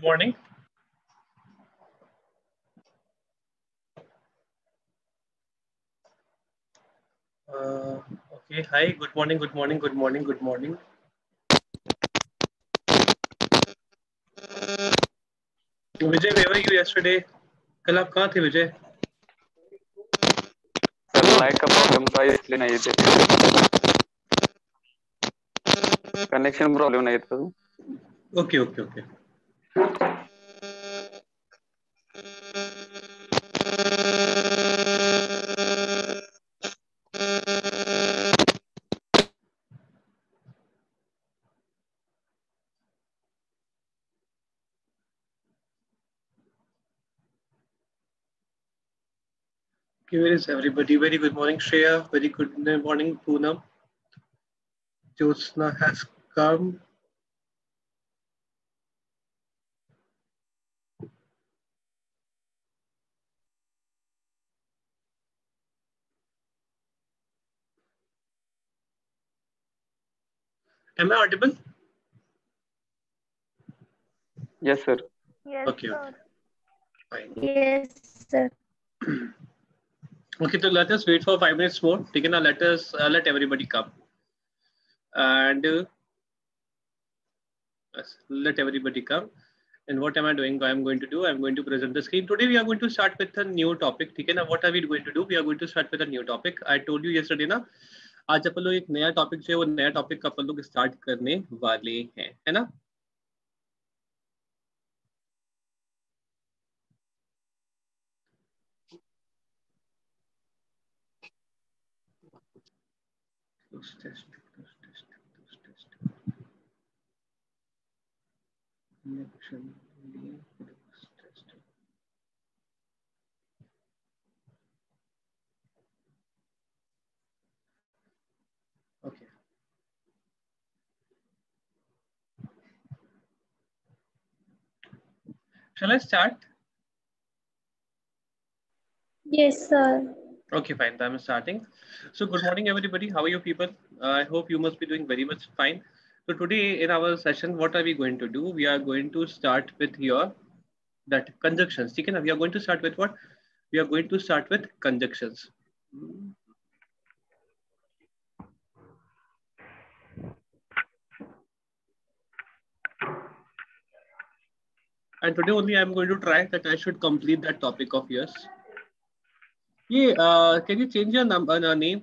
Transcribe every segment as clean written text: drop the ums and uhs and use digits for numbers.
morning. Okay, hi, good morning, good morning, good morning, good morning. Vijay, where were you yesterday? कल आप कहाँ थे विजय? Sir light का problem था इसलिए नहीं थे. कनेक्शन प्रॉब्लम नहीं था. Okay, okay, okay. Okay, where is everybody? Very good morning, Shreya. Very good morning, Poonam. Jyotsna has come. Am I audible? Yes, sir. Yes, Okay, sir. okay. Fine. Yes, sir. Okay, so let us wait for 5 minutes more. Okay, now let everybody come. And let everybody come. And what am I doing? I'm going to do, I'm going to present the screen. Today we are going to start with a new topic. Okay, now what are we going to do? We are going to start with a new topic. I told you yesterday ना, आज अपन लोग एक नया topic जो है वो नया topic अपन लोग स्टार्ट करने वाले हैं, है ना? Okay. Shall I start? Yes, sir. Okay, fine. I'm starting. So good morning, everybody. How are you people? I hope you must be doing very much fine. So today in our session, what are we going to do? We are going to start with that conjunctions. Okay, now we are going to start with what? We are going to start with conjunctions. And today only I'm going to try that I should complete that topic of yours. Yeah, can you change your name?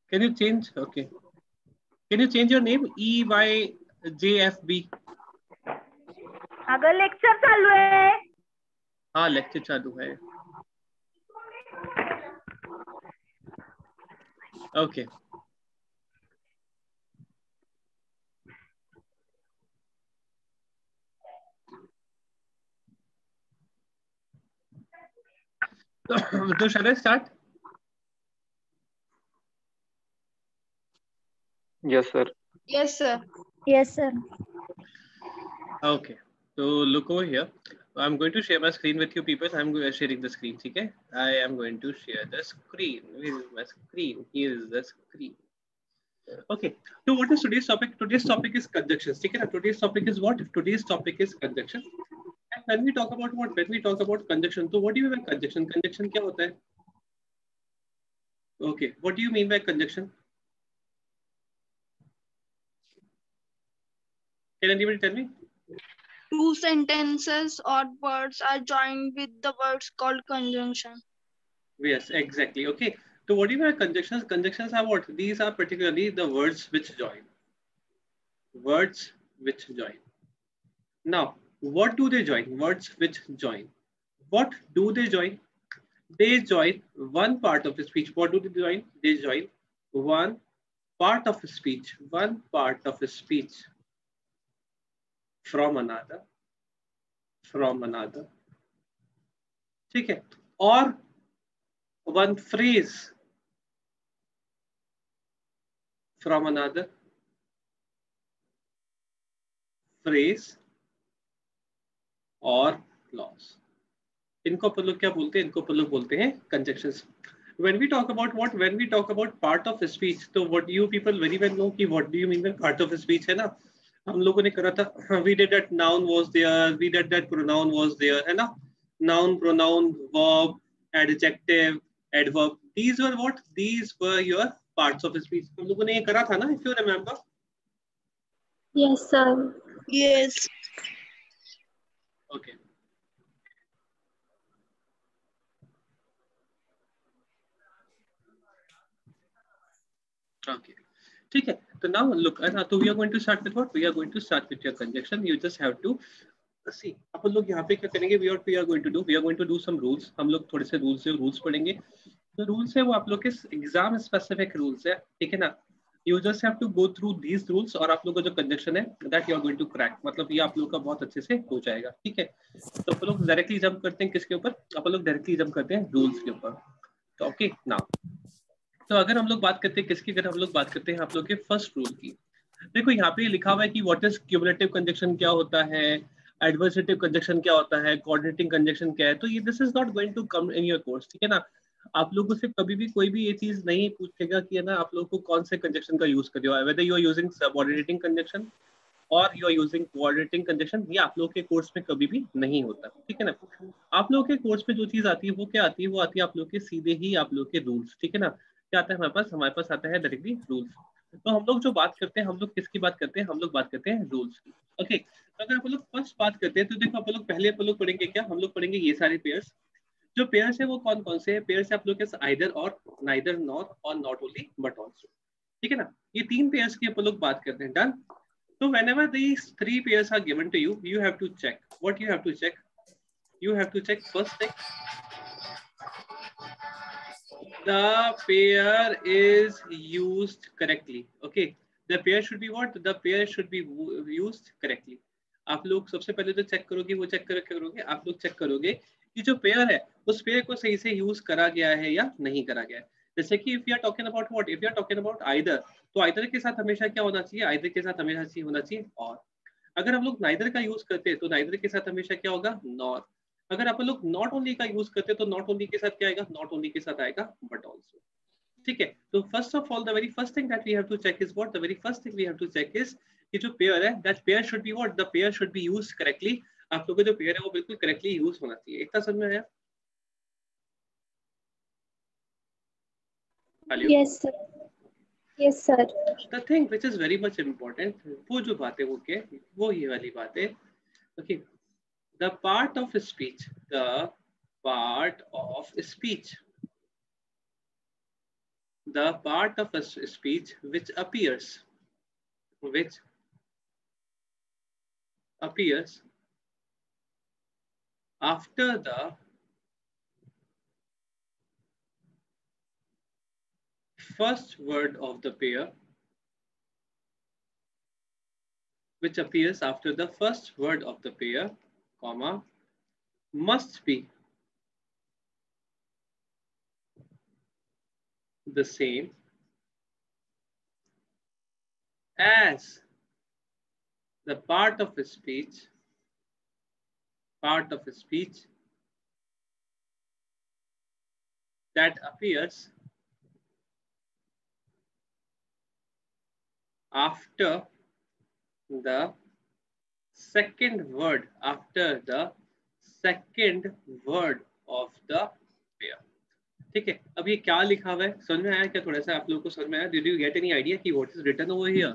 Can you change? Okay. Can you change your name? EYJFB. अगर lecture चालू है. हाँ, lecture चालू है. Okay. So shall I start? Yes, sir. Yes, sir. Yes, sir. Okay. So look over here. I'm going to share my screen with you people. I'm sharing the screen. Okay. I am going to share the screen. Where is my screen? Here is the screen. Okay. So what is today's topic? Today's topic is conjunctions. Okay. Today's topic is what? Today's topic is conjunction. And when we talk about what? When we talk about conjunction, so what do you mean by conjunction? Conjunction क्या होता है? Okay. What do you mean by conjunction? Can anybody tell me? Two sentences or words are joined with the words called conjunction. Yes, exactly. Okay. So what do you mean by conjunctions? Conjunctions are what? These are particularly the words which join. Words which join. Now, what do they join? Words which join. What do they join? They join one part of a speech. What do they join? They join one part of a speech. One part of a speech from another. From another. ठीक है. Or one phrase from another phrase or clause. इनको अपन लोग क्या बोलते हैं? इनको अपन लोग बोलते हैं conjunctions. When we talk about what? When we talk about part of a speech, तो what you people very well know कि what do you mean by part of a speech है ना? हम लोगों ने करा था, we did that noun was there, we did that pronoun was there, है ना? Noun, pronoun, verb, adjective, adverb. These were what? These were your parts of speech. हम लोगों ने ये करा था ना, if you remember? Yes, sir. Yes. Okay. Okay. ठीक है, तो now look, so we are going to start with what? We are going to start with your conjunction. You just have to see. अपन लोग यहाँ पे क्या करेंगे? We are going to do. We are going to do some rules. हम लोग थोड़े से rules पढ़ेंगे. जो rules है वो आप लोग के exam specific rules है, ठीक है ना? You just have to go through these rules और आप लोग का जो conjunction है that you are going to crack. मतलब ये आप लोग का बहुत अच्छे से हो जाएगा, ठीक है? तो अपन लोग directly jump करते हैं किसके ऊपर? अपन लोग directly jump करते हैं rules के ऊपर. तो okay, now. तो अगर हम लोग बात करते हैं किसकी, अगर हम लोग बात करते हैं आप लोग के फर्स्ट रूल की, देखो यहाँ पे लिखा हुआ है कि व्हाट इज क्यूमुलेटिव कंजक्शन क्या होता है, एडवर्सेटिव कंजक्शन क्या होता है, कोऑर्डिनेटिंग कंजक्शन क्या है. तो ये this is not going to come in your course, ठीक है ना? आप लोगों से कभी भी कोई भी ये चीज नहीं पूछेगा कि है ना आप लोग को कौन से कंजक्शन का यूज कर रहे हो, whether you are using subordinating conjunction और you are using coordinating conjunction. ये आप लोग के कोर्स में कभी भी नहीं होता, ठीक है ना? आप लोग के कोर्स में जो चीज आती है वो क्या आती है? वो आती है आप लोग के सीधे ही आप लोग के रूल्स, ठीक है ना? क्या आता है हमारे पास आता है डायरेक्टली रूल्स. तो हम लोग जो बात करते हैं, हम लोग किसकी बात करते हैं? हम लोग बात करते हैं रूल्स की. ओके, तो अगर आप लोग फर्स्ट बात करते हैं तो देखो आप लोग पहले आप लोग पढ़ेंगे क्या? हम लोग पढ़ेंगे ये सारे पेयर्स. जो पेयर्स है वो कौन कौन से हैं? पेयर्स आप लोग के आइदर और, नाइदर, नॉर और नॉट ओनली बट ऑल्सो, ठीक है ना? ये तीन पेयर्स की आप लोग बात करते हैं. Done. So whenever these three pairs are given to you, you have to check. What you have to check? You have to check first thing. The pair is used correctly. Okay. The pair should be what? The pair should be used correctly. आप लोग सबसे पहले जो check करोगे वो check करोगे आप लोग चेक करोगे कि जो पेयर है उस पेयर को सही से यूज करा गया है या नहीं करा गया है. जैसे कि if you are talking about what, if you are talking about either, तो आइदर के साथ हमेशा क्या होना चाहिए? आइदर के साथ हमेशा चाहिए होना चाहिए और. अगर हम लोग नाइदर का यूज करते हैं तो नाइदर के साथ हमेशा क्या होगा? नॉर. अगर आप लोग नॉट ओनली का यूज करते हैं तो नॉट ओनली के साथ क्या आएगा? नॉट ओनली के साथ आएगा बट ऑल्सो, ठीक है? तो first of all the very first thing that we have to check is what? The very first thing we have to check is कि जो पेयर है that pair should be what? The pair should be used correctly. आप लोगों का जो pair है वो बिल्कुल करेक्टली यूज होना चाहिए. इतना समझ में आया? Hello. Yes, sir. Yes, sir. The thing which is very much important, वो जो बात है वो क्या है? वो ये वाली बात है. Okay, the part of speech, the part of speech, the part of a speech which appears after the first word of the pair, which appears after the first word of the pair, comma, must be the same as the part of speech that appears after the second word of the pair. ठीक है, अब ये क्या लिखा हुआ है? समझ में आया क्या? थोड़ा सा आप लोगों को समझ में आया? Did you get any idea कि what is written over here?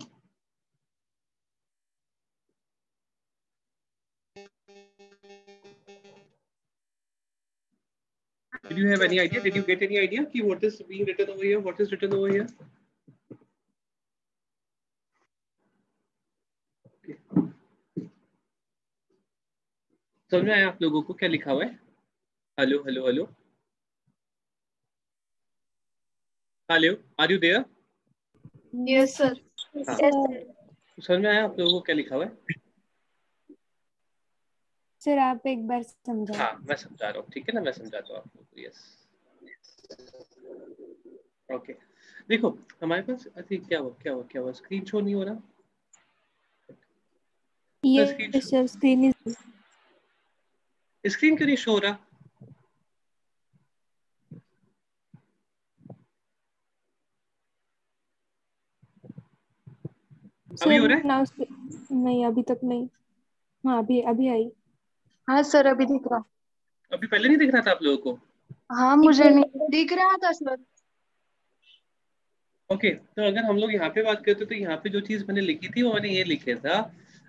Did you have any idea? Did you get any idea कि what is being written over here? What is written over here? Okay. समझ में आया आप लोगों को क्या लिखा हुआ है? Hello hello hello hello, are you there? Yes, sir. Yes, हाँ. sir. समझ में आया आप लोगों को क्या लिखा हुआ है? सर आप एक बार समझाओ. हाँ, मैं समझा रहा हूँ, ठीक है ना? मैं समझाता हूँ आप लोगों को. Yes, okay. देखो हमारे पास अभी क्या हुआ? स्क्रीन शो नहीं हो रहा. यस सर, स्क्रीन क्यों नहीं शो हो रहा? अभी हो रहा है? नाउ नहीं अभी तक नहीं। हाँ अभी अभी आई। हाँ सर अभी दिख रहा। अभी पहले नहीं दिख रहा था आप लोगों को? हाँ मुझे नहीं दिख रहा था सर। ओके, तो अगर हम लोग यहाँ पे बात करते तो यहाँ पे जो चीज मैंने लिखी थी वो मैंने ये लिखा था,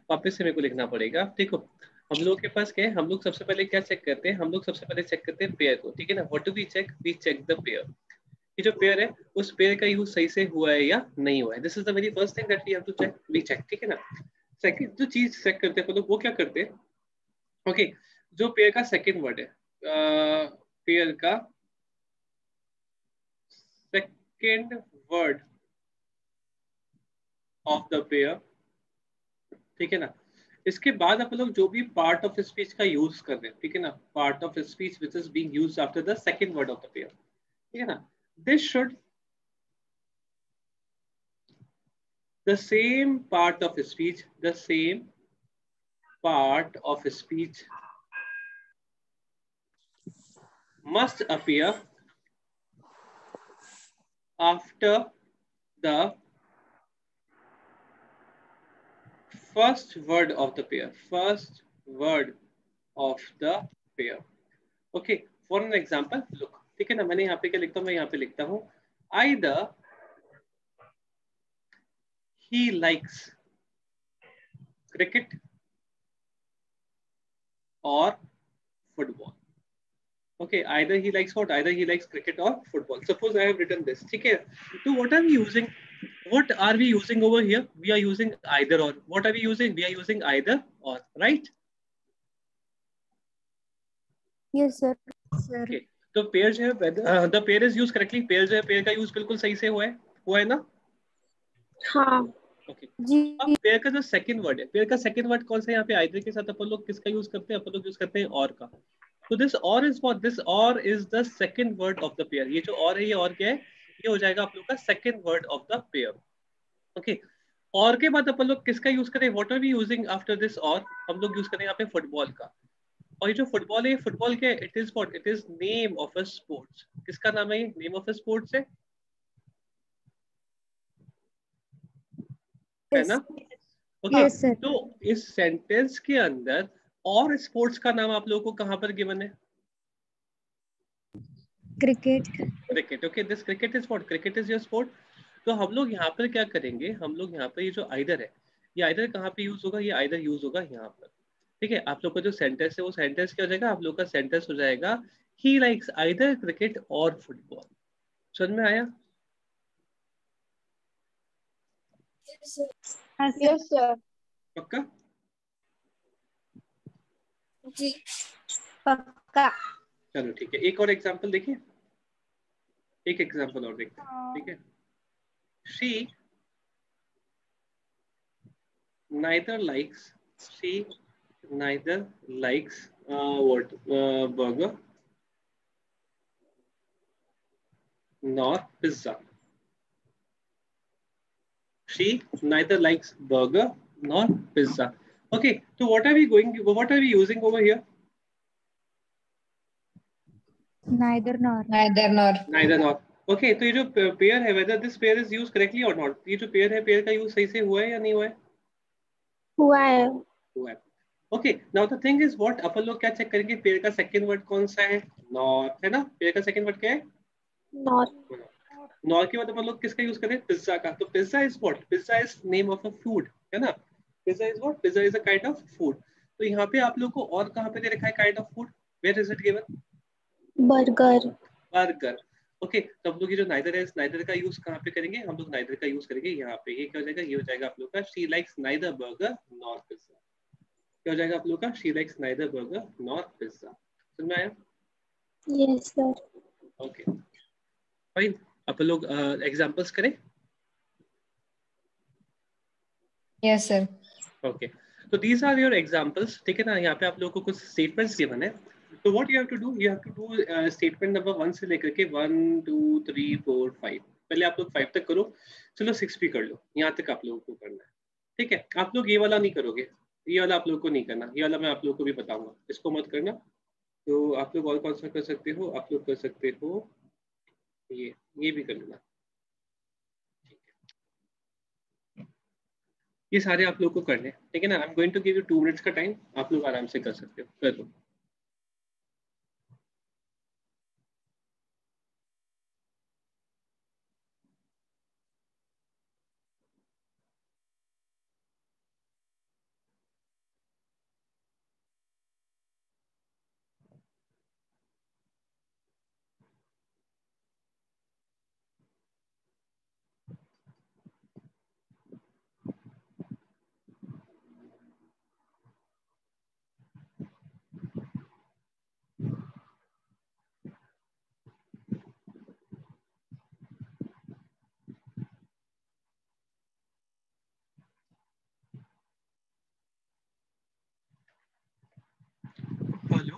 वापस से मेरे को लिखना पड़ेगा। देखो हम लोग के पास क्या है, हम लोग सबसे पहले क्या चेक करते हैं, हम लोग सबसे पहले चेक करते हैं पेयर को, ठीक है ना। What do we check? We check the pair. ये जो पेयर है उस पेयर का यूज सही से हुआ है या नहीं हुआ है। This is the very first thing that we have to check, we check, ठीक है ना। सेकंड जो चीज चेक करते हैं वो क्या करते हैं, ओके, जो पेयर का सेकंड वर्ड है, पेयर का second word of the pair, ठीक है ना। इसके बाद आप लोग जो भी पार्ट ऑफ स्पीच का यूज कर रहे हैं, ठीक है ना, part of speech which is being used after the second word of the pair, ठीक है ना, this should the same part of speech, the same part of speech must appear after the first word of the pair, first word of the pair. Okay, for an example, look, ठीक है ना, मैंने यहाँ पे क्या लिखता हूँ, मैं यहाँ पे लिखता हूँ either he likes cricket or football. Okay, either he likes what? Either he likes cricket or football. Suppose I have written this. Okay, so what are we using? What are we using over here? We are using either or. What are we using? We are using either or, right? Yes sir. Okay. तो pair जो है, the pair is used correctly. Pair जो है, pair का use बिल्कुल सही से हुआ है ना? हाँ Okay. जी। अब पेयर का जो सेकंड वर्ड है, पेयर का सेकंड वर्ड कौन सा है यहाँ पे? आइदर के साथ अपन लोग किसका यूज करते हैं? अपन लोग यूज करते हैं और का। तो दिस और इज व्हाट? दिस और is the second word of the pair. ये जो और है, ये और क्या है? ये हो जाएगा आप लोग का second word of the pair. Okay, or के बाद अपन लोग किसका यूज करें? What are we using after this or? हम लोग यूज करें यहाँ पे फुटबॉल का। और ये जो फुटबॉल है, फुटबॉल क्या है? It is what? It is name of a sports. किसका नाम है? ये नेम ऑफ अ स्पोर्ट्स है ना? Okay, yes sir. तो इस सेंटेंस के अंदर और स्पोर्ट्स का नाम आप लोगों को कहां पर गिवन है? Cricket. Cricket. Okay, this cricket is what? Cricket is your sport. तो हम लोग यहाँ पर क्या करेंगे, हम लोग यहाँ पर ये जो आइदर है, ये आइदर कहाँ पे यूज होगा? ये आइदर यूज होगा यहाँ पर, ठीक है। आप लोग का जो सेंटेंस है वो सेंटेंस क्या हो जाएगा? आप लोग का सेंटेंस हो जाएगा ही लाइक्स आइदर क्रिकेट और फुटबॉल। समझ में आया? Yes sir. पक्का? जी पक्का। चलो ठीक है, एक और एग्जांपल देखिए, एक एग्जांपल और देखते हैं, ठीक है। She neither likes, she neither likes burger nor pizza. She neither likes burger nor pizza. Okay, so what are we using over here? Neither nor. Neither nor. Okay, तो ये जो पेयर है, whether this pair is used correctly or not, ये जो pair है, pair का use सही से हुआ है या नहीं हुआ है? हुआ है। हुआ है। Okay, now the thing is what, अपन लोग क्या चेक करेंगे? पेयर का सेकंड वर्ड कौन सा है? नॉर, है ना। पेयर का सेकंड वर्ड क्या है? नॉट। नॉर के बाद अपन लोग किसका यूज करें? पिज्जा का। तो pizza is what? Pizza is name of a food, है ना। Pizza is what? Pizza is a kind of food. तो यहाँ पे आप लोग को और कहाँ पे दे रखा है kind of food? Where is it given? Burger. Burger. Okay, तो हम लोग ये जो नाइदर है, नाइदर का यूज कहाँ पे करेंगे? हम लोग नाइदर का यूज करेंगे यहाँ पे। ये क्या हो जाएगा? ये हो जाएगा आप लोग का she likes neither burger nor pizza. क्या हो जाएगा आप लोग का? She likes neither burger nor pizza. समझ में आया? Yes sir. ओके फाइन, अपन लोग एग्जांपल्स करें। Yes sir. ओके, तो दीज आर योर एग्जांपल्स, ठीक है ना। यहाँ पे आप लोगों को कुछ स्टेटमेंट्स गिवन है। तो what you have to do, you have to do statement number 1 से लेकर के 1 2 3 4 5। पहले आप लोग 5 तक करो, चलो 6 भी कर लो, यहाँ तक आप लोगों को करना है, ठीक है। आप लोग ये वाला नहीं करोगे, ये वाला आप लोगों को नहीं करना, ये वाला मैं आप लोगों को भी बताऊंगा, इसको मत करना। तो आप लोग और कौन सा कर सकते हो? आप लोग कर सकते हो ये भी कर लेना, ये सारे आप लोग को करने हैं, ठीक है ना। I am going to give you 2 minutes का टाइम, आप लोग आराम से कर सकते हो, कर दो। हेलो,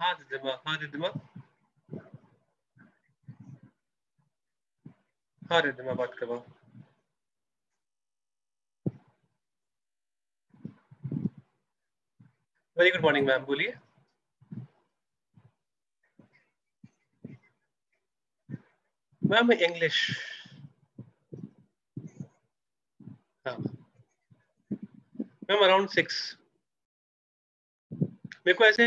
हाँ रिद्धिमा, हाँ रिद्धिमा, हाँ रिद्धिमा बात करवाओ। वेरी गुड मॉर्निंग मैम, बोलिए। मैम इंग्लिश, हाँ मैम अराउंड 6। मेरे को ऐसे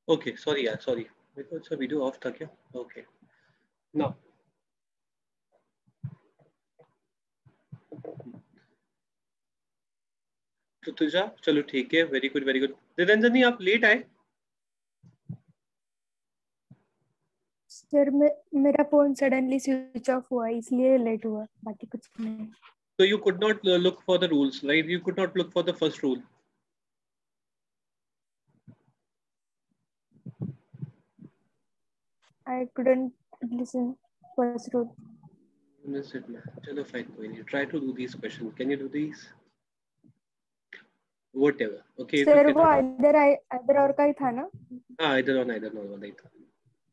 ओके, सॉरी यार, सॉरी, मेरे को अच्छा वीडियो ऑफ था क्या? ओके ना, तो तुझा चलो ठीक है, very good very good. Niranjani आप लेट आए? सर मेरा फोन सडनली स्विच ऑफ हुआ इसलिए लेट हुआ, बाकी कुछ नहीं। So you could not look for the rules, right? You could not look for the first rule. I couldn't listen first rule. Miss it, man. चलो fine, कोई नहीं. Try to do these questions. Can you do these? Whatever. Okay. if you sir वो cannot- इधर और का ही था ना? हाँ, either on either no वाला ही था।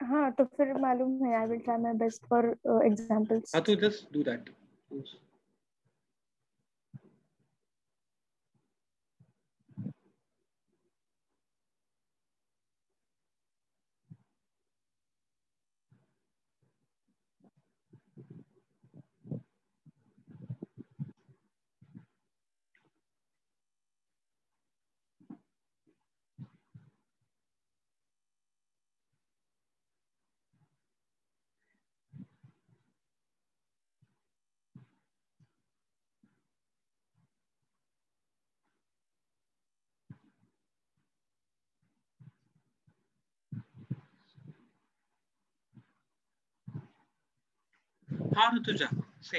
हाँ तो फिर मालूम है, I will try my best for examples. हाँ तो just do that. हाँ ऋतुजा, से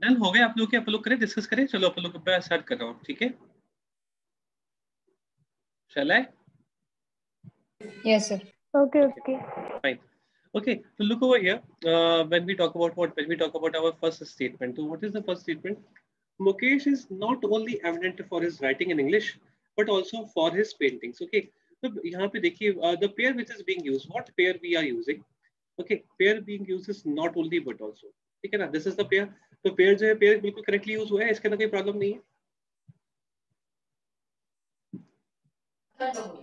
डन हो गए आप लोग के? आप लोग करें, डिस्कस करें। चलो आप लोग मैं स्टार्ट कर रहा हूँ, ठीक है? Shall I? Yes, sir. Okay, okay. Fine. Okay, so look over here. When we talk about our first statement, so what is the first statement? Mukesh is not only eminent for his writing in English, but also for his paintings. Okay, so यहाँ पे देखिए the pair which is being used, what pair we are using? Okay, pair being used is not only but also. ठीक है ना? This is the pair. तो pair जो है pair बिल्कुल correctly use हुआ है, इसके अंदर कोई problem नहीं है।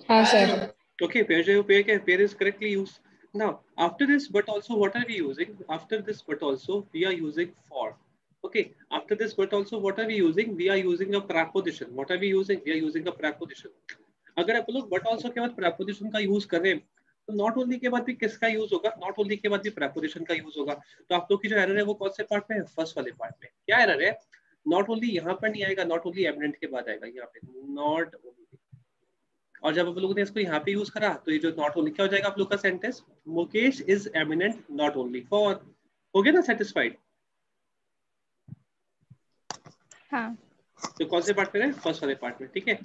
हाँ सर. Okay, pair जो है pair क्या है? Pair is correctly used. Now after this but also what are we using? After this but also we are using for. Okay, after this but also what are we using? We are using a preposition. What are we using? We are using a preposition. अगर आप लोग but also के बाद preposition का use कर रहे हैं तो not only के बाद भी किसका use होगा? Not only के बाद भी preposition का use होगा। तो आप लोग की जो error है वो कौन से part में है? First वाले part में। क्या error है? Not only यहाँ पर नहीं आएगा, not only eminent के बाद आएगा यहाँ पे, not only। और जब आप लोगों ने इसको यहाँ पे यूज करा तो ये जो नॉट ओनली क्या हो जाएगा आप लोग का sentence? Mukesh is eminent not only for. हो गया ना सेटिस्फाइड? हाँ। तो कौन से पार्ट में है? फर्स्ट वाले पार्ट में, ठीक है।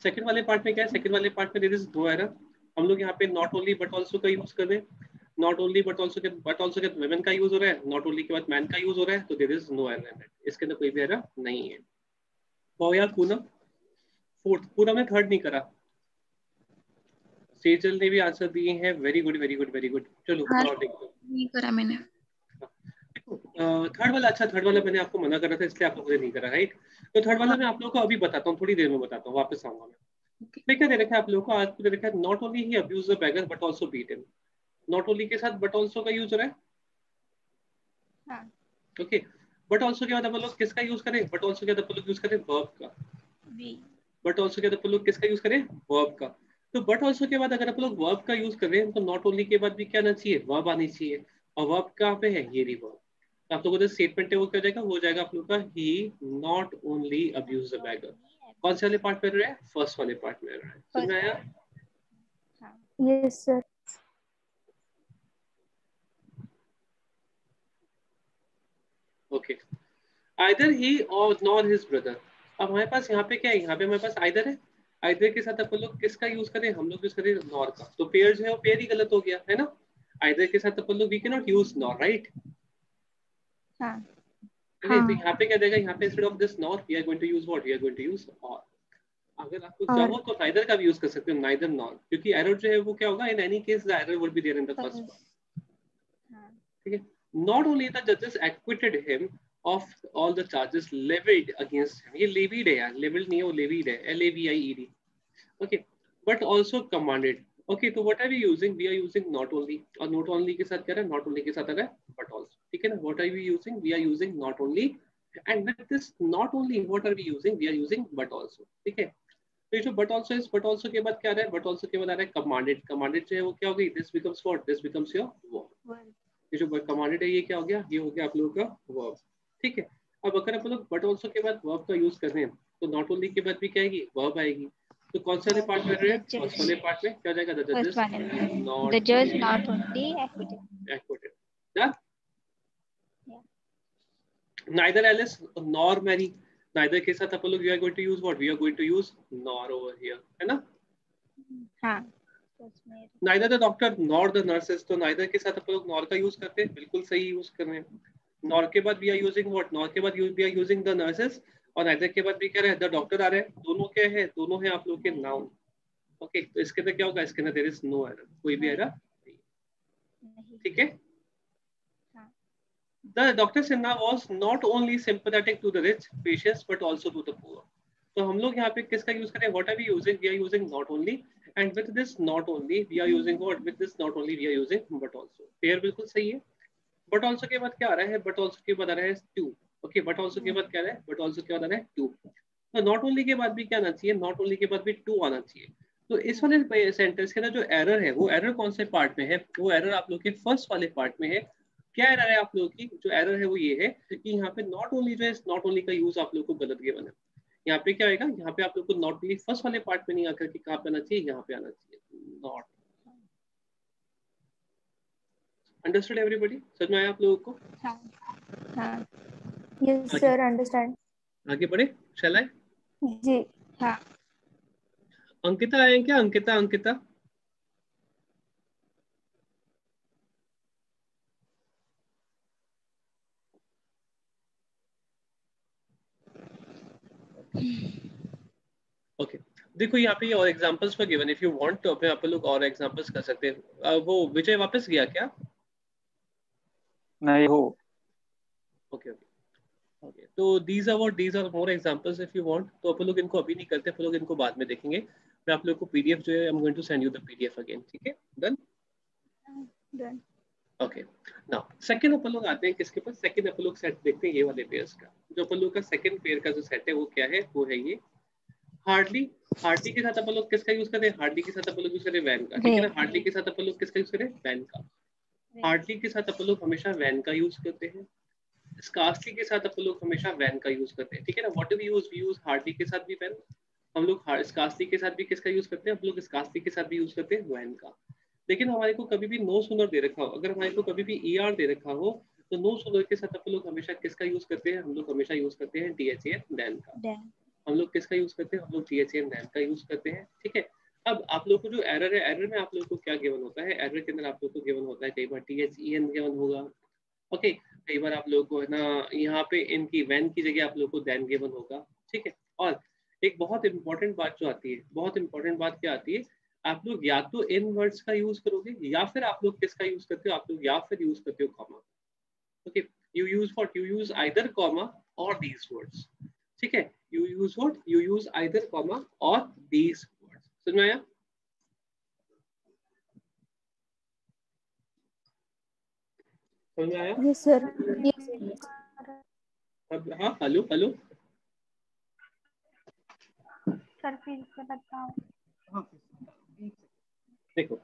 सेकंड वाले पार्ट में क्या है? सेकंड वाले पार्ट में देयर इज नो एरर। हम लोग यहाँ पे नॉट ओनली बट ऑल्सो का यूज कर रहे हैं। नॉट ओनली बट ऑल्सो के वुमेन का यूज हो रहा है, नॉट ओनली के बाद मैन का यूज हो रहा है, तो देयर इज नो एरर। इसके अंदर कोई भी एरर नहीं है। या पूनम फोर्थ, पूनम ने थर्ड नहीं करा। सेजल ने भी आंसर दिए हैं, very good very good very good. चलो और देखो, नहीं करा मैंने। थर्ड वाला, अच्छा थर्ड वाला मैंने आपको मना करा था इसलिए आप लोगों ने नहीं करा, राइट। तो थर्ड वाला मैं आप लोगों को अभी बताता हूँ, थोड़ी देर में बताता हूँ, वापस आऊंगा मैं। क्या दे रखा है आप लोगों को आज? दे रखा है not only he abuse the beggar but also beat him. Not only के साथ बट आल्सो का यूज हो रहा है। हाँ। ओके, बट आल्सो के बाद अपन लोग किसका यूज करें? बट आल्सो के बाद अपन लोग यूज करें वर्ब का। बट आल्सो के बाद अपन लोग किसका यूज करें? वर्ब का। तो बट आल्सो के बाद अगर अपन लोग वर्ब का यूज कर रहे हैं तो नॉट ओनली के बाद भी क्या आना चाहिए? वर्ब आनी चाहिए। और वर्ब कहाँ पे है? ये रही वर्ब। तो आप लोगों का जो स्टेटमेंट है वो क्या जाएगा? वो जाएगा आप लोग का ही not only abuse the beggar। कौन से वाले पार्ट में रहा है? फर्स्ट वाले पार्ट में रहा है। समझ में आया? Yes sir. Okay, either he और नॉर हिज ब्रदर। अब हमारे पास यहाँ पे क्या है? यहाँ पे हमारे पास आइदर है। आइदर के साथ अपन लोग किसका यूज करें? हम लोग यूज करें नॉर का। तो पेयर जो है वो पेयर ही गलत हो गया है ना। आइदर के साथ अपन लोग we can not use nor, right. हाँ। ओके, तो यहाँ पे क्या देगा? यहाँ पे instead of this nor we are going to use what? We are going to use or. अगर आपको चाहो तो नाइदर का भी यूज कर सकते हो, नाइदर नॉर, क्योंकि एरर जो है वो क्या होगा? In any case the error would be there in the first part. ठीक है, नॉट ओनली द जजेस acquitted him of all the charges levied against him। ये levied है यार, levied नहीं है, वो levied है, L-A-V-I-E-D। okay, but also commanded। okay, तो what are we using? we are using not only। और not only के साथ क्या है? not only के साथ आ रहा है but also। ठीक है ना? what are we using? we are using not only, and with this not only what are we using? we are using but also। ठीक है, तो ये जो but also is, but also के बाद क्या आ रहा है? but also के बाद आ रहा है commanded। commanded जो है वो क्या हो गई? this becomes what? this becomes your verb। ये जो commanded है ये क्या हो गया? ये हो गया आप लोगों का verb। ठीक है, अब अगर अपन लोग बट ऑल्सो के बाद वर्ब का यूज कर रहे हैं तो नॉट ओनली के बाद भी क्या आएगी? वर्ब आएगी। तो कौन से वाले पार्ट में रहे? फर्स्ट वाले पार्ट में क्या जाएगा? द जजेस not only acquitted। Done. Neither Alice nor Mary. Neither के साथ अपन लोग we are going to use what? We are going to use nor over here, है ना। हाँ। Neither the doctor nor the nurses. तो नाइदर के साथ अपन लोग नॉर का यूज करते हैं, बिल्कुल सही यूज कर रहे हैं। नॉर के बाद we are using what? Nor के बाद we are using the nurses. और नाइदर के बाद भी क्या है? द डॉक्टर आ रहे हैं। दोनों क्या है? दोनों है आप लोग के नाउन। ओके, तो इसके अंदर क्या होगा? इसके अंदर देयर इज नो एरर, कोई भी एरर नहीं। ठीक है, the doctor Sinha was not only sympathetic to the rich patients but also to the poor. तो हम लोग यहाँ पे किसका यूज करें? What are we using? We are using not only, and with this not only we are using what? With this not only we are using but also. Pair बिल्कुल सही है। बट ऑल्सो के बाद क्या आ रहा है? But also के बाद आ रहा है टू। ओके, बट ऑल्सो के बाद क्या आ रहा है? बट ऑल्सो के बाद आ रहा है टू। तो नॉट ओनली के बाद भी क्या आना चाहिए? नॉट ओनली के बाद भी टू आना चाहिए। तो इस वाले सेंटेंस के अंदर जो एरर है वो एरर कौन से पार्ट में है? वो एरर आप लोग के फर्स्ट वाले पार्ट में है। क्या एरर है आप लोगों की? जो एरर है वो ये है कि यहाँ पे नॉट ओनली जो है, नॉट ओनली का यूज आप लोग को गलत गिवन है। यहाँ पे क्या आएगा? यहाँ पे आप लोग को नॉट ओनली फर्स्ट वाले पार्ट में नहीं आकर के कहाँ पे आना चाहिए? यहाँ पे आना चाहिए नॉट। Understood everybody? समझ में आया आप लोगों को? हाँ। Yes sir, understand. आगे बढ़े, शैल आई? जी। हाँ। अंकिता आए क्या? अंकिता, अंकिता ओके। देखो यहाँ पे और एग्जांपल्स पर गिवन, इफ यू वांट तो अपने आप लोग और एग्जांपल्स कर सकते हैं। वो विजय वापस गया क्या? नहीं हो। ओके ओके ओके, तो these are more examples if you want. तो अपन लोग इनको अभी नहीं करते, अपन लोग इनको बाद में देखेंगे। मैं आप लोग को पीडीएफ जो है, I am going to send you the PDF again. ठीक है, डन। ओके, नाउ सेकंड अपन लोग आते हैं किसके पास? सेकंड अपन लोग सेट देखते हैं ये वाले पेयर्स का। जो अपन लोग का सेकंड पेयर का जो सेट है वो क्या है? वो है ये हार्डली। हार्डली के साथ अपन लोग किसका यूज करें? हार्डली के साथ अपन लोग यूज करें वैन का। ठीक है ना? हार्डली के साथ अपन लोग किसका यूज करें? वैन का। हार्डली के साथ अपन लोग हमेशा वैन का यूज करते हैं। स्कार्सली के साथ अपन लोग हमेशा वैन का यूज करते हैं। ठीक है ना? What do we use? We use hardly के साथ भी वैन। हम लोग स्कार्सली के साथ भी किसका यूज करते हैं? हम लोग स्कार्सली के साथ भी यूज करते हैं वैन का। लेकिन हमारे को कभी भी नो सूनर दे रखा हो, अगर हमारे को कभी भी ER दे रखा हो तो नो सूनर के साथ अपन लोग हमेशा किसका यूज करते हैं? हम लोग हमेशा यूज करते हैं DHAN देन का। हम लोग किसका यूज करते हैं? हम लोग DHAN देन का यूज करते हैं। ठीक है, अब आप लोग को जो एरर है, एरर में आप लोग को क्या गिवन होता है? एरर के अंदर आप लोग को गिवन होता है कई बार THEN गिवन होगा। ओके, कई बार आप लोग को है ना यहाँ पे इनकी वैन की जगह आप लोग को देन गिवन होगा। ठीक है, और एक बहुत इंपॉर्टेंट बात जो आती है, बहुत इंपॉर्टेंट बात क्या आती है, आप लोग या तो इन वर्ड्स का यूज करोगे या फिर आप लोग किसका यूज करते हो, आप लोग या फिर यूज करते हो comma. Okay, you use what, you use either comma और दीज वर्ड्स। ठीक है, you use what, you use either comma और दीज वर्ड्स। समझ में आया? समझ में आया? Yes sir. अब हाँ, हेलो हेलो सर फिर से बताओ। देखो,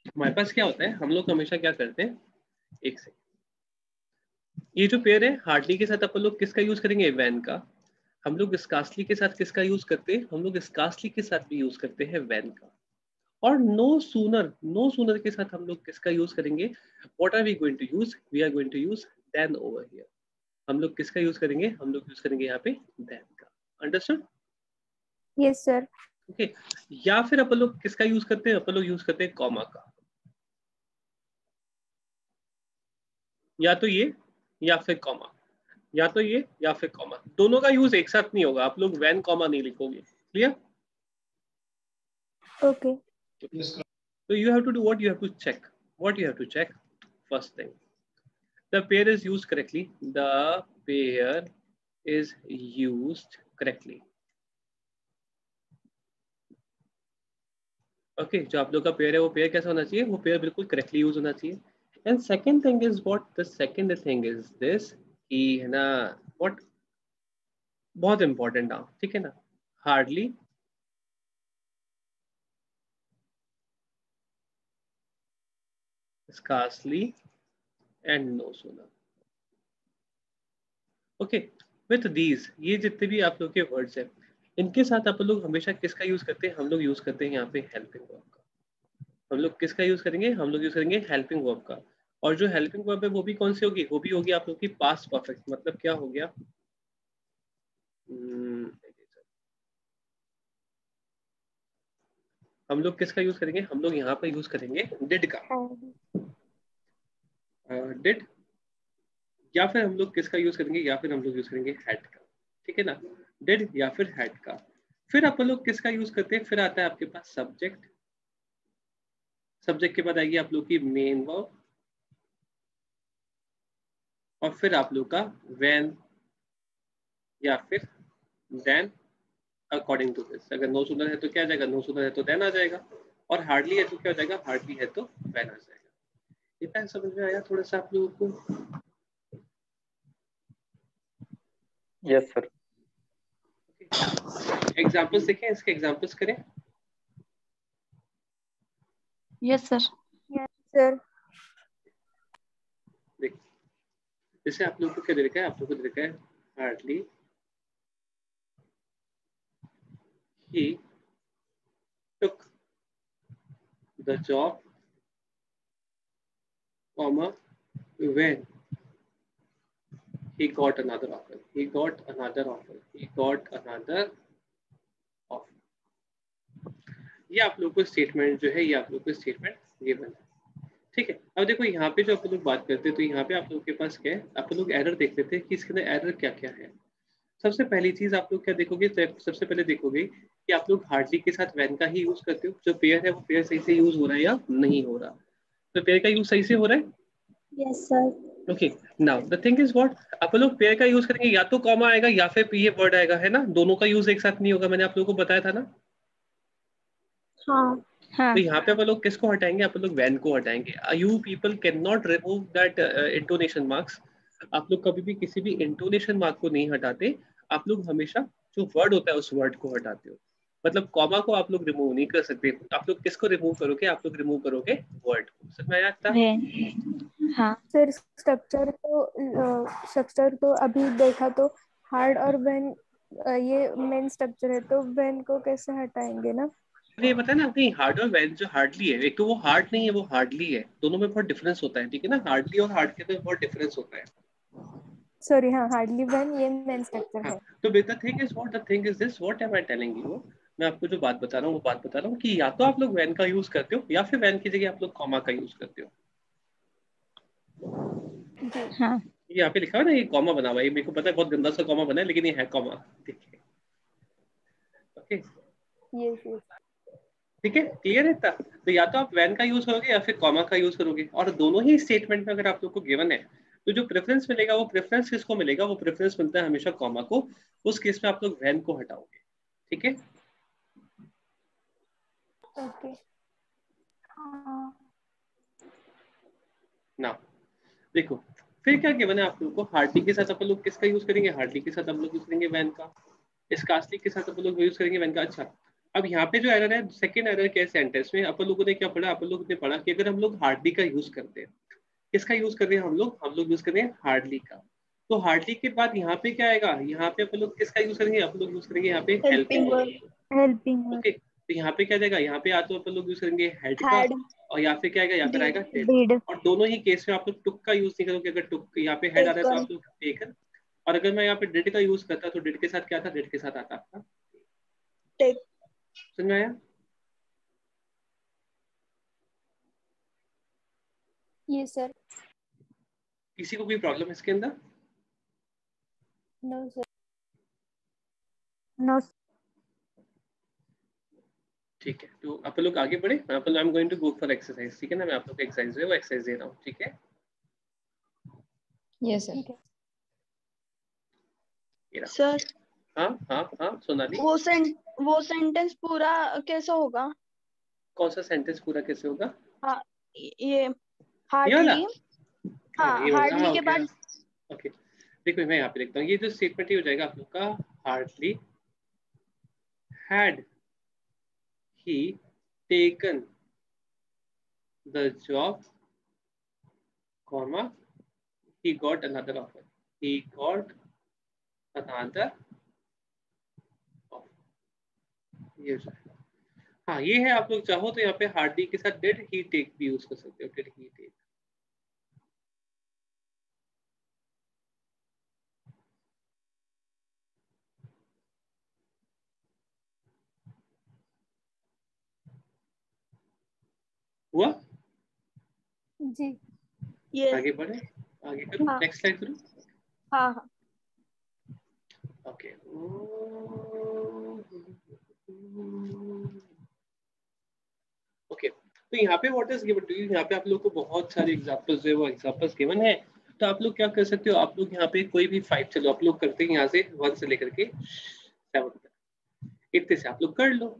हमारे पास क्या होता है, हम लोग हमेशा क्या करते हैं, एक सेकंड, ये जो पेयर है हार्डली के साथ अपन लोग किसका यूज करेंगे, वैन का। हम लोग स्कार्सली के साथ किसका यूज करते हैं, हम लोग स्कार्सली के साथ भी यूज करते हैं वैन का। और नो सूनर के साथ हम लोग किसका यूज करेंगे, what are we going to use, we are going to use then over here. हम लोग किसका यूज करेंगे, हम लोग यूज करेंगे यहाँ पे देन का। अंडरस्टूड? Yes sir. ओके, या फिर अपन लोग किसका यूज करते हैं, अपन लोग यूज करते हैं कॉमा का। या तो ये या फिर कॉमा, या तो ये या फिर कॉमा, दोनों का यूज एक साथ नहीं होगा। आप लोग वैन कॉमा नहीं लिखोगे। Clear? Okay. So you have to do what, you have to check. What you have to check? First thing, the pair is used correctly. The pair is used correctly. Okay, जो आप लोग का pair है वो pair कैसा होना चाहिए, वो पेयर बिल्कुल करेक्टली यूज होना चाहिए। And second thing is what, the second thing is this कि है ना, व्हाट बहुत इंपॉर्टेंट नाउ, ठीक है ना, hardly scarcely and no sooner. Okay, with these, ये जितने भी आप लोग के वर्ड्स हैं इनके साथ आप लोग हमेशा किसका यूज करते हैं, हम लोग यूज करते हैं यहाँ पे हेल्पिंग वर्ब का। हम लोग किसका यूज करेंगे, हम लोग यूज करेंगे हेल्पिंग वर्ब का। और जो हेल्पिंग वर्ब है वो भी कौन सी होगी, वो भी होगी आप लोग की पास्ट परफेक्ट। मतलब क्या हो गया, हम लोग किसका यूज करेंगे, हम लोग यहाँ पे यूज करेंगे डिड का। डिड, या फिर हम लोग किसका यूज करेंगे, या फिर हम लोग यूज करेंगे हैड का। ठीक है ना, डिड या फिर हैड का। फिर अपन लोग किसका यूज करते हैं, फिर आता है आपके पास सब्जेक्ट। सब्जेक्ट के बाद आएगी आप लोग की मेन वर्ब, और फिर आप लोग का व्हेन या फिर देन अकॉर्डिंग टू दिस। अगर नो सूनर है तो क्या आ जाएगा, नो सूनर है तो देन आ जाएगा, और हार्डली है तो क्या हो जाएगा, हार्डली है तो व्हेन आ जाएगा। इतना समझ में आया थोड़ा सा आप लोगों को? Yes sir. एग्जाम्पल्स देखें, इसके एग्जाम्पल्स करें। Yes sir. सर देखिए, जैसे आप लोगों को क्या दे रखा है, आप लोगों को दे रखा है hardly he took the job, comma, when he got another offer, he got another offer, he got another offer। ये आप लोगों को स्टेटमेंट जो है, ये आप लोगों को स्टेटमेंट गिवन है। ठीक है, अब देखो यहाँ पे जो आप लोग बात करते हैं तो यहाँ पे आप लोगों के पास क्या है, आप लोग एरर देख लेते हैं कि इसके अंदर एरर क्या क्या है। सबसे पहली चीज आप लोग क्या देखोगे, सबसे पहले देखोगे कि आप लोग हार्डली के साथ वैन का ही यूज करते हो। जो पेयर है वो पेयर सही से यूज हो रहा है या नहीं हो रहा, तो पेयर का यूज सही से हो रहा है। Yes, sir. Okay, now the thing is what, आप लोग पेयर का यूज करेंगे या तो कॉमा आएगा या फिर ये वर्ड आएगा, है ना, दोनों का यूज एक साथ नहीं होगा। मैंने आप लोगों को बताया था ना। हाँ. हाँ। तो यहाँ पे आप लोग किसको हटाएंगे, आप लोग वैन को हटाएंगे। You people can not remove that intonation marks. आप लोग कभी भी किसी भी इंटोनेशन मार्क को नहीं हटाते, आप लोग हमेशा जो वर्ड होता है उस वर्ड को हटाते हो। मतलब कॉमा को आप लोग रिमूव नहीं कर सकते। आप लोग किसको रिमूव करोगे, आप लोग रिमूव करोगे वर्ड को। समझ में आया था? हाँ सर स्ट्रक्चर तो अभी देखा तो हार्ड और व्हेन ये मेन स्ट्रक्चर है, तो व्हेन को कैसे हटाएंगे ना। ये पता है ना, नहीं हार्ड और वैन जो हार्डली है, एक तो वो हार्ड नहीं है वो हार्डली है, दोनों में बहुत डिफरेंस होता है। ठीक है ना, हार्डली और हार्ड के अंदर बहुत डिफरेंस होता है। सॉरी, हाँ, हार्डली व्हेन ये मेन स्ट्रक्चर है। तो the thing is what, the thing is this, what am I telling you, मैं आपको जो बात बता रहा हूँ वो बात बता रहा हूँ कि या तो आप लोग वैन का यूज करते हो या फिर वैन की जगह आप लोग कॉमा का यूज करते हो। हाँ। ये यहाँ पे लिखा है ना, ये कॉमा बना हुआ है, ये मेरे को पता है बहुत गंदा सा कॉमा बना है, लेकिन ये है कॉमा। देखिए ओके यस यस ठीक है, क्लियर है इतना? तो या तो आप वैन का यूज करोगे या फिर कॉमा का यूज करोगे, और दोनों ही स्टेटमेंट में अगर आप लोग को गिवन है तो जो प्रेफरेंस मिलेगा वो प्रेफरेंस किसको मिलेगा, वो प्रेफरेंस मिलता है हमेशा कॉमा को। उस केस में आप लोग वैन को हटाओगे। ठीक है, ओके ना देखो फिर क्या गिवन है आप लोगों को, हार्डली के साथ अपन लोग किसका यूज करेंगे, हार्डली के साथ हम लोग यूज करेंगे वैन का। स्कार्सली के साथ अपन लोग यूज करेंगे वैन का। अच्छा, अब यहाँ पे जो एरर है, सेकंड एरर क्या है सेंटेंस में, अपन लोगों ने क्या पढ़ा, अपन लोगों ने पढ़ा कि अगर हम लोग हार्डली का यूज करते हैं, किसका यूज कर रहे हैं हम लोग यूज कर रहे हैं हार्डली का। तो हार्डली के बाद यहाँ पे क्या आएगा, यहाँ पे अपन लोग किसका यूज करेंगे, अपन लोग यूज करेंगे यहाँ पे helping. Helping verb, helping okay, तो यहाँ पे क्या जाएगा, यहाँ पे या तो अपन लोग यूज करेंगे हेड का, हैड, और या फिर क्या आएगा, या फिर डिड, आएगा डिड। डिड और दोनों ही केस में आप लोग टुक का यूज नहीं करोगे। अगर टुक यहाँ पे हेड आ रहा है तो टेकन, आप लोग टेकन, और अगर मैं यहाँ पे डिड का यूज करता तो डिड के साथ क्या था, डिड के साथ आता था टेक। समझ में आया? यस सर किसी को कोई प्रॉब्लम है इसके अंदर? नो सर नो ठीक है, तो अपन लोग आगे बढ़े। अपन I am going to go for exercise. ठीक है ना, मैं आप लोग को एक्सरसाइज है वो एक्सरसाइज दे रहा हूँ। ठीक है, यस सर ठीक है ये रहा। सर हाँ हाँ हाँ सोनाली, वो सेंटेंस पूरा कैसा होगा? कौन सा सेंटेंस पूरा कैसे होगा? हाँ, ये ये वाला? हार्डली, हाँ हाँ ये वाला, हार्डली हाँ के ओके हाँ। बाद ओके देखो मैं यहाँ पे लिखता हूँ, ये जो स्टेटमेंट ही हो जाएगा आप लोग का, hardly had he taken the job, comma he got another offer, he got another offer। ये हो जाएगा। हाँ ये है, आप लोग चाहो तो यहाँ पे हार्डली के साथ डिड ही टेक भी यूज कर सकते हो, डिड ही टेक। हुआ? जी ये, आगे बढ़े, आगे करूँ, हाँ नेक्स्ट स्लाइड करूँ? हाँ हाँ ओके ओके, तो यहाँ पे what is given to you, यहाँ पे आप लोग को बहुत सारे एग्जांपल्स है, वो एग्जांपल्स गिवन है। तो आप लोग क्या कर सकते हो, आप लोग यहाँ पे कोई भी 5, चलो आप लोग करते हैं यहाँ से 1 से लेकर के 7 तक, इतने से आप लोग कर लो।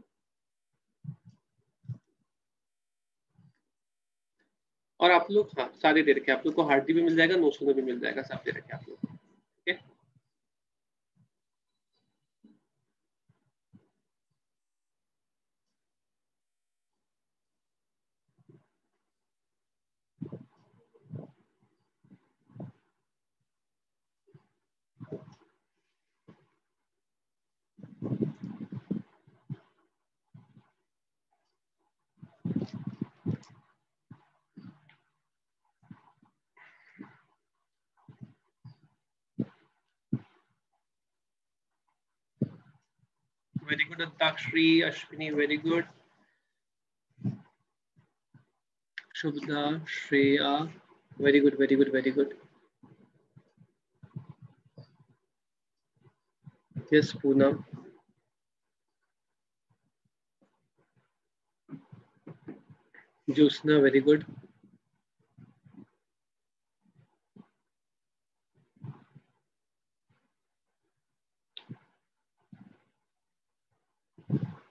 और आप लोग हाँ सारे दे रखे, आप लोग को हार्डली भी मिल जाएगा, नोशन में भी मिल जाएगा, सब दे रखे आप लोग। ठीक है, very good Antakshari, Ashwini very good, Shubhada, Shreya very good very good very good, yes Poonam, Jyotsna very good,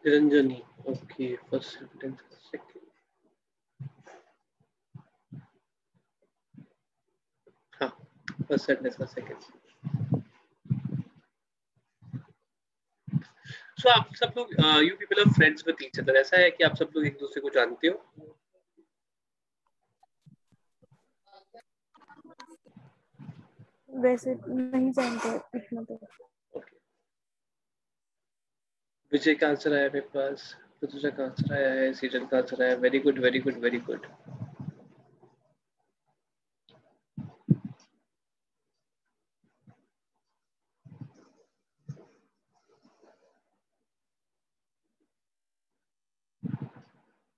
Niranjani okay first sentence second, हाँ फर्स्ट सेंटेंस का सेकंड। सो आप सब लोग you people are friends with each other, ऐसा है कि आप सब लोग एक दूसरे को जानते हो? वैसे नहीं जानते इतना तो ओके, विजय का आंसर आया मेरे पास, ऋतुजा का आंसर आया है, सीजन का आंसर आया, very good very good very good.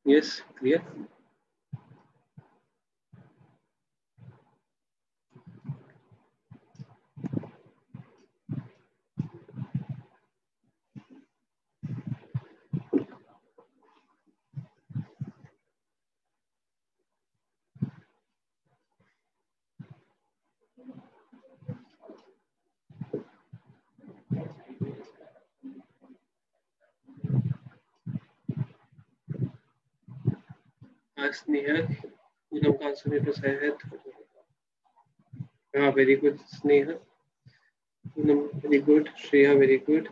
Yes clear. Sneha, Poonam का आंसर है तो शायद, हाँ very good Sneha, Poonam very good, Shreya very good.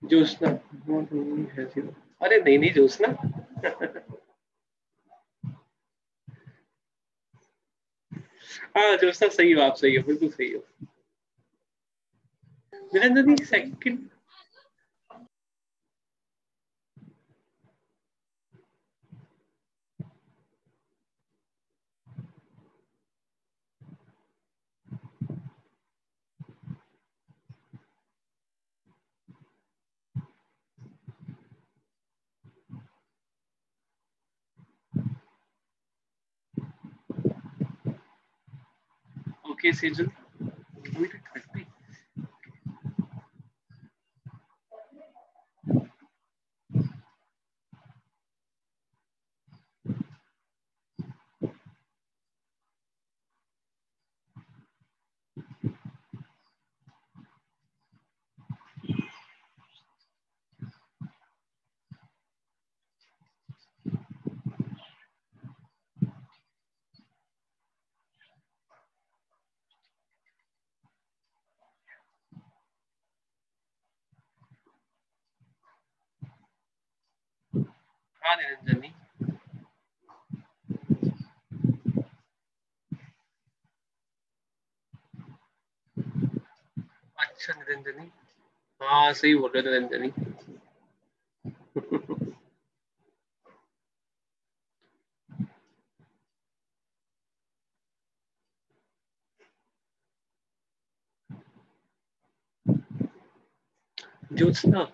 Jyotsna, अरे नहीं नहीं ज्योत्सना हाँ ज्योत्सना सही हो, आप सही हो, बिल्कुल सही हो। निरंजन जी सेकंड, ओके सेजल, हाँ निरंजन जी, अच्छा निरंजन जी, हाँ सही बोल रहे हो निरंजन जी ज्योत्सना,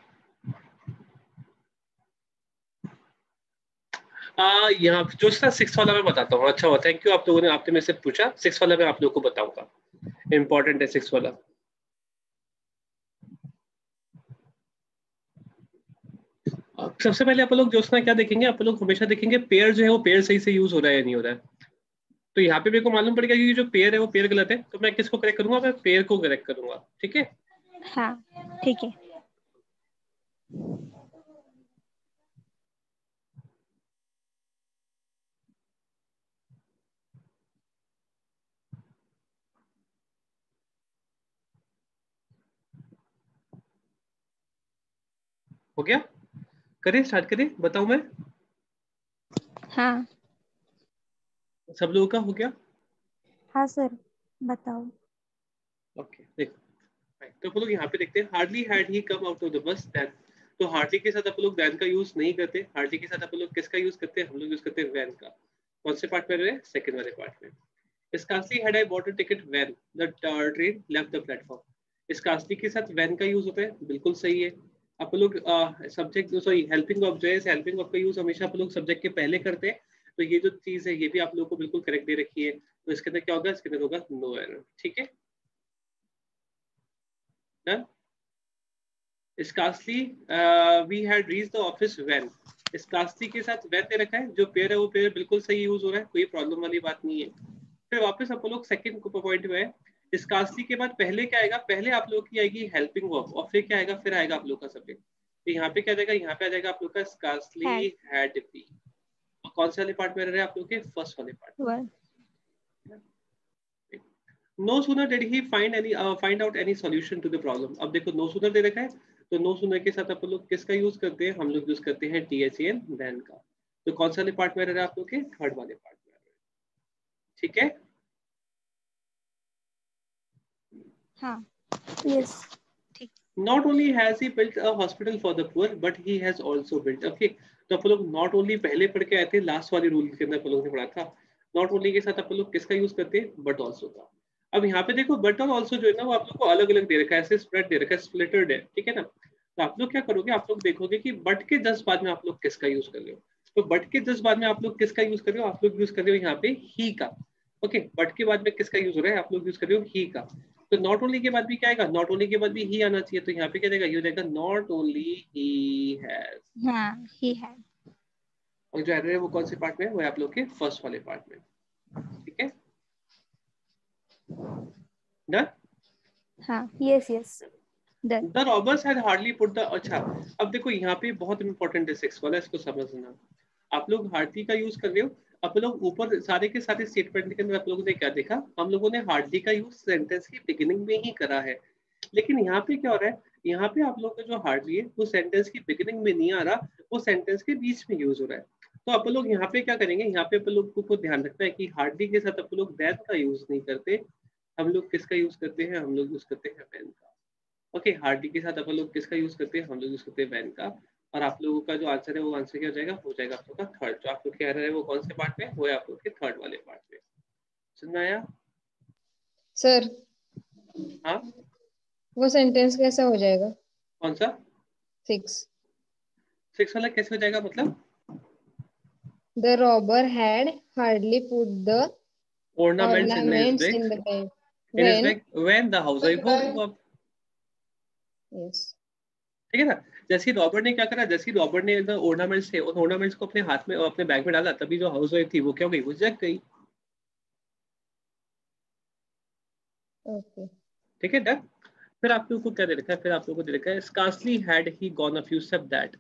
यहाँ ज्योत्सना 6 वाला मैं बताता हूँ। अच्छा हुआ, थैंक यू, आप लोगों ने, आपने मेरे से पूछा। 6 वाला मैं आप लोगों को बताऊंगा, इंपॉर्टेंट है 6 वाला। सबसे पहले आप लोग ज्योत्सना क्या देखेंगे, आप लोग हमेशा देखेंगे पेयर जो है वो पेयर सही से यूज हो रहा है या नहीं हो रहा है। तो यहाँ पे मेरे को मालूम पड़ेगा कि जो पेयर है वो पेयर गलत है, तो मैं किसको करेक्ट करूंगा, मैं पेयर को करेक्ट करूंगा, ठीक है। हाँ ठीक है। हो गया, करें स्टार्ट करें, बताऊं मैं, हाँ सब लोगों का हो गया। हाँ सर बताओ। ओके देखो, तो आप लोग यहाँ पे देखते हैं, hardly had he come out of the bus than. तो हार्डली के साथ आप लोग दैन का यूज नहीं करते, हार्डली के साथ आप लोग किसका यूज करते हैं, हम लोग यूज करते हैं वैन का। कौन से पार्ट में रहे, सेकंड वाले पार्ट में। Scarcely had I bought a ticket when the train left the platform. Scarcely के साथ when का यूज होता है, बिल्कुल सही है। आप लोग सब्जेक्ट, सॉरी हेल्पिंग ऑफ जो है, हेल्पिंग ऑफ का यूज हमेशा आप लोग सब्जेक्ट के पहले करते हैं। तो ये जो चीज है ये भी आप लोगों को बिल्कुल करेक्ट दे रखी है। तो इसके अंदर क्या होगा, इसके अंदर होगा नो एरर, ठीक है। Done. Scarcely we had reached the office when. Scarcely के साथ when दे रखा है, जो पेयर है वो पेयर बिल्कुल सही यूज हो रहा है, कोई प्रॉब्लम वाली बात नहीं है। फिर वापस आप लोग सेकंड पॉइंट में है, स्कार्सली के बाद पहले क्या आएगा, पहले आप लोग की आएगी हेल्पिंग वर्ब, और फिर क्या आएगा, फिर आएगा आप लोग का सब्जेक्ट। तो यहाँ पे क्या जाएगा, यहाँ पे आ जाएगा आप लोग का स्कार्सली हैड बी। और कौन से वाले पार्ट में रह रहे हैं आप लोग के, फर्स्ट वाले part. No sooner did he find out any solution to the problem. अब देखो नो सूनर दे रखा है, तो नो सूनर के साथ आप लोग किसका यूज करते हैं, हम लोग यूज करते हैं THAN देन का। तो कौन से वाले पार्ट में रह रहे हैं आप लोग के, थर्ड वाले पार्ट में, ठीक है। हाँ yes. Not only has he built a hospital for the poor, but he has also built, okay। तो आप लोग नॉट ओनली पहले पढ़ के आए थे, लास्ट वाले रूल के अंदर आप लोगों ने पढ़ा था। नॉट ओनली के साथ आप लोग किसका यूज करते हैं, बट ऑल्सो का। अब यहाँ पे देखो बट और ऑल्सो जो है ना वो आप लोग को अलग अलग दे रखा है, ऐसे स्प्रेड दे रखा है, स्प्लिटेड है, ठीक है ना। तो आप लोग क्या करोगे, आप लोग देखोगे कि बट के जस्ट बाद में आप लोग किसका यूज कर रहे हो। तो बट के जस्ट बाद में आप लोग किसका यूज कर रहे हो, आप लोग यूज कर रहे हो यहाँ पे ही का, ओके। बट के बाद में किसका यूज हो रहा है, आप लोग यूज कर रहे हो ही का। तो नॉट ओनली के बाद भी क्या आएगा, नॉट ओनली के बाद भी ही आना चाहिए। तो यहाँ पे क्या देगा, ये हो जाएगा नॉट ओनली ही हैज। हाँ ही है। और जो एरर है वो कौन से पार्ट में है, वो है आप लोग के फर्स्ट वाले पार्ट में, ठीक है। डन। हाँ yes yes. The robbers had hardly put the, अच्छा अब देखो यहाँ पे बहुत इंपॉर्टेंट है 6 वाला, इसको समझना। आप लोग हार्डली का यूज कर रहे हो, आप लोग ऊपर सारे के सारे स्टेटमेंट के अंदर आप लोगों ने क्या देखा, हम लोगों ने हार्डली का यूज सेंटेंस की बिगिनिंग में ही करा है, लेकिन यहाँ पे क्या हो रहा है, यहाँ पे आप लोग का जो हार्डली है वो सेंटेंस की बिगिनिंग में नहीं आ रहा, वो सेंटेंस के बीच में यूज हो रहा है। तो आप लोग यहाँ पे क्या करेंगे, यहाँ पे आप लोग को ध्यान रखना है कि हार्डली के साथ आप लोग दैट का यूज नहीं करते, हम लोग किसका यूज करते हैं, हम लोग यूज करते हैं वैन का। ओके, हार्डली के साथ अपन लोग किसका यूज करते हैं, हम लोग यूज करते हैं वैन का। और आप लोगों का जो आंसर है वो आंसर क्या हो जाएगा, हो जाएगा आप लोग का थर्ड। जो आप लोग कह रहे हैं वो कौन से पार्ट में, वो है आप लोग के थर्ड वाले पार्ट में। समझ में आया सर? हाँ, वो सेंटेंस कैसा हो जाएगा? कौन सा 6 वाला कैसे हो जाएगा, मतलब The robber had hardly put the ornaments in his ornaments bag, in the bag when the housewife woke up। yes, ठीक है ना, जैसे रॉबर्ट ने क्या करा, जैसे रॉबर्ट ने ऑर्नामेंट्स थे, उन ऑर्नामेंट्स को अपने हाथ में अपने बैग में डाला, तभी जो हाउसवाइफ थी वो क्या हो गई, वो जग गई। okay, ठीक है डन। फिर आप लोगों को क्या दे रखा है, फिर आप लोगों को दे रखा है scarcely had he gone a few step that.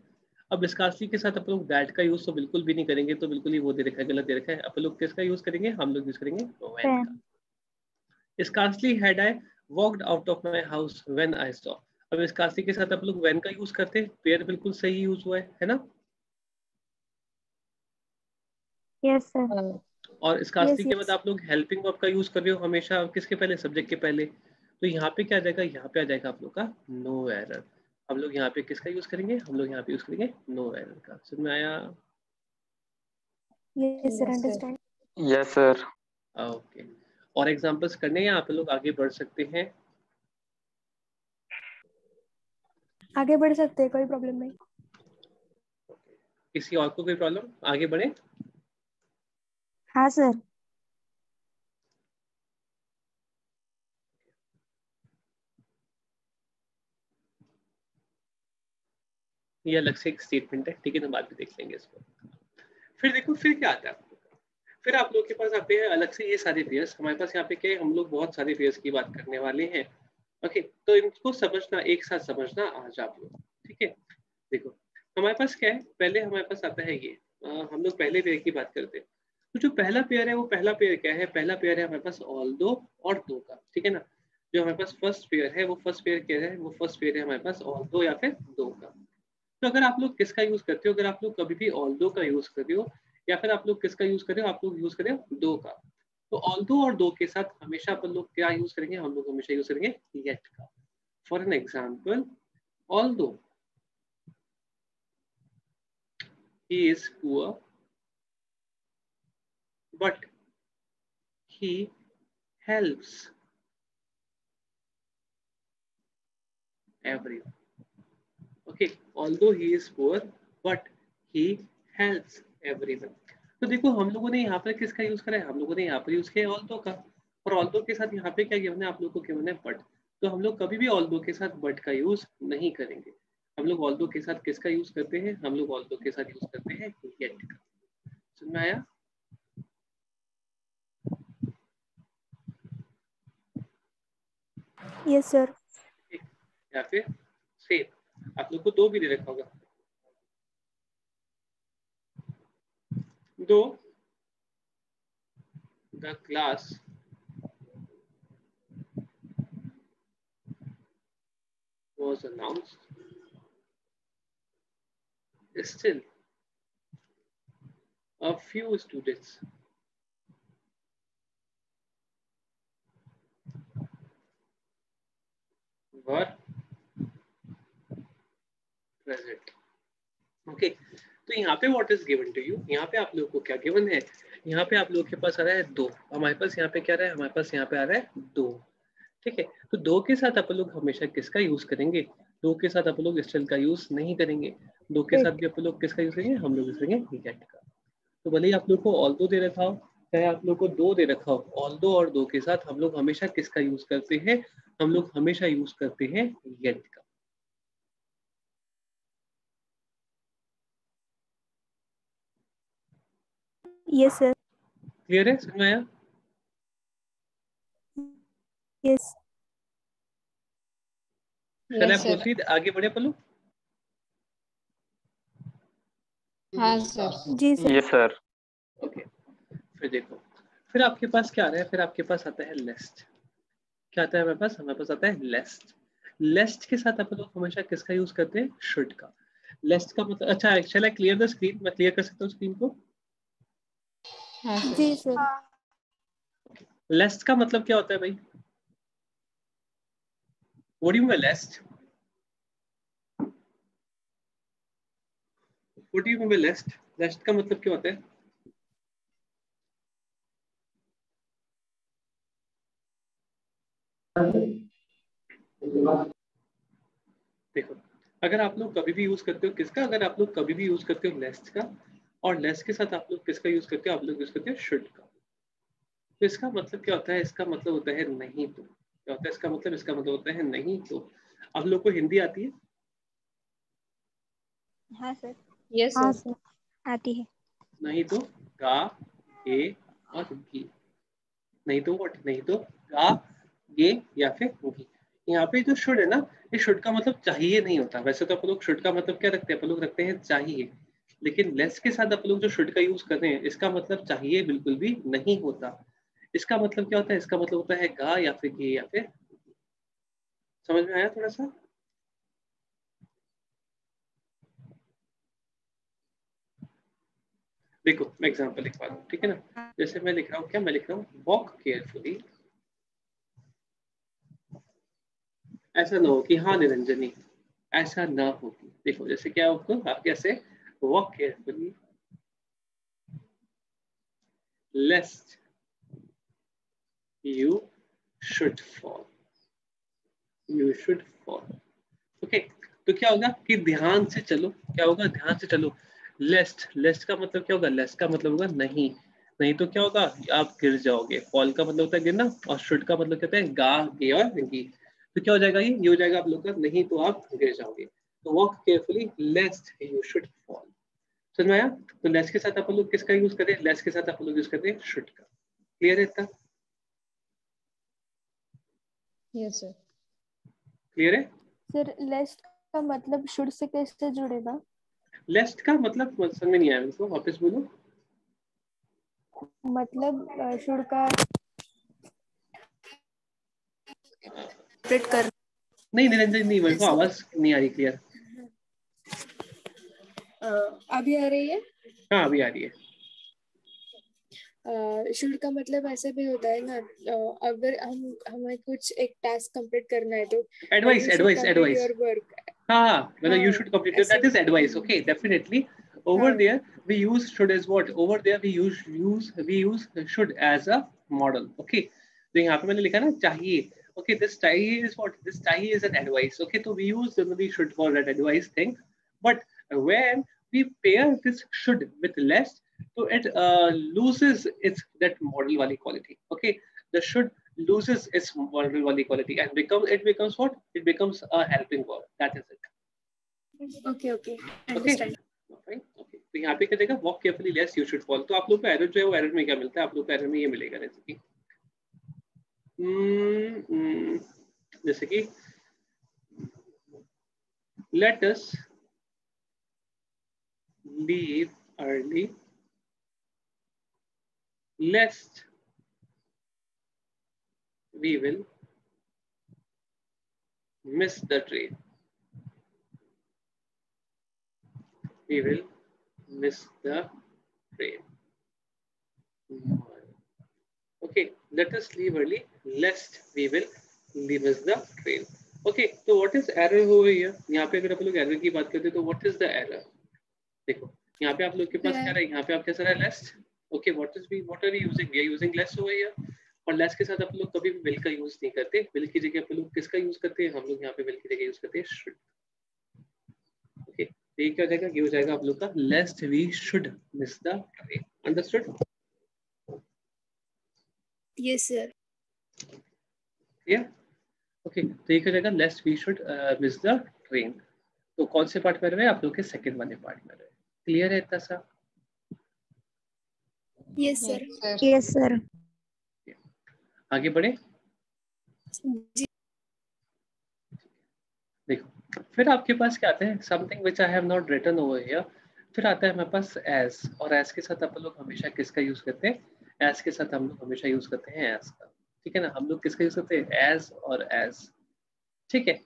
अब स्कार्सली के साथ अपन लोग दैट का यूज तो बिल्कुल भी नहीं करेंगे, तो बिल्कुल ही वो दे रखा है, गलत दे रखा है। अपन लोग किसका यूज करेंगे, हम लोग यूज करेंगे व्हेन का। Scarcely had I walked out of my house when I saw. अब स्कार्सली के साथ अपन लोग व्हेन का यूज करते हैं, पेयर बिल्कुल सही यूज हुआ है ना। Yes sir. और स्कार्सली के बाद yes. आप लोग हेल्पिंग वर्ब का यूज कर रहे हो हमेशा, किसके पहले, सब्जेक्ट के पहले। तो यहाँ पे क्या आ जाएगा, यहाँ पे आ जाएगा आप लोग का नो एरर। हम लोग यहाँ पे किसका यूज करेंगे, हम लोग यहाँ पे यूज करेंगे नो एरर का। समझ में आया? yes sir, understand. Yes, sir. Okay, और एग्जांपल्स करने हैं, आप लोग आगे बढ़ सकते हैं। आगे बढ़ सकते हैं, कोई प्रॉब्लम नहीं। किसी और को कोई प्रॉब्लम, आगे बढ़े? हाँ सर। ये अलग से एक स्टेटमेंट है, ठीक है ना, बाद में देख लेंगे इसको। फिर देखो फिर क्या आता है, फिर आप लोग के पास आते हैं अलग से ये सारे पेयर्स। हमारे पास यहाँ पे क्या है, हम लोग बहुत सारे पेयर्स की बात करने वाले हैं। ओके, तो इनको समझना, एक साथ समझना आज आप लोग, ठीक है। देखो हमारे पास क्या है, पहले हमारे पास आता है ये, हम लोग पहले पेयर की बात करते हैं। तो जो पहला पेयर है, वो पहला पेयर क्या है, पहला पेयर है हमारे पास ऑल दो और दो का, ठीक है ना। जो हमारे पास फर्स्ट पेयर है, वो फर्स्ट पेयर क्या है, वो फर्स्ट पेयर है हमारे पास ऑल दो या फिर दो का। तो अगर आप लोग किसका यूज करते हो, अगर आप लोग कभी भी ऑल दो का यूज कर रहे हो, या फिर आप लोग किसका यूज कर रहे हो, आप लोग यूज करें दो का, तो ऑल दो और दो के साथ हमेशा अपन लोग क्या यूज करेंगे, हम लोग हमेशा यूज करेंगे येट का। फॉर एन एग्जाम्पल, ऑल दो he is poor but he helps everyone। okay, although he is poor but he helps everyone। तो देखो हम लोगों ने यहाँ पर किसका यूज करा है, हम लोगों ने यहाँ पर यूज किया है ऑल्दो का, और ऑल्दो के साथ यहाँ पे क्या गिवन है, आप लोगों को गिवन है बट। तो हम लोग कभी भी ऑल्दो के साथ बट का यूज नहीं करेंगे। हम लोग ऑल्दो के साथ किसका यूज करते हैं, हम लोग ऑल्दो के साथ यूज करते हैं येट का। समझ में आया? Yes sir. या फिर सेम, आप लोग को दो भी दे रखा होगा, though the class was announced, still a few students were present। Okay, तो यहाँ पे what is given to you, यहाँ पे आप लोगों को क्या गिवन है, यहाँ पे आप लोगों के पास आ रहा है दो, हमारे पास यहाँ पे क्या आ रहा है, हमारे पास यहाँ पे आ रहा है दो। ठीक है, तो दो के साथ अपन लोग हमेशा किसका यूज करेंगे, दो के साथ अपन लोग स्टिल का यूज नहीं करेंगे। दो के साथ भी अपन लोग किसका यूज करेंगे, हम लोग यूज करेंगे गेट का। तो भले ही आप लोग को ऑल्दो दे रखा हो, चाहे आप लोग को दो दे रखा हो, ऑल्दो और दो के साथ हम लोग हमेशा किसका यूज करते हैं, हम लोग हमेशा यूज करते हैं गेट का। Yes sir. क्लियर है, समझ में आया? Yes. Shall I Yes, sir. proceed? आगे बढ़े पल्लू? हाँ सर. जी सर. Yes, sir. ओके, फिर देखो, फिर आपके पास क्या आ रहा है? फिर आपके पास आता है लेस्ट. क्या आता है हमारे पास? हमारे पास आता है लेस्ट. लेस्ट के साथ अपन लोग हमेशा किसका यूज करते हैं? शुड का. लेस्ट का मतलब, अच्छा, शैल आई क्लियर द स्क्रीन? मैं क्लियर कर सकता हूँ स्क्रीन को? हाँ सर. जी सर. लेस्ट का मतलब क्या होता है भाई? What do you mean by lest? What do you mean by lest? Lest का मतलब क्या होता है? देखो, अगर आप लोग कभी भी यूज करते हो किसका, अगर आप लोग कभी भी यूज करते हो लेस्ट का, और लेस्ट के साथ आप लोग किसका यूज करते हो? आप लोग यूज करते हो शुड का. तो इसका मतलब क्या होता है? इसका मतलब होता है नहीं तो. क्या होता है इसका मतलब? इसका मतलब होता है नहीं तो. आप लोग को हिंदी आती है? हाँ सर. Yes, हाँ sir. सर. आती है. नहीं तो गा, गे और गी. नहीं तो व्हाट? नहीं तो गा, गे या फिर गी. यहाँ पे जो शुड है ना, ये शुड का मतलब चाहिए नहीं होता. वैसे तो अपन लोग शुड का मतलब क्या रखते हैं? अपन लोग रखते हैं चाहिए. लेकिन लेस के साथ अपन लोग जो शुड का यूज कर रहे हैं, इसका मतलब चाहिए बिल्कुल भी नहीं होता. इसका मतलब क्या होता है? इसका मतलब होता है गा या फिर गे या फिर. समझ में आया थोड़ा सा? देखो मैं एग्जांपल लिखवा दूं, ठीक है ना? जैसे मैं लिख रहा हूँ, क्या मैं लिख रहा हूँ? Walk carefully. ऐसा ना हो कि हाँ निरंजनी, ऐसा ना हो कि. देखो जैसे क्या आपको, आप कैसे walk carefully लेस्ट you should fall. You should fall. Okay, तो क्या होगा कि ध्यान से चलो. क्या होगा? ध्यान से चलो. लेस्ट, लेस्ट का मतलब क्या होगा? लेस्ट का मतलब होगा नहीं. नहीं तो क्या होगा? आप गिर जाओगे. फॉल का मतलब होता है गिरना, और शुड का मतलब कहते हैं गा, गे और गी. तो क्या हो जाएगा? ये हो जाएगा आप लोग का नहीं तो आप गिर जाओगे. तो walk carefully लेस्ट you should fall. समझ में आया? तो लेस्ट के साथ अपन लोग किसका यूज करें? लेस्ट के साथ अपन लोग यूज करते हैं शुड का. क्लियर है इतना? Yes, sir. क्लियर है? सर लेस्ट का मतलब शुड से कैसे जुड़ेगा? लेस्ट का मतलब समझ में नहीं आया मुझको, वापस बोलो. मतलब शुड का सेपरेट कर. नहीं निरंजन नहीं, मेरे को आवाज नहीं आ रही क्लियर. अभी आ रही है? हाँ अभी आ रही है. शुड का मतलब ऐसे भी होता है ना, अगर हमें कुछ एक टास्क कंप्लीट करना है तो advice, you should advice, complete advice. your work. हाँ हाँ, मतलब you हाँ should complete it. ऐसे. That is advice. Okay, definitely. Over हाँ. there we use should as what? Over there we use should as a model. Okay. तो यहाँ पे मैंने लिखा ना चाहिए. Okay, this चाहिए is what? This चाहिए is an advice. Okay, so we use generally should for that advice thing. But when we pair this should with less, so it loses its that model wali quality. Okay, the should loses its model wali quality and becomes what? It becomes a helping verb. That is it. Okay okay Okay. Understand. Fine. Okay. तो यहाँ पे क्या देगा? Walk carefully lest you should fall. तो आप लोग को error जो है वो एरर में क्या मिलता है? आप लोग को एरर में ये मिलेगा जैसे कि let us leave early lest we will miss the train. We will miss the train. Okay, let us leave early lest we will miss the train. Okay, so what is error over here? यहाँ पे अगर आप लोग error की बात करते हैं तो what is the error? देखो यहाँ पे आप लोग के पास क्या रहा है? यहाँ पे आप कैसा रहा है? Lest. Okay, what are we using? We are using less over here. और less के साथ आप लोग कभी भी will का यूज नहीं करते. will की जगह आप लोग किसका यूज करते हैं? हम लोग यहाँ पे will की जगह यूज करते हैं should. Okay, तो ये क्या हो जाएगा? ये हो जाएगा आप लोग का lest we should miss the train. Understood? Yes sir. Clear? Okay, तो ये क्या जाएगा? Lest we should miss the train. तो कौन से पार्ट में रहे? आप लोग के सेकंड वाले पार्ट में रहे. क्लियर है इतना सा? Yes sir. Yes, sir. Yes sir. आगे बढ़े. जी. फिर आपके पास क्या आता है, something which I have not written over here. फिर आता है हमारे पास एज, और एज के साथ अपन लोग हमेशा किसका यूज करते हैं, एज के साथ हम लोग हमेशा यूज करते हैं एज का, ठीक है ना। हम लोग किसका यूज करते हैं, एज और एज, ठीक है।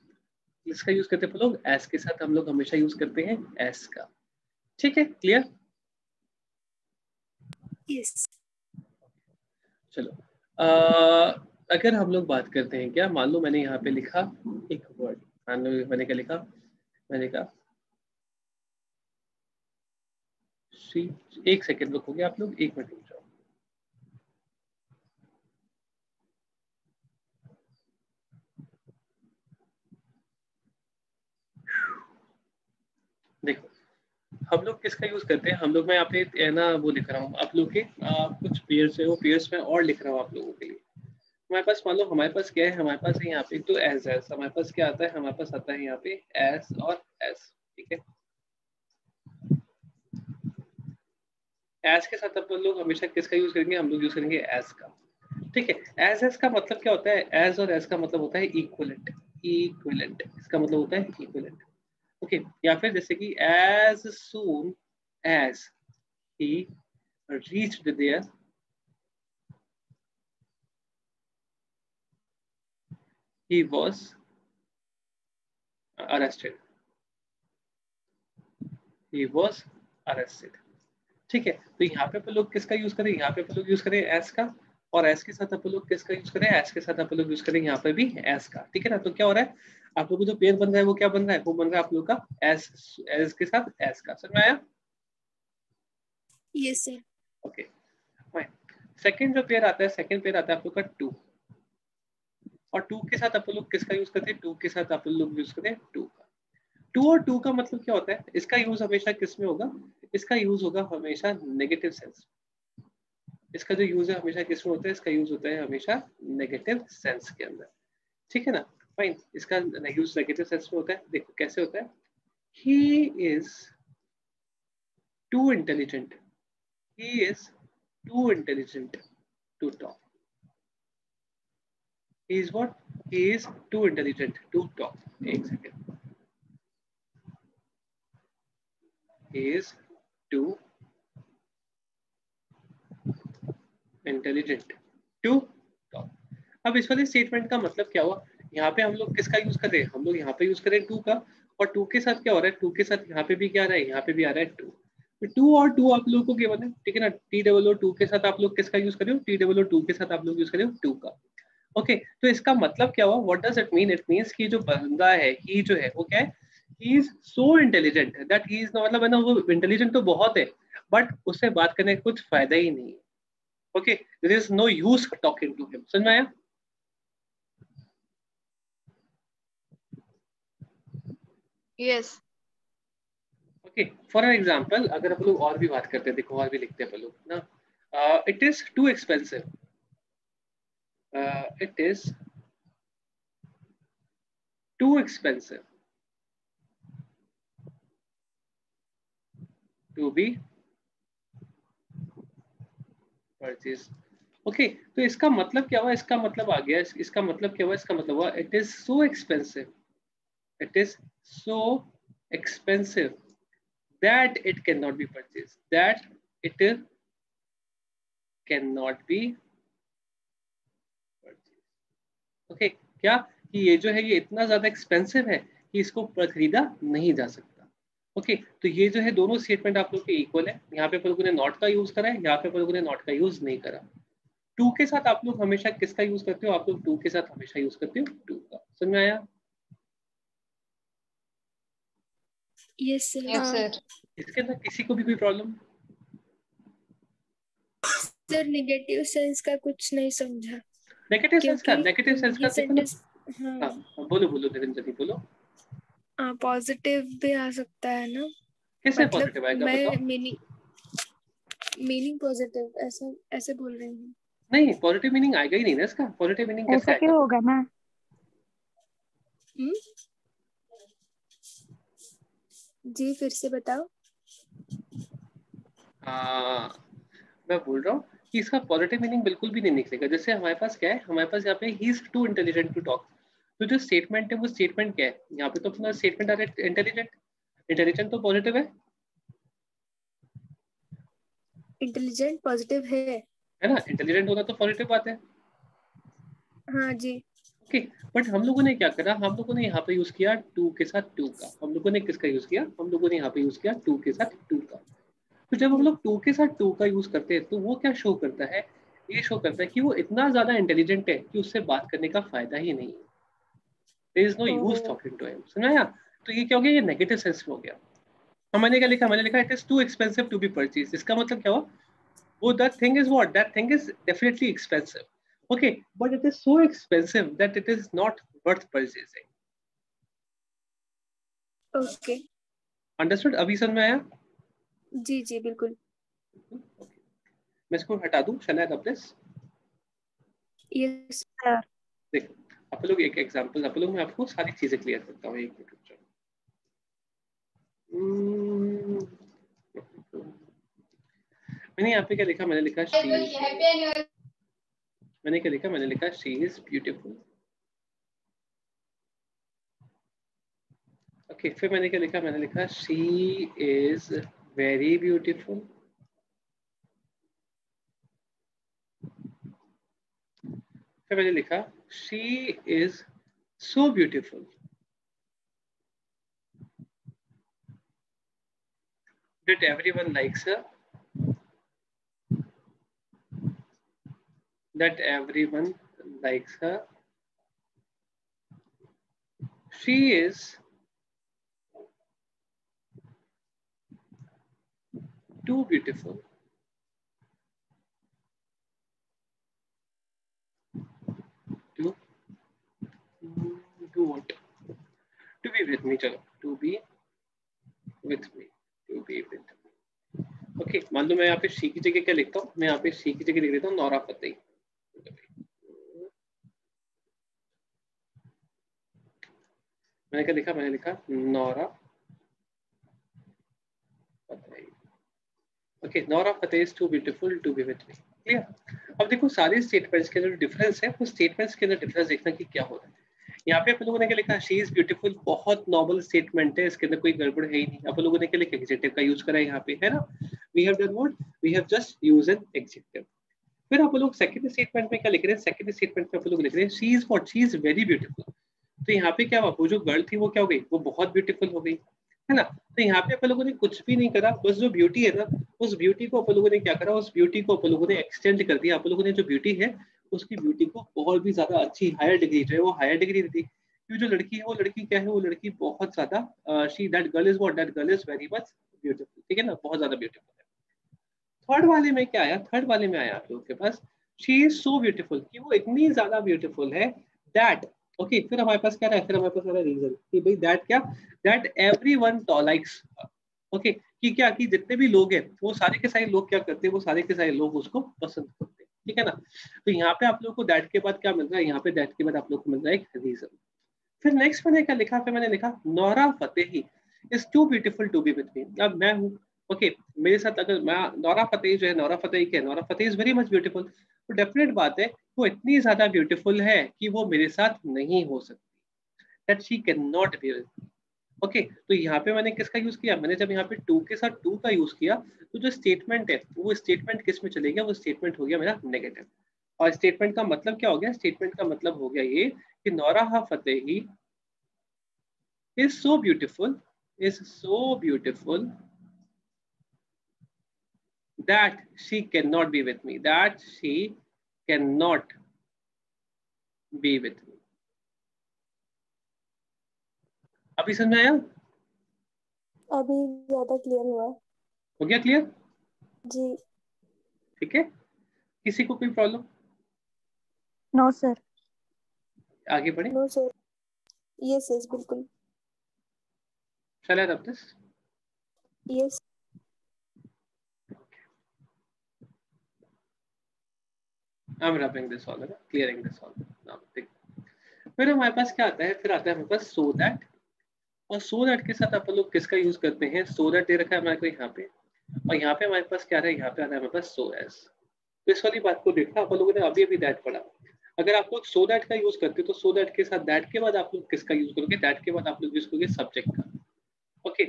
इसका यूज करते हैं अपन लोग, एज के साथ हम लोग हमेशा यूज करते हैं एज का, ठीक है, क्लियर। यस। चलो अगर हम लोग बात करते हैं, क्या मान लो मैंने यहाँ पे लिखा एक वर्ड, मान लो मैंने क्या लिखा, मैंने कहा सी, एक सेकेंड रुकोगे आप लोग, एक मिनट रुक जाओ। देखो हम लोग किसका यूज करते हैं, हम लोग, मैं यहाँ पे ना वो लिख रहा हूँ आप लोग के कुछ पेयर्स है, वो पेयर्स में और लिख रहा हूँ आप लोगों के लिए। हमारे पास मान लो, हमारे पास क्या है, हमारे पास है यहाँ पे तो एज एज, हमारे पास क्या आता है, हमारे पास आता है यहाँ पे एज और एज, ठीक है। एज के साथ अपन लोग हमेशा किसका यूज करेंगे, हम लोग यूज करेंगे एज का, ठीक है। एज एज का मतलब क्या होता है, एज और एज का मतलब होता है इक्विवेलेंट, इक्विवेलेंट इसका मतलब होता है इक्विवेलेंट, ओके। या फिर जैसे कि as soon as he reached there, he was arrested, he was arrested, ठीक है। तो यहाँ पे अपन लोग किसका यूज करें, यहाँ पे अपन लोग यूज करें एस का, और एस के साथ अपन लोग किसका यूज करें, एस के साथ अपन लोग यूज करें यहाँ पे भी एस का, ठीक है ना। तो क्या हो रहा है, आप लोग को जो पेयर बन रहा है वो क्या बन रहा है, वो बन रहा है आप लोग का एस, एस के साथ एस का, समझ में आया। Yes sir. Okay fine. Second जो पेयर आता है, सेकंड पेयर आता है आप लोग का टू, और टू के साथ अपन लोग किसका यूज करते हैं, टू के साथ अपन लोग यूज करते हैं टू का। टू और टू का मतलब क्या होता है, इसका यूज हमेशा किस में होगा, इसका यूज होगा हमेशा नेगेटिव सेंस। इसका जो यूज है हमेशा किस में होता है, इसका यूज होता है हमेशा नेगेटिव सेंस के अंदर, ठीक है ना। फाइन, इसका यूज नेगेटिव सेंस में होता है। देखो कैसे होता है, he is too intelligent, he is too intelligent to talk, he is what, he is too intelligent to talk, एक second, he is too intelligent to talk। अब इस वाले स्टेटमेंट का मतलब क्या हुआ, यहाँ पे हम लोग किसका यूज कर रहे हैं, हम लोग यहाँ पे यूज कर रहे हैं टू का, और टू के साथ क्या हो रहा है, टू के साथ यहाँ पे भी क्या आ रहा है, यहाँ पे भी आ रहा है टू। टू और टू आप लोगों को केवल है, ठीक है ना। टी डबल ओ टू के साथ आप लोग किसका यूज कर रहे हो, टी डबल ओ टू के साथ आप लोग यूज कर रहे हो टू का, ओके। तो इसका मतलब क्या हुआ, what does it mean, it means कि जो बंदा है, ही जो है वो क्या है, he is so intelligent that he is, मतलब है ना, वो इंटेलिजेंट तो बहुत है, बट उससे बात करने का कुछ फायदा ही नहीं है, okay. There is no use talking to him, समझ में आया। Yes. Okay, for an example अगर अपन लोग और भी बात करते हैं, देखो और भी लिखते हैं अपन लोग ना, it is too expensive, it is too expensive to be purchase, okay. तो इसका मतलब क्या हुआ, इसका मतलब आ गया, इसका मतलब क्या हुआ, इसका मतलब हुआ it is so expensive, it is so expensive that it cannot be purchased, that it cannot be purchased, okay। क्या कि ये जो है ये इतना ज्यादा एक्सपेंसिव है कि इसको खरीदा नहीं जा सकता, ओके। तो ये जो है दोनों स्टेटमेंट आप लोग के इक्वल है, यहाँ पे लोगों ने नॉट का यूज करा है, यहाँ पे लोगों ने नॉट का यूज नहीं करा। टू के साथ आप लोग हमेशा किसका यूज करते हो, आप लोग टू के साथ हमेशा यूज करते हो टू का, समझ में आया। Yes sir. Yes, sir. इसके अंदर किसी को भी कोई प्रॉब्लम, सर नेगेटिव सेंस का कुछ नहीं समझा, नेगेटिव सेंस का, नेगेटिव सेंस का ये देखो ना, सेंटेंस हाँ हाँ बोलो बोलो निरंजन जी बोलो। पॉजिटिव भी आ सकता है ना, कैसे मतलब पॉजिटिव आएगा मैं बताओ। मीनिंग पॉजिटिव ऐसा ऐसे बोल रही हूँ। नहीं पॉजिटिव मीनिंग आएगा ही नहीं ना इसका, पॉजिटिव मीनिंग कैसे ऐसा आएगा। क्यों होगा ना, जी फिर से बताओ। मैं बोल रहा हूँ कि इसका पॉजिटिव मीनिंग बिल्कुल भी नहीं निकलेगा। जैसे हमारे पास क्या है, हमारे पास यहाँ पे he is too intelligent to talk, तो जो स्टेटमेंट है वो स्टेटमेंट क्या है? यहाँ पे तो अपना स्टेटमेंट आ रहा है इंटेलिजेंट। इंटेलिजेंट तो पॉजिटिव है इंटेलिजेंट पॉजिटिव है ना? इंटेलिजेंट होना तो पॉजिटिव बात है। हाँ जी। ओके, बट हम लोगों ने क्या करा, हम लोगों ने यहाँ पे यूज किया टू के साथ टू का। हम लोगों ने किसका यूज किया? हम लोगों ने यहाँ पे यूज किया टू के साथ टू का। तो जब हम लोग टू के साथ टू का यूज करते हैं तो वो क्या शो करता है? ये शो करता है कि वो इतना ज्यादा इंटेलिजेंट है कि उससे बात करने का फायदा ही नहीं है। There is no use talking to him. सुनाया? तो ये क्या हो गया? ये नेगेटिव सेंस में हो गया। हमने क्या लिखा? मैंने लिखा it is too expensive to be purchase. इसका मतलब क्या हुआ? वो that thing is what? That thing is definitely expensive, okay, but it is so expensive that it is not worth purchasing. Okay Understood? अभी समझ में आया? जी जी बिल्कुल। Okay. मैं इसको हटा दूं? Shall I rub this? Yes sir. देखो आप लोग एक एग्जांपल, आप लोग मैं आपको सारी चीजें क्लियर करता हूँ एक मिनट। मैंने यहाँ पे क्या लिखा? मैंने लिखा मैंने क्या लिखा? मैंने लिखा शी इज ब्यूटीफुल। ओके, फिर मैंने क्या लिखा? मैंने लिखा शी इज वेरी ब्यूटीफुल। फिर मैंने लिखा she is so beautiful that everyone likes her, that everyone likes her. She is too beautiful to do what? To be with me. चलो, to be with me, to be with me. Okay, मान लो मैं यहाँ पे she की जगह क्या लिखता हूँ? मैं यहाँ पे शी की जगह लिख देता हूँ नौरा फतेही। मैंने क्या लिखा? मैंने लिखा Nora Fatehi. Okay, Nora Fatehi is too beautiful to be with me. Clear? अब देखो सारे स्टेटमेंट्स के अंदर डिफरेंस है, वो स्टेटमेंट्स के अंदर डिफरेंस देखना कि क्या हो रहा है। यहाँ पे अपन लोगों ने क्या लिखा? शी इज ब्यूटीफुल, बहुत नॉर्मल स्टेटमेंट है, इसके अंदर कोई गड़बड़ है ही नहीं। अपन लोगों ने क्या लिखा? एडजेक्टिव का यूज करा है यहाँ पे, है ना? We have done what? We have just used an adjective. फिर आप लोग सेकंड स्टेटमेंट में क्या लिख रहे हैं? सेकंड स्टेटमेंट में आप लोग लिख रहे हैं she is what? She is very beautiful. तो यहाँ पे क्या हुआ? वो जो गर्ल थी वो क्या हो गई? वो बहुत ब्यूटीफुल हो गई, है ना? तो यहाँ पे अपन लोगों ने कुछ भी नहीं करा, बस जो ब्यूटी है ना, उस ब्यूटी को अपन लोगों ने क्या करा? उस ब्यूटी को अपन लोगों ने एक्सटेंड कर दिया। अपन लोगों ने जो ब्यूटी है उसकी ब्यूटी को और भी ज्यादा अच्छी हायर डिग्री जो है वो हायर डिग्री दी। क्यों? जो लड़की है वो लड़की क्या है? वो लड़की बहुत ज्यादा she that girl is what? That girl is very much beautiful. ठीक है ना? बहुत ज्यादा ब्यूटीफुल है। थर्ड वाले में क्या आया? थर्ड वाले में आया आप लोगों के पास शी इज सो ब्यूटीफुल, कि वो इतनी ज्यादा ब्यूटीफुल है दैट। ओके, फिर हमारे पास क्या है? फिर हमारे पास आ रहा है रीजन कि भाई दैट क्या? That everyone likes. ओके, कि क्या? कि जितने भी लोग हैं वो सारे के सारे लोग क्या करते हैं? वो सारे के सारे लोग उसको पसंद करते हैं। ठीक है ना? तो यहाँ पे आप लोग को दैट के बाद क्या मिल रहा है? यहाँ पे दैट के बाद आप लोग को मिल रहा है एक रीजन। फिर नेक्स्ट मैंने क्या लिखा? फिर मैंने लिखा Nora Fatehi is too beautiful to be with me. अब मैं हूँ, ओके, मेरे साथ अगर मैं नौरा फतेही जो है, नौरा फतेही क्या है? Nora Fatehi is very much beautiful. तो डेफिनेट बात है वो इतनी ज्यादा ब्यूटीफुल है कि वो मेरे साथ नहीं हो सकती, that she can not be with me. Okay, तो यहाँ पे मैंने किसका यूज किया? मैंने जब यहाँ पे टू के साथ टू का यूज किया तो जो स्टेटमेंट है वो स्टेटमेंट किस में चले गया? वो स्टेटमेंट हो गया मेरा नेगेटिव। और स्टेटमेंट का मतलब क्या हो गया? स्टेटमेंट का मतलब हो गया ये कि Nora Fatehi is so beautiful that she cannot be with me, that she cannot be with me। अभी समझ आया? अभी ज्यादा क्लियर हुआ। हो गया क्लियर? जी। ठीक है, किसी को कोई प्रॉब्लम? No sir. आगे बढ़े? No sir. यस यस बिल्कुल। Shall I rub this? Yes. I'm rubbing this all, clearing this all now। फिर हमारे पास क्या आता है? फिर आता है हमारे पास so that। और so that के साथ आप लोग किसका यूज करते हैं? so that दे रखा है हमारे को यहाँ पे, और यहाँ पे हमारे पास क्या आ रहा है? यहाँ पे आ रहा है हमारे पास so as। तो इस वाली बात को देखना, आप लोगों ने अभी अभी that पढ़ा। अगर आप लोग सो दैट का यूज करते हो तो सो दैट के साथ दैट के बाद आप लोग किसका यूज करोगे? दैट के बाद आप लोग यूज करोगे सब्जेक्ट का। ओके,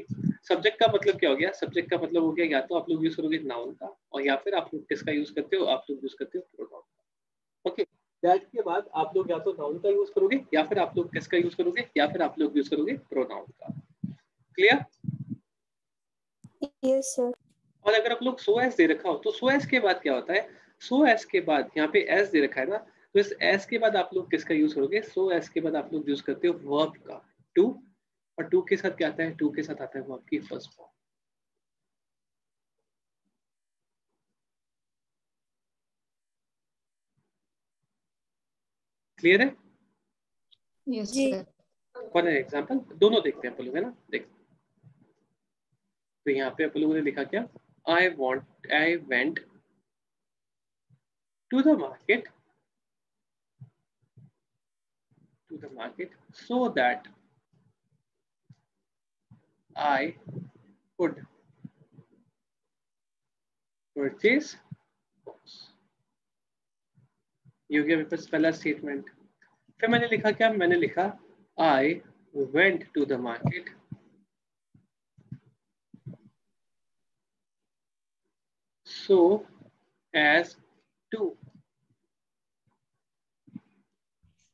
सब्जेक्ट का मतलब क्या हो गया? सब्जेक्ट का मतलब हो गया या तो आप लोग यूज करोगे नाउन का, और या फिर आप लोग किसका यूज करते हो? आप लोग यूज करते हो प्रोनाउन का। ओके, दैट के बाद आप लोग या तो नाउन का यूज करोगे या फिर आप लोग किसका यूज करोगे? या फिर आप लोग यूज करोगे प्रोनाउन का। क्लियर? Yes sir. और अगर आप लोग सो एस दे रखा हो तो सो एस के बाद क्या होता है? सो एस के बाद यहाँ पे एस दे रखा है ना, तो इस एस के बाद आप लोग किसका यूज करोगे? सो एस के बाद आप लोग यूज करते हो वर्ब का, टू। और टू के साथ क्या आता है? टू के साथ आता है वर्ब की फर्स्ट फॉर्म। क्लियर है? यस जी। सर। फॉर एग्जाम्पल दोनों देखते हैं अपन लोग, है ना? देख, तो यहाँ पे अपन लोगों ने लिखा क्या? I went to the market so that I could purchase books। ये हो गया मेरे पास पहला स्टेटमेंट। फिर मैंने लिखा क्या? मैंने लिखा I went to the market so as to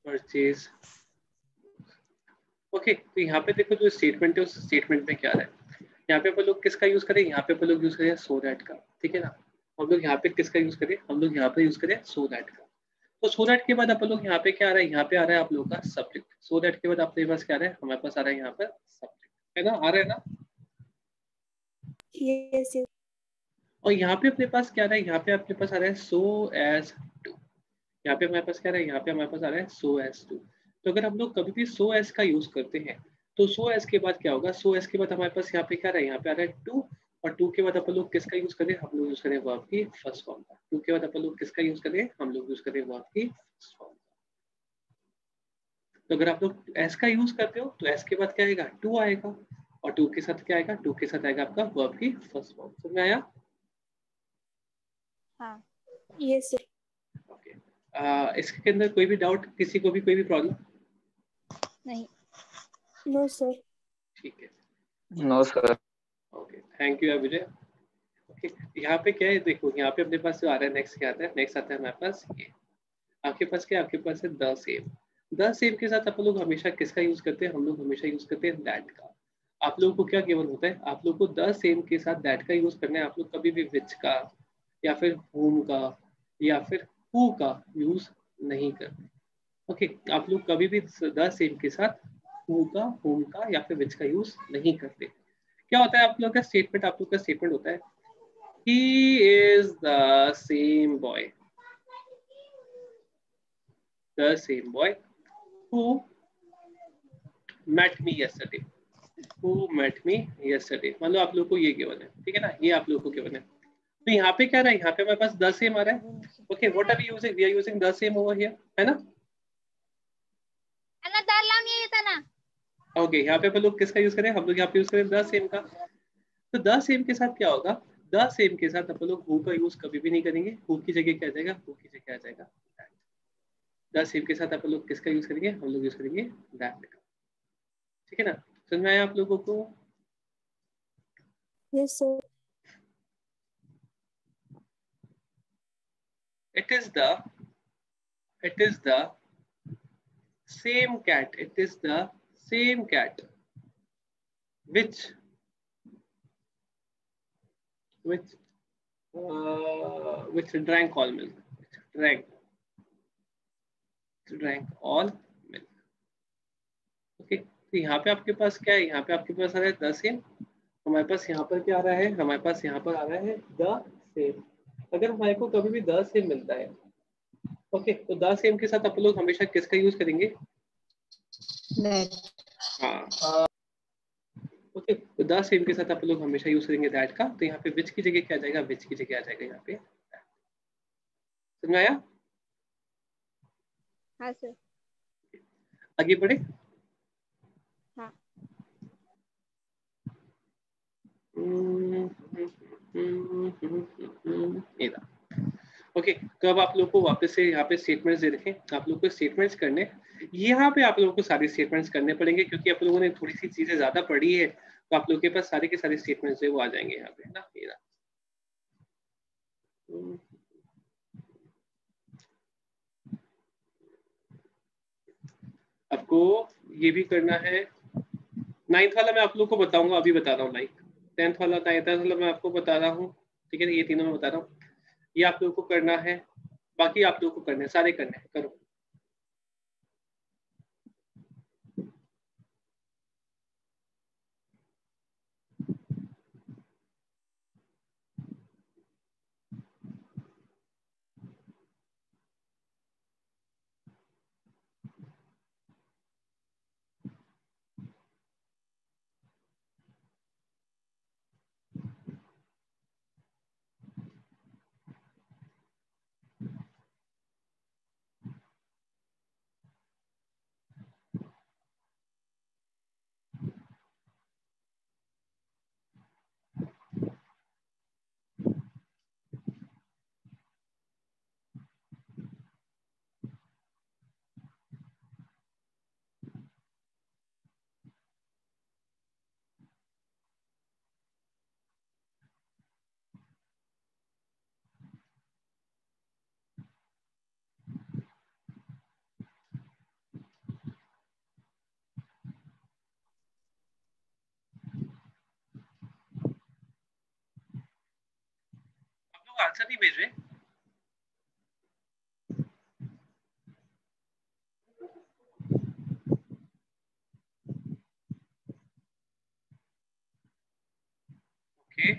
purchase। Okay, तो यहाँ पे देखो जो स्टेटमेंट है उस स्टेटमेंट में क्या है? यहाँ पे अपन लोग किसका यूज करें? यहाँ पे अपन लोग यूज करें सो दैट का, ठीक है ना? हम लोग यहाँ पे किसका यूज करें? हम लोग यहाँ पे यूज करें सो दैट का। तो सो दैट के बाद अपन लोग यहाँ पे क्या आ रहा है? यहाँ पे आ रहा है आप लोगों का सब्जेक्ट। सो दैट के बाद आपके पास क्या आ रहा है? हमारे पास आ रहा है यहाँ पर सब्जेक्ट, है ना? आ रहा है ना? Yes yes. और यहाँ पे अपने पास क्या आ रहा है? यहाँ पे अपने पास आ रहा है सो एज टू। यहाँ पे हमारे पास क्या आ रहा है? यहाँ पे हमारे पास आ रहा है सो एज टू। तो अगर हम लोग कभी भी सो एज का यूज करते हैं तो सो एज के बाद क्या होगा? सो एज के बाद हमारे पास यहाँ पे क्या आ रहा है? यहाँ पे आ रहा है टू। और टू के बाद अपन लोग किसका यूज करें? हम लोग यूज करें वर्ब की फर्स्ट फॉर्म का। टू के बाद अपन लोग किसका यूज करें? हम लोग यूज करें वर्ब की फर्स्ट फॉर्म। तो अगर आप लोग एस का यूज करते हो तो एस के बाद क्या आएगा? टू आएगा। और टू के साथ क्या आएगा? टू के साथ आएगा आपका वर्ब की फर्स्ट फॉर्म। समझ में आया? हाँ। Yes sir. ओके, इसके अंदर कोई भी डाउट? किसी को भी कोई भी प्रॉब्लम? नहीं। No sir. ठीक है, no sir. Okay, thank you Vijay. Okay, यहाँ पे क्या है? देखो यहाँ पे अपने पास जो आ रहा है नेक्स्ट क्या आता है? नेक्स्ट आता है हमारे पास ये। आपके पास क्या? आपके पास है द सेम। द सेम के साथ अपन लोग हमेशा किसका यूज करते हैं? हम लोग हमेशा यूज करते हैं दैट का। आप लोगों को क्या केवल होता है? आप लोग को द सेम के साथ दैट का यूज करना है। आप लोग कभी भी विच का या फिर whom का या फिर who का यूज नहीं करते। ओके, आप लोग कभी भी द सेम के साथ who का, whom का या फिर which का यूज नहीं करते। क्या होता है आप लोग का स्टेटमेंट? आप लोग का स्टेटमेंट होता है he is the same boy who met me yesterday। मान लो आप लोग को ये गिवन है, ठीक है ना? ये आप लोग को गिवन है। तो यहाँ पे क्या रहा है? यहाँ पे हमारे पास द सेम आ रहा है। Okay, what are we using? We are using the same over here, है ना? ओके, यहाँ पे अपन लोग किसका यूज करें? हम लोग यहाँ पे यूज करें द सेम का। तो द सेम के साथ क्या होगा? द सेम के साथ अपन लोग हु का यूज कभी भी नहीं करेंगे। हु की जगह क्या आ जाएगा? हु की जगह आ जाएगा दैट। द सेम के साथ अपन लोग किसका यूज करेंगे? हम लोग यूज करेंगे दैट का, ठीक है ना? समझ में आया आप लोगों को? Yes sir. It is the same cat which drank all milk, drank all milk। Okay, तो यहाँ पे आपके पास क्या है? यहाँ पे आपके पास आ रहा है द सेम। हमारे पास यहाँ पर क्या आ रहा है? हमारे पास यहाँ पर आ रहा है द सेम। अगर हमारे को कभी भी द सेम मिलता है, ओके, तो द सेम के साथ अपन लोग हमेशा किसका यूज करेंगे? हाँ, ओके, तो द सेम के साथ अपन लोग हमेशा यूज करेंगे दैट का। तो यहाँ पे विच की जगह क्या आ जाएगा? विच की जगह आ जाएगा यहाँ पे। समझ आया? हाँ सर। आगे बढ़े। हाँ। ये रहा। ओके तो अब आप लोग को वापस से यहाँ पे स्टेटमेंट्स दे रखें, आप लोग को स्टेटमेंट्स करने, यहाँ पे आप लोगों को सारे स्टेटमेंट्स करने पड़ेंगे क्योंकि आप लोगों ने थोड़ी सी चीजें ज्यादा पढ़ी है, तो आप लोग के पास सारे के सारे स्टेटमेंट्स है वो आ जाएंगे यहाँ पे ना। ये आपको ये भी करना है। 9th वाला मैं आप लोग को बताऊंगा, अभी बता रहा हूँ। लाइक 10th वाला 9th वाला मैं आपको बता रहा हूँ, ठीक है, ये तीनों मैं बता रहा हूँ, ये आप लोगों को करना है, बाकी आप लोगों को करने, सारे करने हैं, करो। आप लोग आंसर नहीं भेज रहे? ओके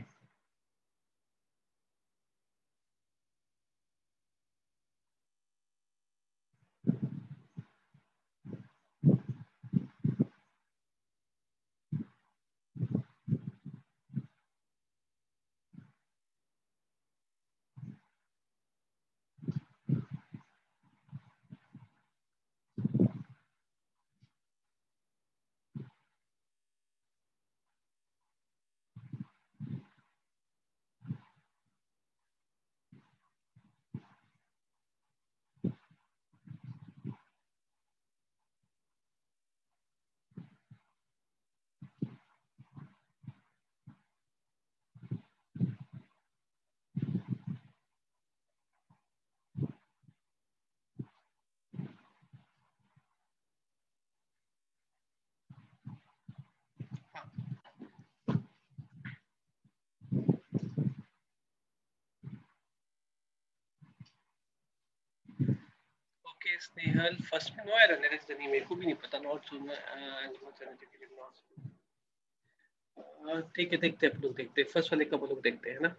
ओके स्नेहल, फर्स्ट में नो एरर नहीं, मेरे को भी नहीं पता, नॉट सुनना, ठीक है, देखते हैं, आप लोग देखते हैं, फर्स्ट वाले का वो लोग देखते हैं ना।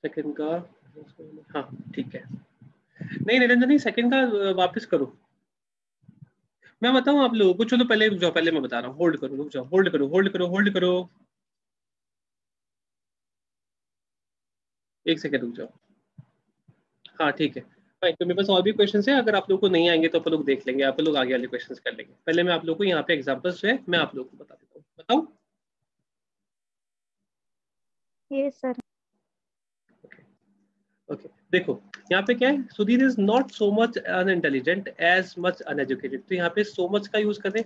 सेकंड का, हाँ ठीक है, नहीं निरंजन नहीं, सेकंड का वापस करो, मैं बताऊं आप लोगों को, चलो पहले रुक जाओ, पहले मैं बता रहा हूँ, होल्ड करो, रुक जाओ, होल्ड करो, होल्ड करो, होल्ड करो, एक सेकंड रुक जाओ। हाँ ठीक है भाई, तो मेरे पास और भी क्वेश्चंस है, अगर आप लोग को नहीं आएंगे तो आप लोग देख लेंगे, आप लोग आगे वाले क्वेश्चंस कर लेंगे। पहले मैं आप लोग को यहाँ पे एग्जांपल्स जो है मैं आप लोग को बता देता हूँ, बताऊं? Yes sir. ओके देखो यहाँ पे क्या है, Sudhir is not so much unintelligent as much uneducated, तो यहाँ पे सो मच का यूज करें,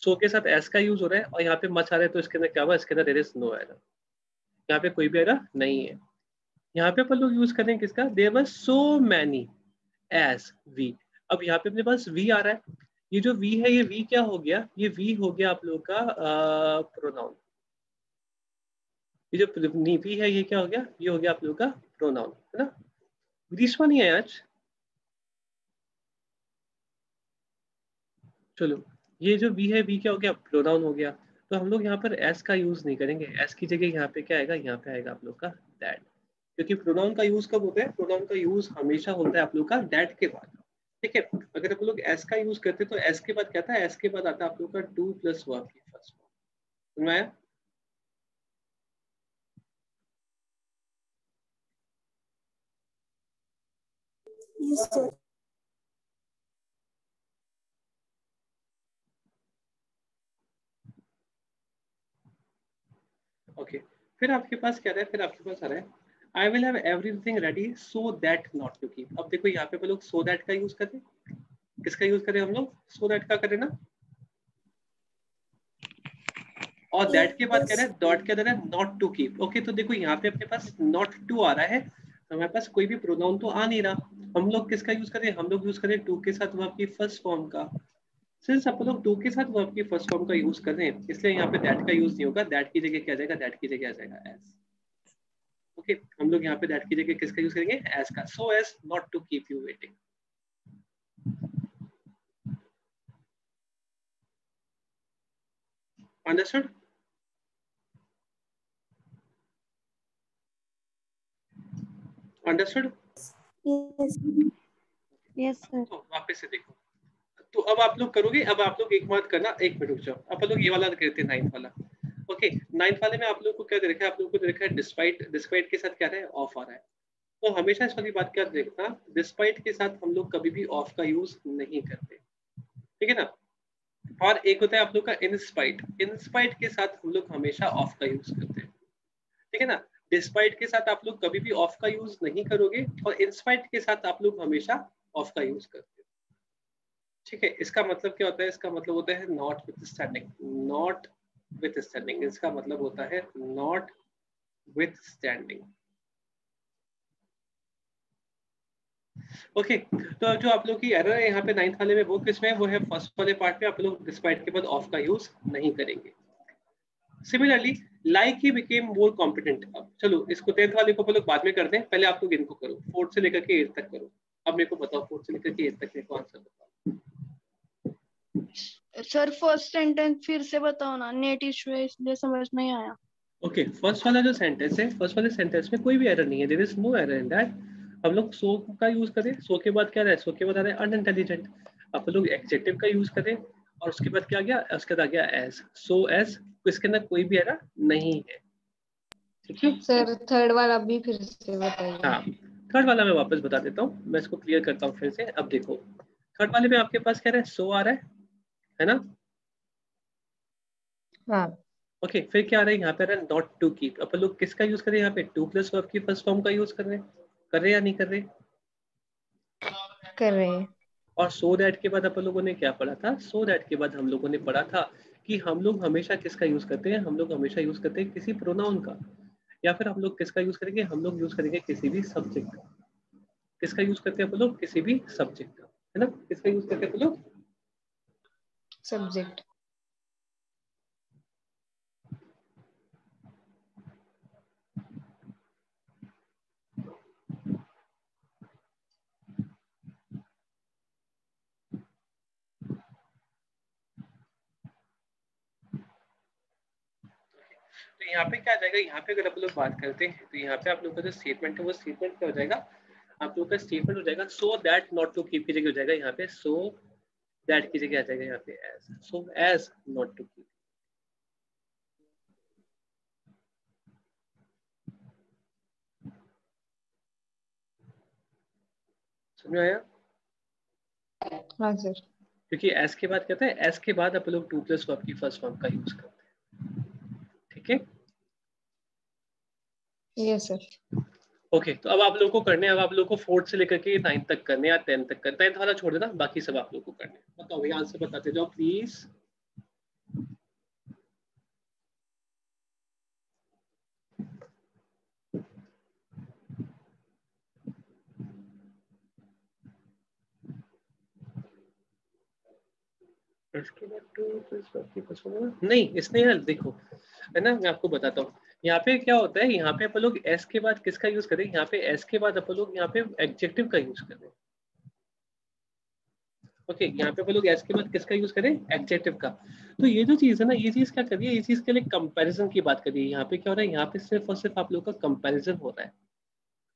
सो के साथ एस का यूज हो रहा है, और यहाँ पे मच आ रहा है, तो इसके अंदर क्या हुआ, इसके अंदर देयर इज नो एरर, यहाँ पे कोई भी एरर नहीं है। यहाँ पे अपन लोग यूज करें किसका, there were so many as we, अब यहाँ पे अपने पास वी आ रहा है, ये जो वी है, ये वी क्या हो गया, ये वी हो गया आप लोग का प्रोनाउन, ये जो वी है ये क्या हो गया, ये हो गया आप लोग का प्रोनाउन, है ना। ग्रीष्मा नहीं है आज, चलो ये जो वी है, वी क्या हो गया, प्रोनाउन हो गया, तो हम लोग यहाँ पर एस का यूज नहीं करेंगे, एस की जगह यहाँ पे क्या आएगा, यहाँ पे आएगा आप लोग का दैट, क्योंकि प्रोनाउन का यूज कब होता है, प्रोनाउन का यूज हमेशा होता है आप लोग का दैट के बाद, ठीक है। अगर आप लोग एस का यूज करते तो एस के बाद क्या था, एस के बाद आता है आप लोग का डू प्लस वर्ब की फर्स्ट फॉर्म, समझ में आया? Yes sir. ओके फिर आपके पास क्या रहा है, फिर आपके पास आ रहा है I will have everything ready so that not to keep. अब देखो यहाँ पे हम लोग सो दैट का यूज करें, किसका यूज करें हम लोग, सो दैट का करें ना, और दैट के बाद कह रहे हैं डॉट के अंदर है नॉट टू कीप। ओके, तो देखो यहाँ पे अपने पास नॉट टू आ रहा है, तो हमारे पास कोई भी प्रोनाउन तो आ नहीं रहा, हम लोग किसका यूज करें, हम लोग यूज करें टू के साथ वर्ब की फर्स्ट फॉर्म का। सिंस आप लोग टू के साथ वर्ब की फर्स्ट फॉर्म का यूज कर रहे हैं, इसलिए यहाँ पे दैट का यूज नहीं होगा, दैट की जगह क्या आ जाएगा, दैट की जगह आ जाएगा एज। ओके, हम लोग यहाँ पे दैट की जगह किसका यूज करेंगे, एज का, so as not to keep you waiting. Understood? Understood? Yes sir. तो वापस से देखो, तो अब आप लोग करोगे, अब आप लोग एक बात करना, एक मिनट रुक जाओ, अब लोग ये वाला करते हैं, 9th वाला। ओके, 9th वाले में आप लोग को क्या दे रखा है, आप लोग को दे रखा है डिस्पाइट, डिस्पाइट के साथ क्या है, ऑफ आ रहा है। तो हमेशा इस वाली बात क्या देखना, डिस्पाइट के साथ हम लोग कभी भी ऑफ का यूज नहीं करते, ठीक है ना। और एक होता है आप लोग का इनस्पाइट, इनस्पाइट के साथ हम लोग हमेशा ऑफ का यूज करते हैं, ठीक है ना। डिस्पाइट के साथ आप लोग कभी भी ऑफ का यूज नहीं करोगे, और इनस्पाइट के साथ आप लोग हमेशा ऑफ का यूज करते हैं, ठीक है। इसका मतलब क्या होता है, इसका मतलब होता है not with standing, not with standing, इसका मतलब होता है नॉट विथ स्टैंडिंग। ओके, तो जो आप लोग की एरर है यहाँ पे 9th वाले में, वो किसमें, वो है फर्स्ट वाले पार्ट में आप लोग डिस्पाइट के बाद ऑफ का यूज नहीं करेंगे। Similarly like he became more competent. अब चलो इसको 10th वाले को लोग बाद में करते हैं, पहले आप लोग इनको करो, 4th से लेकर के 8th तक करो। अब मेरे को बताओ 4th से लेकर के 8th तक मेरे को आंसर बताओ। सर फर्स्ट सेंटेंस फिर से बताओ ना, नेट इशू है इसलिए समझ नहीं आया। ओके, फर्स्ट वाला जो सेंटेंस है, फर्स्ट वाले सेंटेंस में कोई भी एरर नहीं है, there is no error in that. हम लोग सो का यूज करें, सो के बाद क्या रहा है, सो के बाद आ रहा है अनइंटेलिजेंट। अब लोग एडजेक्टिव का यूज करें, और उसके बाद क्या आ गया, उसके बाद आ गया एज, सो एज, इसके अंदर कोई भी एरर नहीं है, ठीक है। सर थर्ड वाला भी फिर से बताइए। हाँ, थर्ड वाला मैं वापस बता देता हूँ, मैं इसको क्लियर करता हूँ फिर से। अब देखो थर्ड वाले में आपके पास क्या रहा है, सो आ रहा है ना। हाँ। ओके, फिर क्या आ रहा है यहाँ पे, आ रहा है नॉट टू कीप। अपन लोग किसका यूज करें यहाँ पे, टू प्लस वर्ब की फर्स्ट फॉर्म का यूज कर रहे हैं या नहीं कर रहे, कर रहे हैं। और सो दैट के बाद अपन लोगों ने क्या पढ़ा था, सो दैट के बाद हम लोगों ने पढ़ा था कि हम लोग हमेशा किसका यूज करते हैं, हम लोग हमेशा यूज करते हैं किसी प्रोनाउन का, या फिर हम लोग किसका यूज करेंगे, हम लोग यूज करेंगे किसी भी सब्जेक्ट का। किसका यूज करते हैं अपन लोग, किसी भी सब्जेक्ट का, है ना, किसका यूज करते हैं अपन लोग, सब्जेक्ट। तो यहाँ पे क्या आ जाएगा, यहाँ पे अगर आप लोग बात करते हैं तो यहाँ पे आप लोग का जो स्टेटमेंट है वो स्टेटमेंट क्या हो जाएगा, आप लोग का स्टेटमेंट हो जाएगा so that not to keep की जगह हो जाएगा यहाँ पे सो दैट की जगह आ जाएगा यहाँ पे as, so as not to keep. समझ में आया? हाँ सर। क्योंकि एस के बाद कहते हैं, एस के बाद आप लोग टू प्लस वर्ब की फर्स्ट फॉर्म का यूज करते हैं, ठीक है। Yes sir. ओके, तो अब आप लोगों को करने, अब आप लोगों को 4th से लेकर के 9th तक करने, या 10th तक करने, 10th वाला छोड़ देना, बाकी सब आप लोगों को करने। बताओ भैया, आंसर बताते जाओ प्लीज। इसके बाद टू प्लस वर्ब की फर्स्ट फॉर्म नहीं, इसने यार देखो, है ना, मैं आपको बताता हूँ यहाँ पे क्या होता है। यहाँ पे अपन लोग एस के बाद किसका यूज करें, यहाँ पे एस के बाद अपन लोग यहाँ पे एडजेक्टिव का यूज करें। ओके, यहाँ पे अपन लोग एस के बाद किसका यूज करें, एडजेक्टिव का। तो ये जो चीज है ना, ये चीज क्या कर रही है, ये चीज के लिए कंपैरिजन की बात कर रही है। यहाँ पे क्या हो रहा है, यहाँ पे सिर्फ और सिर्फ आप लोग का कंपैरिजन हो रहा है।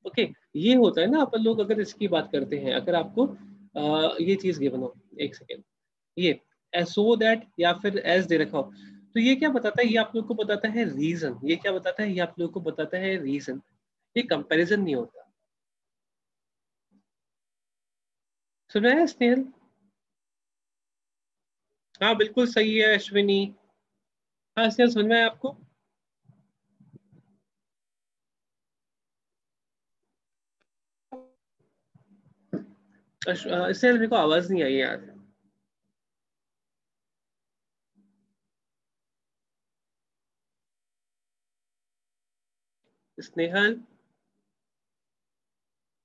ओके, ये होता है ना, अपन लोग अगर इसकी बात करते हैं, अगर आपको ये चीज गिवन हो, एक सेकेंड, ये सो दैट या फिर एज दे रखा हो, तो ये क्या बताता है, ये आप लोग को बताता है रीजन। ये क्या बताता है, ये आप लोग को बताता है रीजन, ये कंपैरिजन नहीं होता। सुना है स्नेहल? हाँ बिल्कुल सही है अश्विनी। हाँ स्नेहल, समझ में आया आपको? इससे मेरे को आवाज नहीं आई यार। स्नेहल,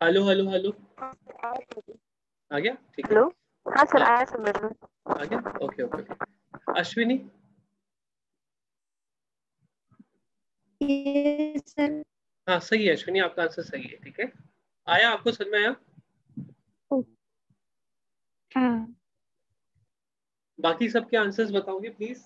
हेलो हेलो हेलो, आ गया? ठीक है। हेलो, हाँ सर, हाँ आया सर मेरे में। आ गया, okay okay okay. Ashwini, yes sir. हाँ सही है अश्विनी, आपका आंसर सही है। ठीक है, आया आपको समझ में आया? हाँ। बाकी सबके आंसर्स बताओगे please?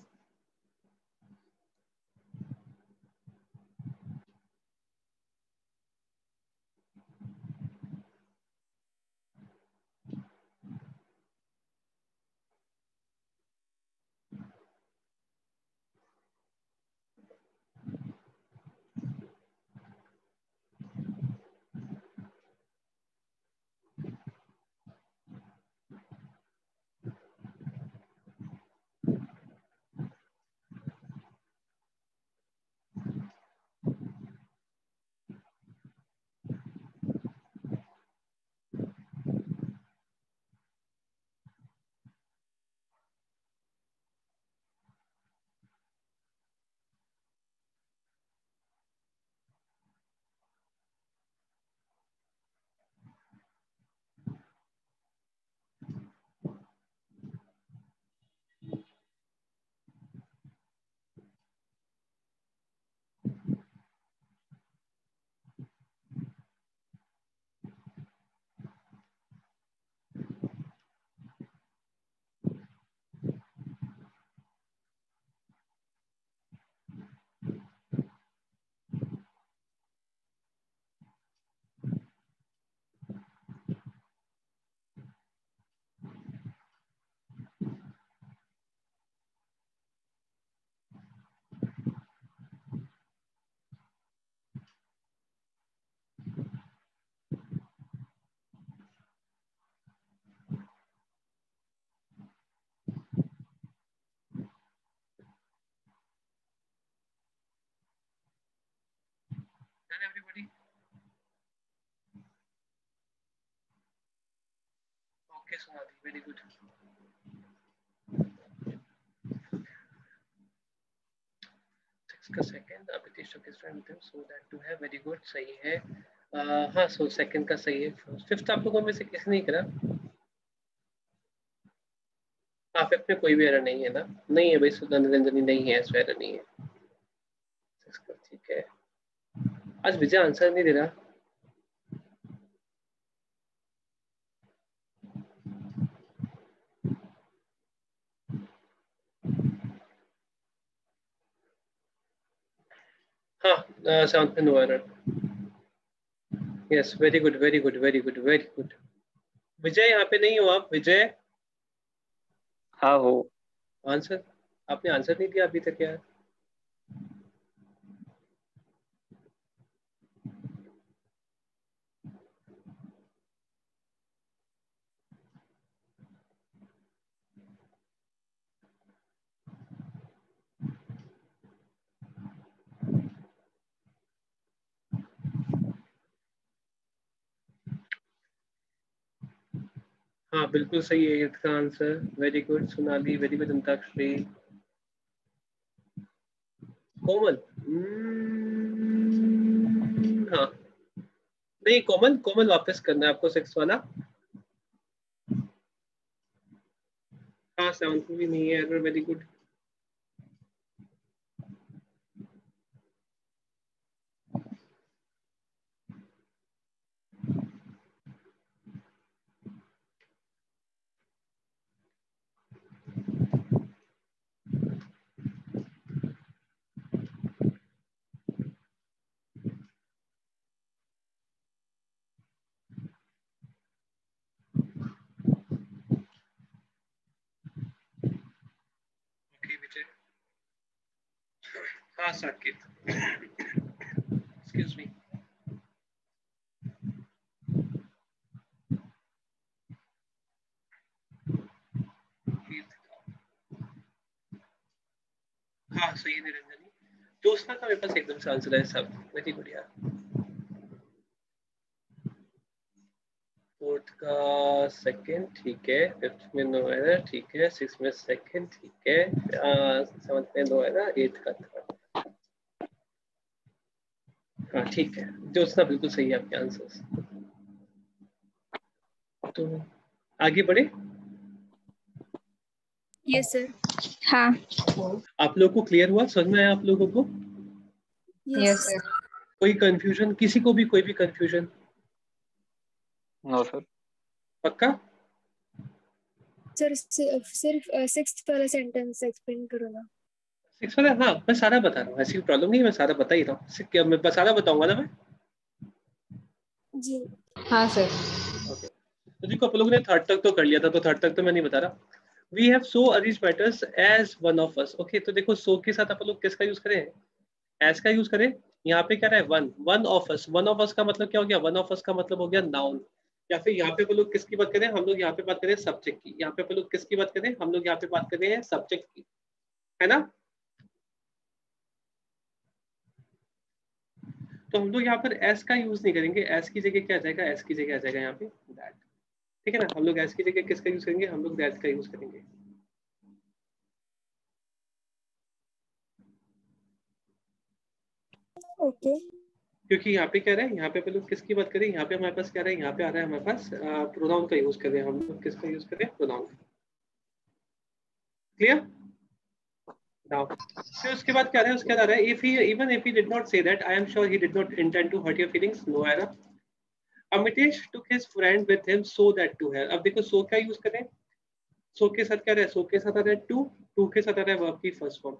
Everybody, okay Sonali, very good. का second Abhitesh took his friend with him so that to have, very good, सही है। हाँ सो सेकंड का सही है। फिफ्थ आप लोगों में से किसने नहीं करा? हाँ फिफ्थ में कोई भी एरर नहीं है ना? नहीं है भाई, सुनंद रंजनी नहीं है, इसमें एरर नहीं है। ठीक है, आज विजय आंसर नहीं दे रहा। हाँ सेवंथ में no error. Yes, very good very good very good very good. Vijay यहाँ पे नहीं हो आप? विजय हाँ हो। आंसर, आपने आंसर नहीं दिया अभी तक यार। हाँ बिल्कुल सही है इसका answer, very good Sonali, very good Antakshari. Komal, हाँ नहीं, कोमल कोमल वापस करना है आपको सिक्स वाला। हाँ सेवंथ भी नहीं है एरर, वेरी गुड। ओके विजय, हाँ साकेत, एक्सक्यूज मी। हाँ सही है निरंजनी। ज्योत्सना का मेरे पास एकदम से आंसर है सब, वेरी गुड यार। फोर्थ का सेकंड ठीक है, फिफ्थ में नो एरर ठीक है, सिक्स में सेकंड ठीक है, सेवंथ में नो एरर, एट्थ का थर्ड। हाँ ठीक है, जो उसका बिल्कुल सही है आपके आंसर्स। तो आगे बढ़े। Yes sir. हाँ। आप लोगों को क्लियर हुआ, समझ में आया आप लोगों को? Yes sir. कोई कंफ्यूजन, किसी को भी कोई भी कंफ्यूजन? No sir. पक्का? सर सिर्फ सिक्स्थ वाला सेंटेंस एक्सप्लेन करो ना। सिक्स वाला? हाँ मैं सारा बता रहा हूँ, ऐसी प्रॉब्लम नहीं है, मैं सारा बता ही रहा हूँ। क्या मैं सारा बताऊंगा ना मैं? जी। हाँ सर। ओके, तो देखो आप लोगों ने थर्ड तक तो कर लिया था, तो थर्ड तक तो मैं नहीं बता रहा। We have so arrange matters as one of us. Okay, तो देखो सो के साथ आप लोग किसका यूज करें? एज का यूज करें। यहाँ पे क्या रहा है? One, one of us. One of अस का मतलब क्या हो गया? वन ऑफ अस का मतलब हो गया नाउन। या फिर यहाँ पे लोग किसकी बात करें? हम लोग यहाँ पे बात करें सब्जेक्ट की। यहाँ पे लोग किसकी बात करें? हम लोग यहाँ पे बात कर रहे हैं सब्जेक्ट की, है ना? तो हम लोग यहाँ पर एस का यूज नहीं करेंगे। एस की जगह क्या आ जाएगा? एस की जगह आ जाएगा यहाँ पे दैट। ठीक है ना? हम लोग एस की जगह किसका यूज करेंगे? हम लोग दैट का यूज करेंगे। ओके। क्योंकि यहाँ पे क्या रहा है? यहाँ पे लोग किसकी बात करें? यहाँ पे हमारे पास क्या रहा है? यहाँ पे आ रहा है हमारे पास प्रोनाउन का यूज कर रहे हैं हम लोग। किसका यूज कर रहे हैं? प्रोनाउन। क्लियर? नाउ फिर उसके बाद क्या रहा है? उसके बाद आ रहा है if he even if he did not say that I am sure he did not intend to hurt your feelings. No error. Amitesh took his friend with him so that to है। अब देखो सो का यूज करें। सो के साथ क्या रहा है? सो के साथ आ रहा है टू, टू के साथ आ रहा है वर्ब की फर्स्ट फॉर्म।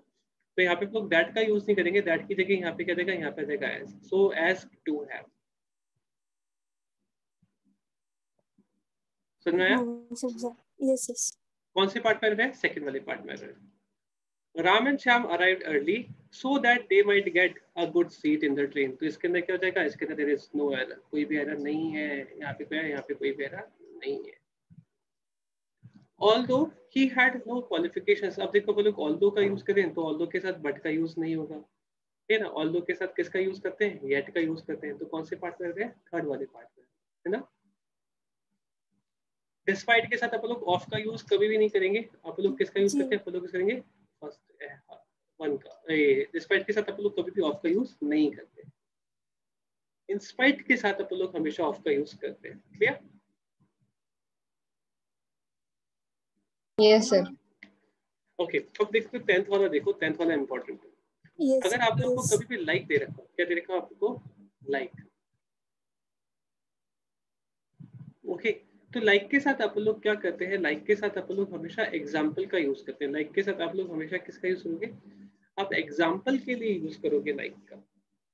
तो यहाँ पे लोग दैट का यूज नहीं करेंगे। दैट की जगह यहाँ पे क्या देगा? यहाँ पे देगा as. So as to have. समझ में आया? हाँ समझा। Yes yes. कौन से पार्ट में रहे हैं? सेकंड वाले पार्ट में रहे। Ram and Shyam arrived early so that they might get a good seat in the train। तो इसके अंदर क्या हो जाएगा? इसके अंदर there is no error, कोई भी एरर नहीं है। यहाँ पे क्या है? यहाँ पे कोई भी एरर नहीं है। Although he had no qualifications। अब देखो वो लोग although का यूज करें तो although के साथ but का यूज नहीं होगा, ठीक है ना? although के साथ किसका यूज करते हैं? yet का यूज करते हैं। तो कौन से पार्ट में रहते हैं? थर्ड वाले पार्ट में, है ना? डिस्पाइट के साथ आप लोग ऑफ का यूज कभी भी नहीं करेंगे। आप लोग किसका यूज करते हैं? आप लोग करेंगे फर्स्ट वन का। डिस्पाइट के साथ आप लोग कभी भी ऑफ का यूज नहीं करते। इंस्पाइट के साथ आप लोग हमेशा ऑफ का यूज करते हैं। क्लियर? Yes sir. ओके, अब देखो टेंथ वाला। देखो टेंथ वाला इंपॉर्टेंट है। यस अगर आप लोगों को कभी भी लाइक दे रखा हो, क्या दे रखा हो आपको? लाइक। ओके, तो लाइक के साथ आप लोग क्या करते हैं? लाइक के साथ आप लोग हमेशा एग्जाम्पल का यूज करते हैं। लाइक के साथ आप लोग हमेशा किसका यूज करोगे? आप एग्जाम्पल के लिए यूज करोगे लाइक का।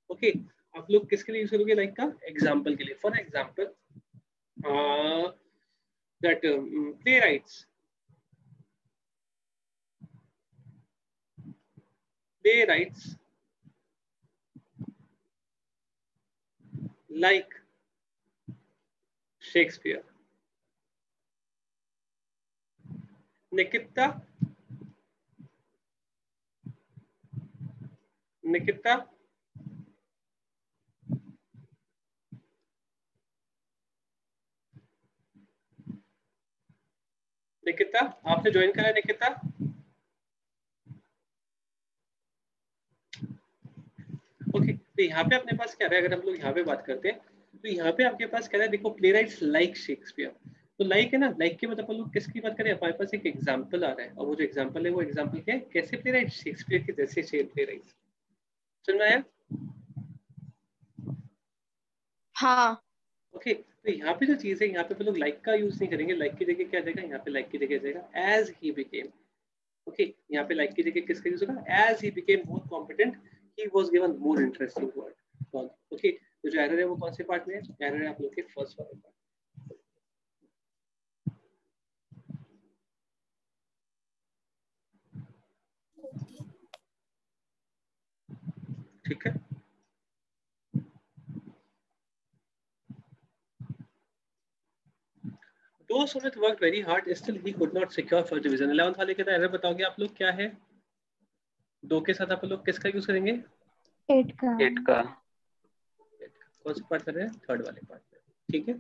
ओके, आप लोग किसके लिए यूज करोगे लाइक का? एग्जाम्पल के लिए। For example that playwrights like Shakespeare। Nikita Nikita Nikita आपने ज्वाइन करा है? निकिता ओके, तो यहाँ पे अपने पास क्या है? अगर हम लोग यहाँ पे बात करते हैं तो यहाँ पे आपके पास क्या है? देखो प्ले राइट्स लाइक शेक्सपियर। तो लाइक है ना, लाइक के मतलब हम लोग किसकी बात करें? हमारे पास एक एग्जाम्पल आ रहा है, और वो जो एग्जाम्पल है वो एग्जाम्पल क्या है? कैसे प्ले राइट? शेक्सपियर के जैसे प्ले राइट्स। सुन रहे हैं? हाँ। ओके, तो यहाँ पे जो चीज है, यहाँ पे लोग लाइक का यूज नहीं करेंगे। लाइक की जगह क्या जाएगा? यहाँ पे लाइक की जगह जाएगा एज ही बिकेम। ओके, यहाँ पे लाइक की जगह किसका यूज होगा? As he became more competent he was given more interesting word. Okay, तो जो एरर है वो कौन से पार्ट में है? एरर है आप लोग के फर्स्ट वाले पार्ट। ठीक है, Though Sumit worked very hard, still he could not secure first division। 11th वाले के अंदर एरर बताओगे आप लोग क्या है? दो के साथ आप लोग किसका यूज करेंगे? 8 का। 8 का। कौन सा पार्ट कर रहे हैं? थर्ड वाले पार्ट में। ठीक है,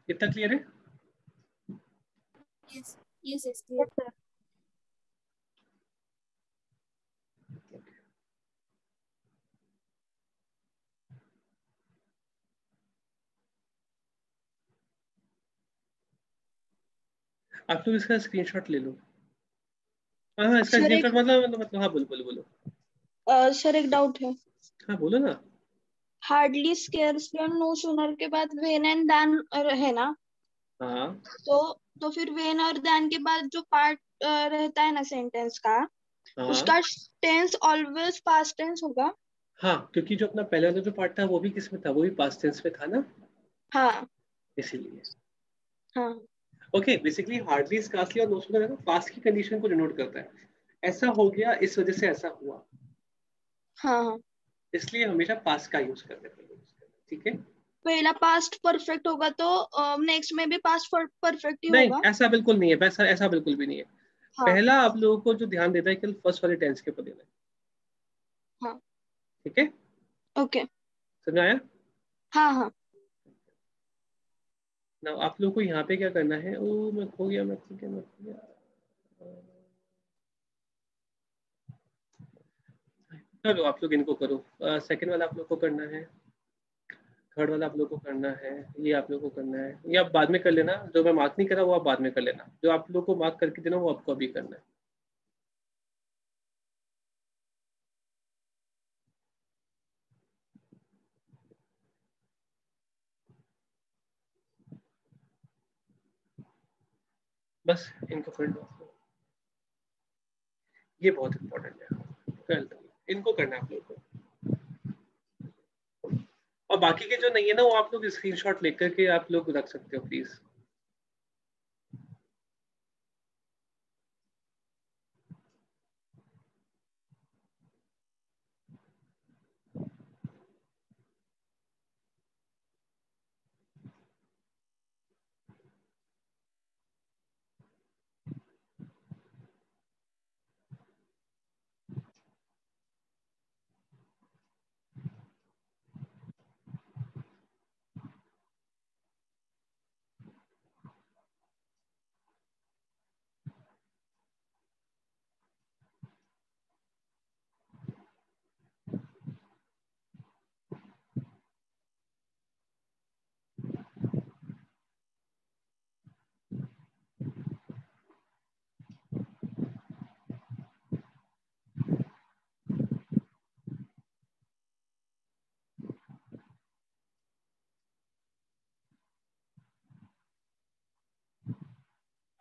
इतना क्लियर है? Yes. Yes, yes, clear. Yes, sir. आप लोग इसका स्क्रीनशॉट ले लो। हाँ इसका सर एक स्क्रीनशॉट मतलब हाँ बोलो बोलो बोलो। सर एक डाउट है। हाँ बोलो ना। हार्डली स्केर्सली और नो सूनर के बाद वेन एंड देन है ना, हाँ तो फिर वेन और देन के बाद जो पार्ट रहता है ना सेंटेंस का, हाँ उसका टेंस ऑलवेज पास्ट टेंस होगा। हाँ, क्योंकि जो अपना पहले वाला जो पार्ट था वो भी किस में था, वो भी पास्ट टेंस में था ना, हाँ इसीलिए। हाँ ओके, बेसिकली हार्डली स्कार्सली और नो सूनर है ना, पास्ट की कंडीशन को डिनोट करता है। ऐसा हो गया इस वजह से ऐसा हुआ, हाँ हाँ। इसलिए हमेशा पास्ट का यूज करते हैं। ठीक है, पहला पास्ट परफेक्ट होगा तो नेक्स्ट में भी पास्ट परफेक्ट ही नहीं होगा। ऐसा बिल्कुल नहीं है, वैसा ऐसा बिल्कुल भी नहीं है। हाँ पहला आप लोगों को जो ध्यान देना है कि फर्स्ट वाले टेंस के ऊपर देना है। हाँ ठीक है, ओके। समझ आया? हाँ हाँ ना आप लोगों को यहाँ पे क्या करना है, ओ मैं खो गया मैं खो गया मैं खो गया। चलो आप लोग इनको करो। सेकंड वाला आप लोग को करना है, थर्ड वाला आप लोग को करना है, ये आप लोग को करना है, ये आप बाद में कर लेना। जो मैं मार्क नहीं कर रहा वो आप बाद में कर लेना, जो आप लोग को मार्क करके देना वो आपको अभी करना है। बस इनको कर लो आप लोग। ये बहुत इंपॉर्टेंट है, कर लो इनको करना है आप लोग को। और बाकी के जो नहीं है ना वो आप लोग स्क्रीनशॉट लेकर के आप लोग रख सकते हो प्लीज।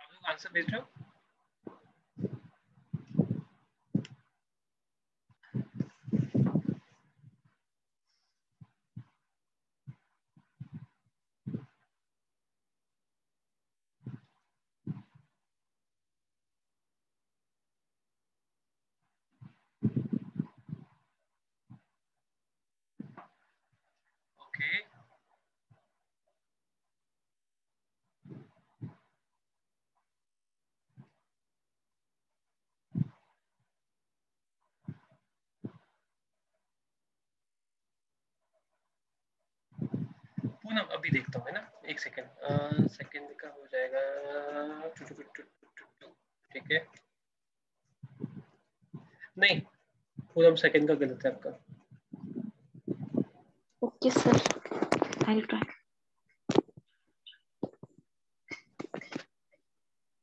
आप लोग आंसर भेज रहे हो? ओके पूनम अभी देखता हूँ है ना, एक सेकंड। सेकंड का हो जाएगा ठीक है। नहीं पूनम सेकंड का गलत है आपका। Okay, sir. I'll try.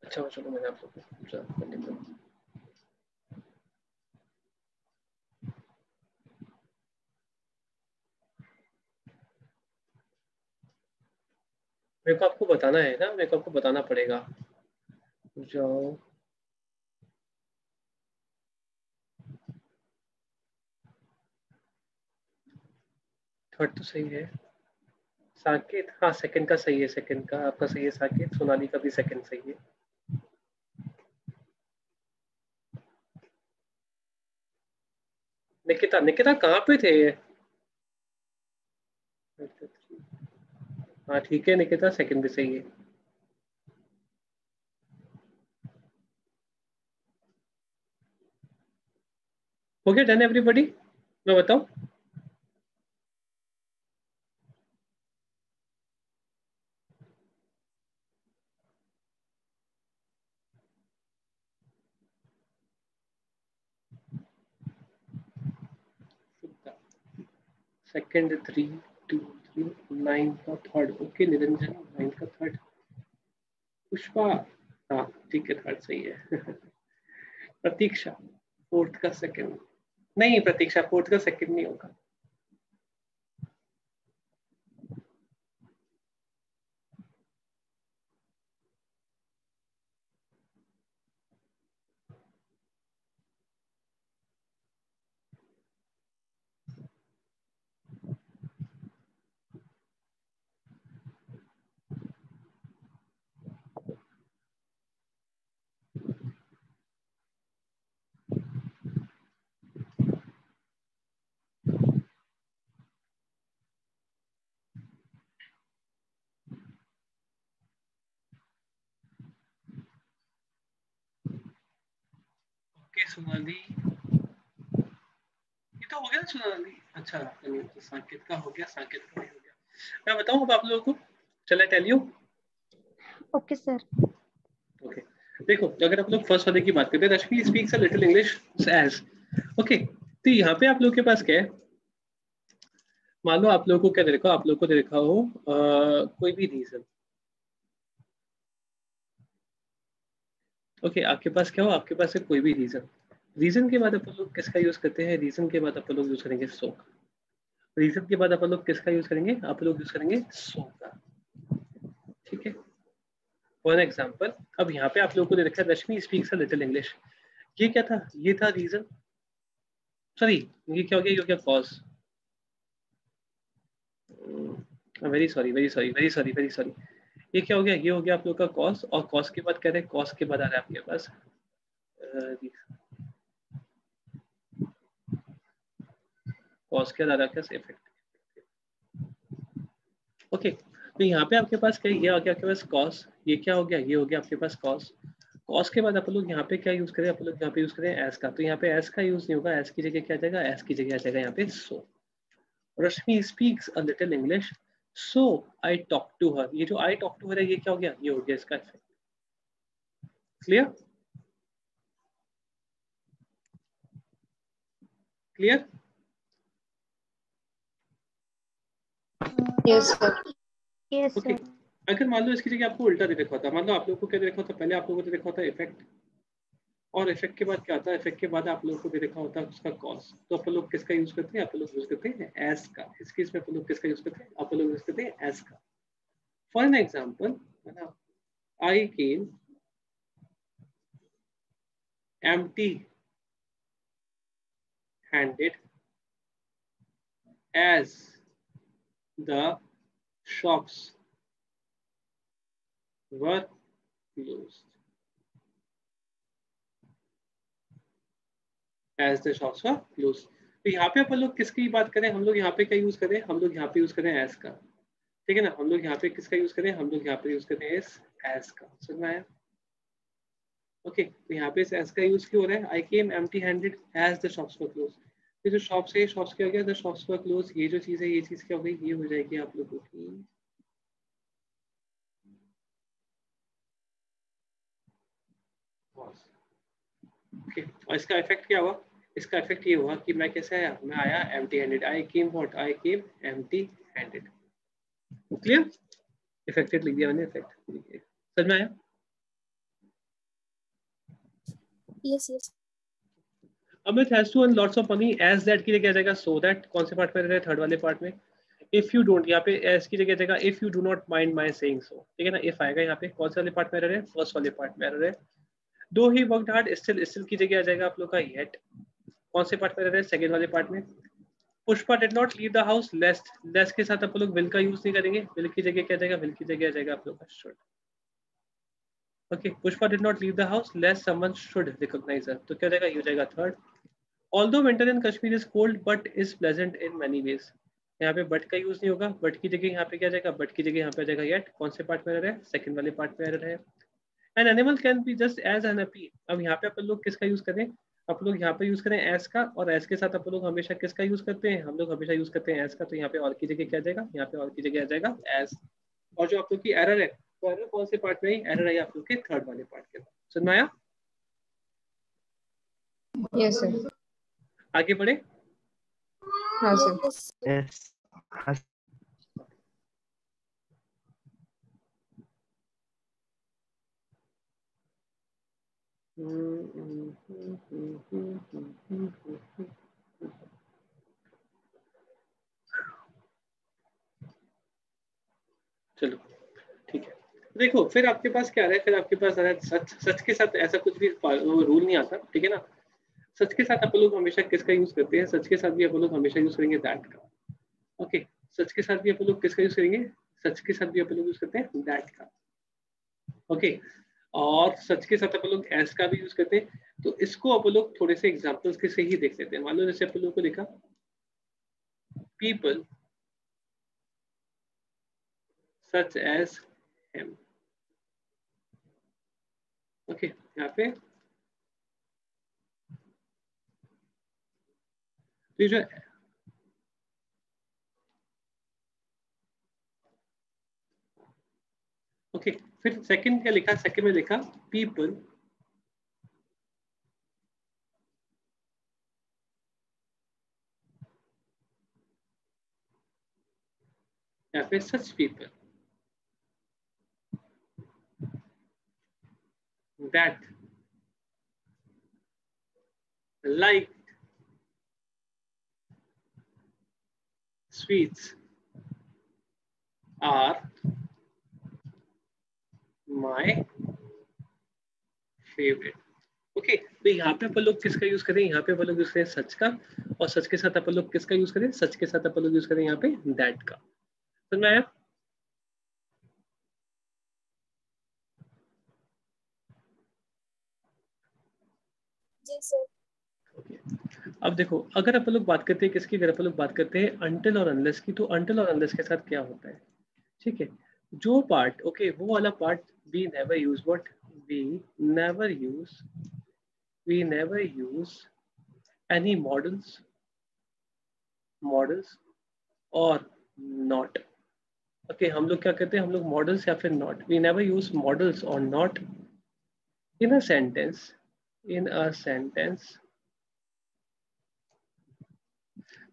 अच्छा चलो मैंने आप लोग को कर देता हूँ। मेरे को आपको बताना है ना, मेरे को आपको बताना पड़ेगा। जाओ थर्ड तो सही है, साकेत हाँ सेकंड का सही है, सेकंड का आपका सही है साकेत, सोनाली का भी सेकंड सही है। निकिता निकिता कहाँ पे थे? हाँ ठीक है निकिता सेकंड भी सही है। हो गया डन एवरीबॉडी? मैं बताऊं? सेकंड 3 2 3 9 का थर्ड। ओके निरंजन 9 का थर्ड। पुष्पा हाँ ठीक है थर्ड सही है। प्रतीक्षा फोर्थ का सेकंड। नहीं प्रतीक्षा फोर्थ का सेकंड नहीं होगा। ओके सोनाली ये तो हो गया ना सोनाली। अच्छा तो साकेत का हो गया, साकेत का नहीं हो गया। मैं बताऊं अब आप लोगों को, चला tell you. Okay sir. Okay देखो अगर आप लोग फर्स्ट वाले की बात करते हैं, Rashmi speaks a little English as. Okay तो यहाँ पे आप लोग के पास क्या है, मान लो आप लोगों को क्या दे रखा हो, आप लोगों को दे रखा हो कोई भी रीजन। ओके आपके पास क्या हो, आपके पास है कोई भी रीजन। रीजन के बाद अपन लोग किसका यूज करते हैं, रीजन के बाद अपन लोग यूज करेंगे सो का। रीजन के बाद अपन लोग किसका यूज करेंगे, आप लोग यूज करेंगे सो का। ठीक है फॉर एग्जाम्पल अब यहाँ पे आप लोगों को दे रखा है रश्मि स्पीक्स अ लिटिल इंग्लिश। ये क्या था, ये था रीजन। सॉरी ये क्या हो गया, ये हो गया cause. Very sorry very sorry very sorry very sorry. ये क्या हो गया, ये हो गया आप लोग का कॉज, और कॉज के बाद कह रहे हैं, कॉज के बाद आ रहा है आपके पास कॉज के बाद आ रहा है क्या इफेक्ट। ओके तो यहाँ पे आपके पास क्या, ये आ गया आपके पास कॉज, ये क्या हो गया, ये हो गया आपके पास कॉज। कॉज के बाद आप लोग यहाँ पे क्या यूज करें, आप लोग यहाँ पे यूज करें एस का। तो यहाँ पे एस का यूज नहीं होगा, एस की जगह क्या आ जाएगा, एस की जगह आ जाएगा यहाँ पे so. Rashmi speaks a little English so I talk to her. ये जो आई टॉक टू हर है ये क्या हो गया, ये हो गया इसका effect. Clear clear. Yes sir. Yes okay sir. अगर मान लो इसकी जगह आपको उल्टा दे रखा होता, मान लो आप लोगों को क्या दे रखा होता, पहले आप लोगों को दे रखा होता इफेक्ट, और इफेक्ट के बाद क्या आता है, इफेक्ट के बाद आप लोगों को दे रखा होता है उसका कॉज। तो अपन लोग किसका यूज करते हैं, आप लोग यूज करते हैं एस का। इस केस में अपन लोग किसका यूज करते हैं, आप लोग यूज करते हैं एस का। फॉर एन एग्जाम्पल है ना, I came empty handed as the shops were closed. As the shops were closed. तो यहाँ पे अपन लोग किसकी बात करें, हम लोग यहाँ पे क्या यूज करें, हम लोग यहाँ पे यूज करें as का। ठीक है ना, हम लोग यहाँ पे किसका यूज करें, हम लोग यहाँ पे यूज करें as का। समझ में आया। ओके तो यहाँ पे as का यूज क्यों हो रहा है, I came empty handed as the shops were closed। ये जो शॉप्स है, शॉप्स क्या हो गया, द शॉप्स वर क्लोज। ये जो चीज है, ये चीज क्या हो गई, ये हो जाएगी आप लोगों की ओके। और इसका इफेक्ट क्या हुआ, इसका इफेक्ट ये हुआ कि मैं कैसे आया, मैं आया empty handed. I came what, I came empty handed. Clear, affected लिख दिया मैंने, इफेक्ट। समझ में आया। Yes yes. Amit has to earn lots of money as that की जगह आ जाएगा सो दैट। कौन से पार्ट में रहे, थर्ड वाले पार्ट में। इफ यू डोंट, यहाँ पे एस की जगह जाएगा if you do not mind my saying so. ठीक है ना, इफ आएगा यहाँ पे कौन से वाले पार्ट में रहे, फर्स्ट वाले पार्ट में रहे। दो he worked hard, still, still की जगह आ जाएगा आप लोग का येट। कौन से पार्ट में रहे, सेकंड वाले पार्ट में। Pushpa did not leave the house lest, lest के साथ आप लोग विल का यूज नहीं करेंगे, विल की जगह क्या जाएगा, विल की जगह आ जाएगा आप लोग का should. Okay Pushpa did not leave the house lest someone should recognize her. तो क्या जाएगा, ये हो जाएगा third. Although winter in Kashmir is cold but is pleasant in many ways. यहाँ पे बट का यूज नहीं होगा, बट की जगह यहाँ पे क्या जाएगा, बट की जगह यहाँ पे आ जाएगा येट। कौन से पार्ट में रहे, सेकंड वाले पार्ट में रहे। An animal can be just as unhappy. अब यहाँ पे अपन लोग किसका यूज करें, आप लोग यहाँ पे यूज करें एस का, और एस के साथ अपन लोग हमेशा किसका यूज करते हैं, हम लोग हमेशा यूज करते हैं एस का। तो यहाँ पे और की जगह क्या आ जाएगा, यहाँ पे और की जगह आ जाएगा एस। और जो आप लोग की एरर है, तो एरर कौन से पार्ट में है, एरर है आप लोग के थर्ड वाले पार्ट के। समझ में आया। Yes sir. आगे बढ़े। हाँ सर। Yes. Yes. Has- चलो ठीक है। देखो फिर आपके पास क्या आ रहा है, फिर आपके पास आ रहा है सच। सच के साथ ऐसा कुछ भी रूल नहीं आता, ठीक है ना। सच के साथ आप लोग हमेशा किसका यूज करते हैं? सच के साथ भी आप लोग हमेशा यूज करेंगे दैट का। ओके, सच के साथ भी आप लोग किसका यूज करेंगे? सच के साथ भी आप लोग यूज करते हैं दैट का। ओके, और सच के साथ आप लोग एस का भी यूज करते हैं। तो इसको आप लोग थोड़े से एग्जांपल्स के से ही देख लेते हैं। मान लो जैसे आप लोगों को देखा people such as him. Okay, यहाँ पे तो जो ओके, फिर सेकंड क्या लिखा? सेकंड में लिखा पीपल या फिर such people that like sweets are my favourite. Okay, तो यहाँ पे अपन लोग किसका यूज करें? यहाँ पे अपन लोग यूज करें सच का, और सच के साथ अपन लोग किसका यूज करें? सच के साथ अपन लोग यूज करें यहाँ पे दैट का। समझ में आया? Yes, sir. अब देखो, अगर अपन लोग बात करते हैं किसकी, अगर अपन लोग बात करते हैं अनटिल और अनलेस की, तो अनटिल और अनलेस के साथ क्या होता है? ठीक है, जो पार्ट ओके वो वाला part we never use what, we never use any models और नॉट। ओके, हम लोग क्या कहते हैं? हम लोग मॉडल्स या फिर not, we never use models और not in a sentence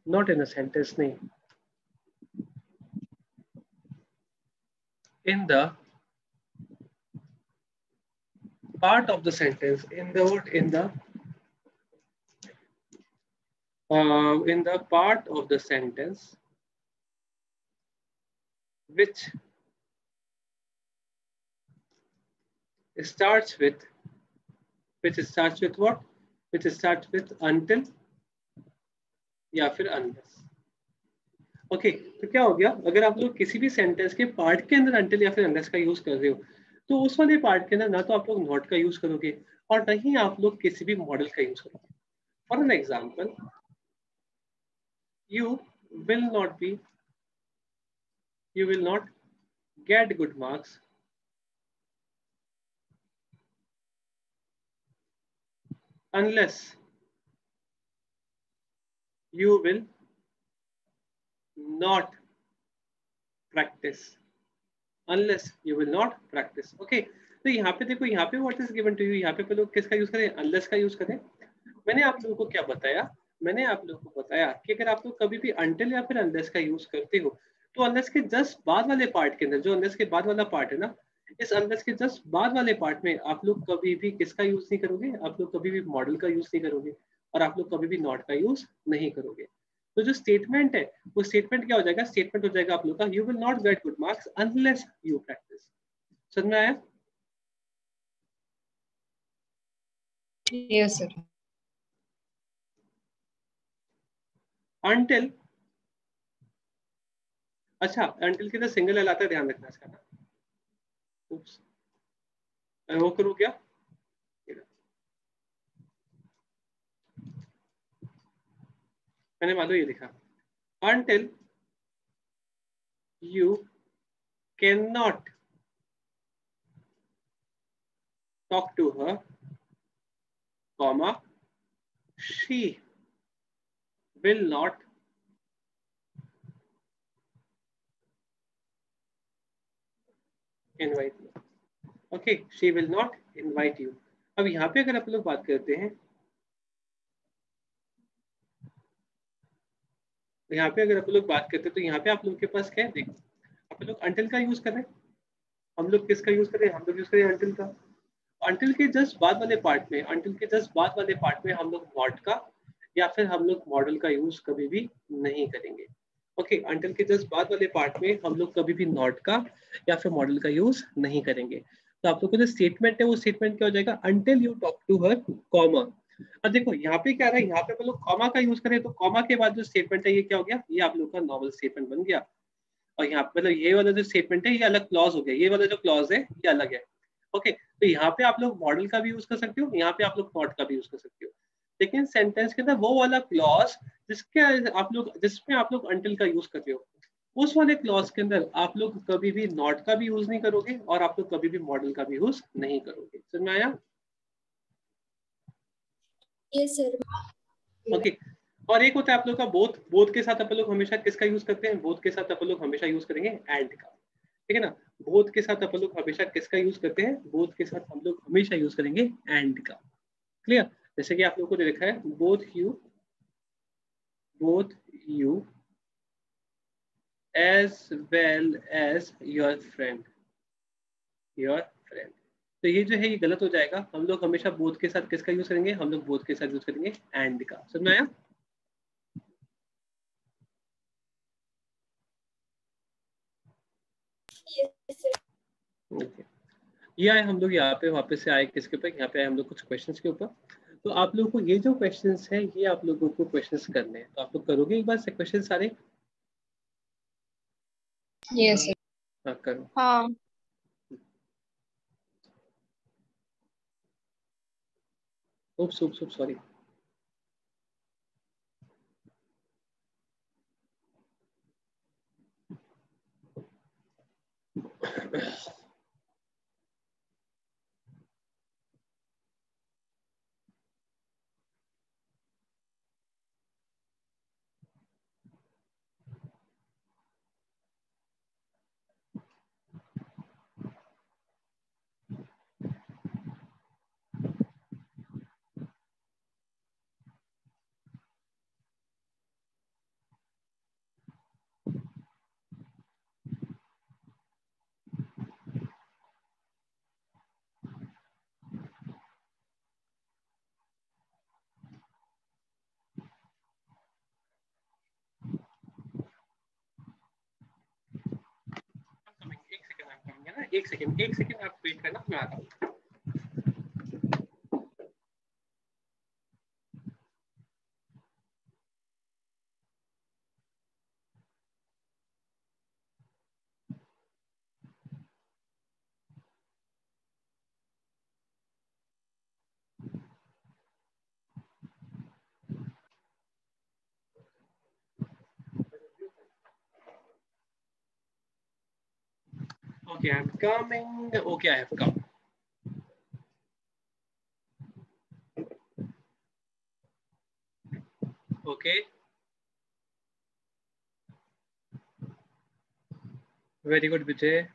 not in a sentence नहीं, in the part of the sentence, in the part of the sentence which starts with what? Which starts with until या फिर unless। Okay, तो क्या हो गया? अगर आप लोग किसी भी सेंटेंस के पार्ट के अंदर until या फिर unless का यूज कर रहे हो, तो उस वाले पार्ट के अंदर ना तो आप लोग नॉट का यूज करोगे और ना ही आप लोग किसी भी मॉडल का यूज करोगे। For an example, you will not get good marks unless you will not practice। Okay, तो यहाँ पे देखो, यहाँ पे what is given to you, यहाँ पे लोग किसका यूज करें? अनलेस का यूज करें। मैंने आप लोगों को क्या बताया? मैंने आप लोगों को बताया कि अगर आप लोग कभी भी अनटिल या फिर अनलेस का यूज करते हो, तो अनलेस के जस्ट बाद वाले पार्ट के अंदर, जो अनलेस के बाद वाला पार्ट है ना, इस अनलेस के जस्ट बाद वाले पार्ट में आप लोग कभी भी किसका यूज नहीं करोगे? आप लोग कभी भी मॉडल का यूज नहीं करोगे और आप लोग कभी भी नॉट का यूज नहीं करोगे। तो जो स्टेटमेंट है वो स्टेटमेंट क्या हो जाएगा? स्टेटमेंट हो जाएगा आप लोग का you will not get good marks unless you practice. समझ में आया? Yes, sir. अनटिल, अच्छा अनटिल के लिए सिंगल एल आता है, ध्यान रखना इसका ना। Oops, मैं वो करूँ क्या? मैंने मान लो ये लिखा until you cannot talk to her, comma, she will not invite you। Okay, she will not invite you। अब यहाँ पे अगर आप लोग बात करते हैं यहाँ पे अगर आप लोग बात करते हैं तो यहाँ पे आप लोग के पास क्या है, देखो आप लोग अंटिल का यूज कर रहे हैं, हम लोग किसका यूज करें, हम लोग यूज करें अंटिल का। अंटिल के जस्ट बाद वाले पार्ट में, अंटिल के जस्ट बाद वाले पार्ट में हम लोग नॉट का या फिर हम लोग मॉडल का यूज कभी भी नहीं करेंगे। ओके, अंटिल के जस्ट बाद वाले पार्ट में हम लोग कभी भी नॉट का या फिर मॉडल का यूज नहीं करेंगे। तो आप लोग का जो स्टेटमेंट है वो स्टेटमेंट क्या हो जाएगा, until you talk to her comma. अब देखो यहाँ पे क्या रहा है, यहाँ पे हम लोग कॉमा का यूज करें तो कॉमा के बाद जो स्टेटमेंट है ये क्या हो गया, ये आप लोग का नॉर्मल स्टेटमेंट बन गया। और यहाँ पे मतलब ये वाला जो स्टेटमेंट है ये अलग क्लॉज हो गया, ये वाला जो क्लॉज है ये अलग है। ओके, तो यहाँ पे आप लोग मॉडल का भी यूज कर सकते हो, यहाँ पे आप लोग नॉट का भी यूज कर सकते हो। लेकिन सेंटेंस के अंदर वो वाला क्लॉज जिसके आप लोग जिसमें आप लोग अंटिल का यूज करते हो, उस वाले क्लॉज के अंदर आप लोग कभी भी नॉट का भी यूज नहीं करोगे और आप लोग कभी भी मॉडल का भी यूज नहीं करोगे। समझ में आया? Yes sir. ओके, और एक होता है आप लोग का बोथ। बोथ के साथ आप लोग हमेशा किसका यूज करते हैं, बोथ के साथ आप लोग हमेशा यूज करेंगे एंड का, ठीक है ना। बोथ के साथ आप लोग हमेशा किसका यूज करते हैं, बोथ के साथ हम लोग हमेशा यूज करेंगे एंड का। क्लियर? जैसे कि आप लोग को दे रखा है both you as well as your friend, तो ये जो है ये गलत हो जाएगा। हम लोग हमेशा बोथ के साथ किसका यूज करेंगे, हम लोग बोथ के साथ यूज करेंगे एंड का। समझ में आया? Yes sir. ओके, ये आए हम लोग यहाँ पे वापस से आए किसके ऊपर, यहाँ पे आए हम लोग कुछ क्वेश्चंस के ऊपर। तो आप लोगों को ये जो क्वेश्चंस है ये आप लोगों को क्वेश्चंस करने हैं, तो आप लोग करोगे एक बार से क्वेश्चन सारे? Yes sir. हाँ करो। हाँ। उप्स उप्स उप्स सॉरी। एक सेकंड आप वेट करना, मैं आता हूँ। Okay, I'm coming. Okay, I have come. Okay. Very good Vijay.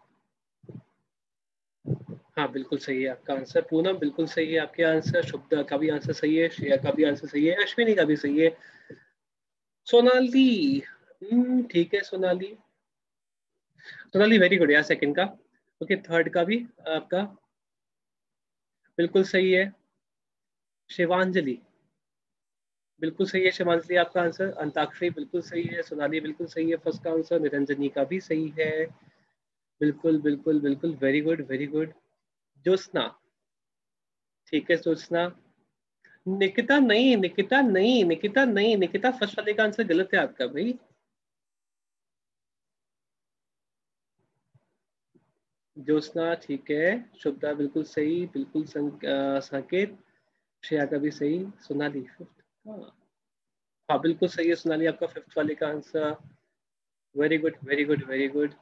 हाँ बिल्कुल सही है आपका आंसर, पूनम बिल्कुल सही है आपके आंसर, शुभदा का भी आंसर सही है, श्रेया का भी आंसर सही है, अश्विनी का भी सही है, सोनाली ठीक है सोनाली, सोनाली वेरी गुड यार सेकंड का। ओके, थर्ड का भी आपका बिल्कुल सही है, शिवांजलि बिल्कुल सही है, शिवांजलि आपका आंसर, अंताक्षरी बिल्कुल सही है, सोनाली बिल्कुल सही है फर्स्ट का आंसर, निरंजनी का भी सही है, बिल्कुल बिल्कुल बिल्कुल very good very good. Jyotsna ठीक है, ज्योत्सना। निकिता नहीं, निकिता नहीं, निकिता नहीं, निकिता फर्स्ट वाले का आंसर गलत है आपका भाई। ज्योत्सना ठीक है, शुभदा बिल्कुल सही, बिल्कुल संकेत, श्रेया का भी सही, सोनाली फिफ्थ। हाँ हाँ बिल्कुल सही है सोनाली आपका फिफ्थ वाले का answer, very good very good very good.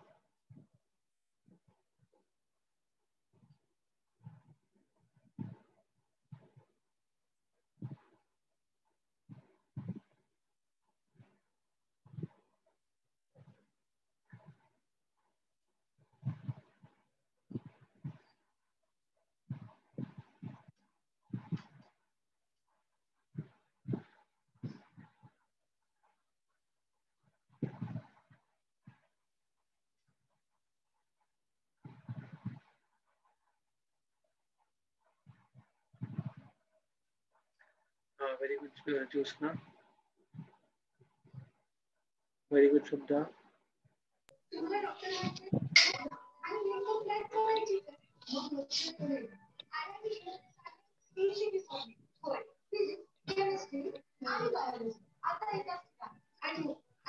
हाँ, very good Jyotsna, very good Shubhada.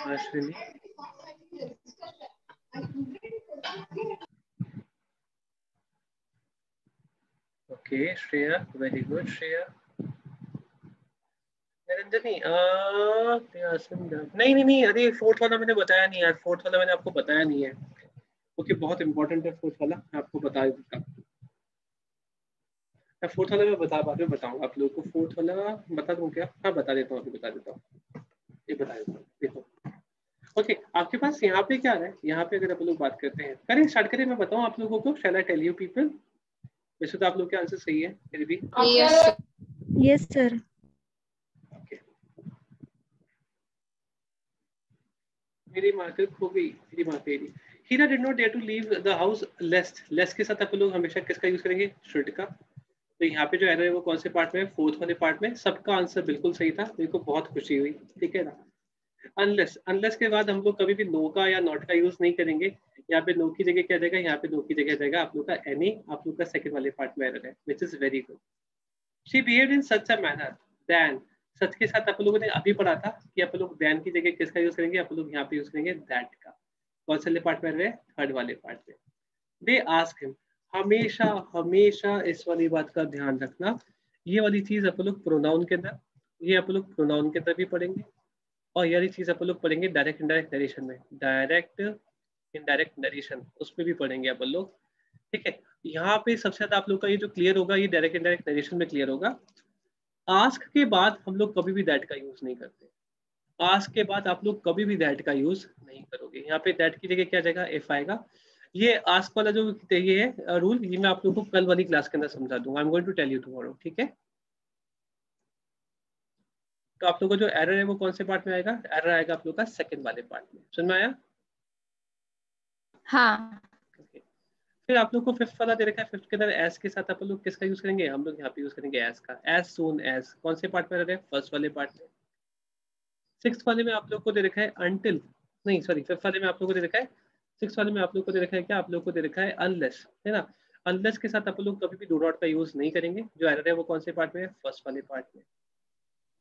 Ashwini, okay Shreya, very good Shreya. Niranjani नहीं नहीं नहीं, अरे फोर्थ वाला मैंने बताया नहीं यार, फोर्थ वाला मैंने आपको बताया नहीं है। ओके, बहुत इंपॉर्टेंट है फोर्थ वाला, मैं आपको बता देता हूँ। फोर्थ वाला मैं बाद में बताऊंगा आप लोगों को। फोर्थ वाला बता दूं क्या? हाँ बता देता हूँ, अभी बता देता हूँ, ये बता देता हूँ। देखो ओके, आपके पास यहाँ पे क्या है, यहाँ पे अगर आप लोग बात करते हैं, करें स्टार्ट करें, मैं बताऊँ आप लोगों को। शैल आई टेल यू पीपल? वैसे तो आप लोग के आंसर सही है फिर भी। Yes sir. ओके, मेरी मार्कर खो गई, मेरी marker. Heera did not dare to leave the house lest. Lest के साथ आप लोग हमेशा किसका यूज करेंगे? शुड का। तो यहाँ पे जो एरर है वो कौन से पार्ट में? फोर्थ वाले पार्ट में। सबका आंसर बिल्कुल सही था, मेरे को बहुत खुशी हुई, ठीक है ना। अनलेस, अनलेस के बाद हम लोग कभी भी नो का या नॉट का यूज नहीं करेंगे। यहाँ पे नो की जगह क्या जाएगा? यहाँ पे नो की जगह जाएगा आप लोग का एनी। आप लोग का सेकंड वाले पार्ट में एरर है, which is very good. She behaved in such a manner than. Such के साथ आप लोगों ने अभी पढ़ा था कि आप लोग दैन की जगह किसका यूज करेंगे? आप लोग यहाँ पे यूज करेंगे दैट का। कौन से वाले पार्ट में एरर है? थर्ड वाले पार्ट में। दे आस्क हिम, हमेशा हमेशा इस वाली बात का ध्यान रखना, ये वाली चीज आप लोग प्रोनाउन के अंदर, ये आप लोग प्रोनाउन के अंदर भी पढ़ेंगे, और ये वाली चीज आप लोग पढ़ेंगे डायरेक्ट इनडायरेक्ट नरेशन में। डायरेक्ट इनडायरेक्ट नरेशन उसमें भी पढ़ेंगे आप लोग, ठीक है। यहाँ पे सबसे ज्यादा आप लोग का ये जो क्लियर होगा, ये डायरेक्ट इनडायरेक्ट नरेशन में क्लियर होगा। आस्क के बाद हम लोग कभी भी दैट का यूज नहीं करते। आस्क के बाद आप लोग कभी भी दैट का यूज नहीं करोगे। यहाँ पे दैट की जगह क्या जाएगा? इफ आएगा। ये आस्क वाला जो ये है रूल, ये मैं आप लोगों को कल वाली क्लास के अंदर समझा दूंगा। I am going to tell you tomorrow, ठीक है। तो आप लोगों को जो एरर है वो कौन से पार्ट में आएगा? एरर आएगा आप लोग का सेकंड वाले पार्ट में। समझ में आया? हाँ। okay. फिर आप लोग को फिफ्थ वाला दे रखा है। फिफ्थ के अंदर एस के साथ आप लोग किसका यूज करेंगे? हम लोग यहाँ पे यूज करेंगे एस का। एज सून एज कौन से पार्ट में एरर है? फर्स्ट वाले पार्ट में। सिक्स्थ वाले में आप लोग को दे रखा है अनटिल, नहीं सॉरी, फिफ्थ वाले में आप लोग को दे रखा है, सिक्स्थ वाले में आप लोग को दे रखा है क्या? आप लोग को दे रखा है अनलेस, है ना। अनलेस के साथ आप लोग कभी भी डू नॉट का यूज नहीं करेंगे। जो एरर है वो कौन से पार्ट में है? फर्स्ट वाले पार्ट में।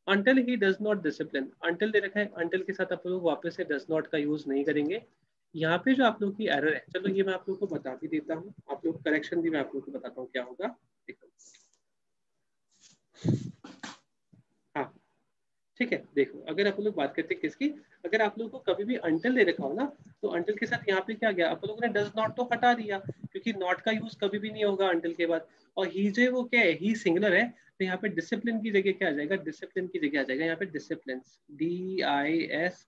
until he does not discipline, until दे रखा है, until के साथ आप लोग वापस से does not का यूज नहीं करेंगे। यहाँ पे जो आप लोग की एरर है, चलो ये मैं आप लोग को बता भी देता हूँ, आप लोग करेक्शन भी मैं आप लोग को बताता हूँ क्या होगा। देखो हाँ ठीक है, देखो अगर आप लोग बात करते हैं किसकी, अगर आप लोग को कभी भी until दे रखा हो ना, तो until के साथ यहाँ पे क्या गया? आप लोगों ने does not तो हटा दिया, क्योंकि not का यूज कभी भी नहीं होगा until के बाद। और ही जो है वो क्या है? ही सिंगुलर है, तो यहाँ पे डिसिप्लिन की जगह क्या आ जाएगा? डिसिप्लिन की जगह आ जाएगा यहाँ पे डिसिप्लिन, DISCIPLINES,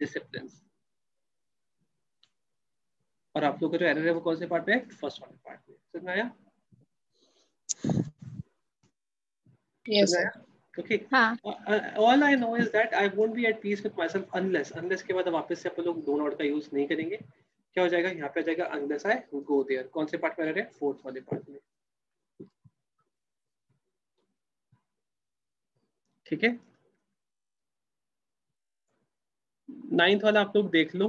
डिसिप्लिन। और आप लोग का जो एरर है वो कौन से पार्ट में है? फर्स्ट वाले पार्ट में। समझ में आया? Yes, sir. Okay. हाँ। All I know is that I won't be at peace with myself unless के बाद वापस से अपन लोग डू नॉट का यूज नहीं करेंगे। क्या हो जाएगा? यहाँ पे आ जाएगा unless I go there। कौन से पार्ट में एरर है? फोर्थ वाले पार्ट में, ठीक है। नाइन्थ वाला आप लोग देख लो।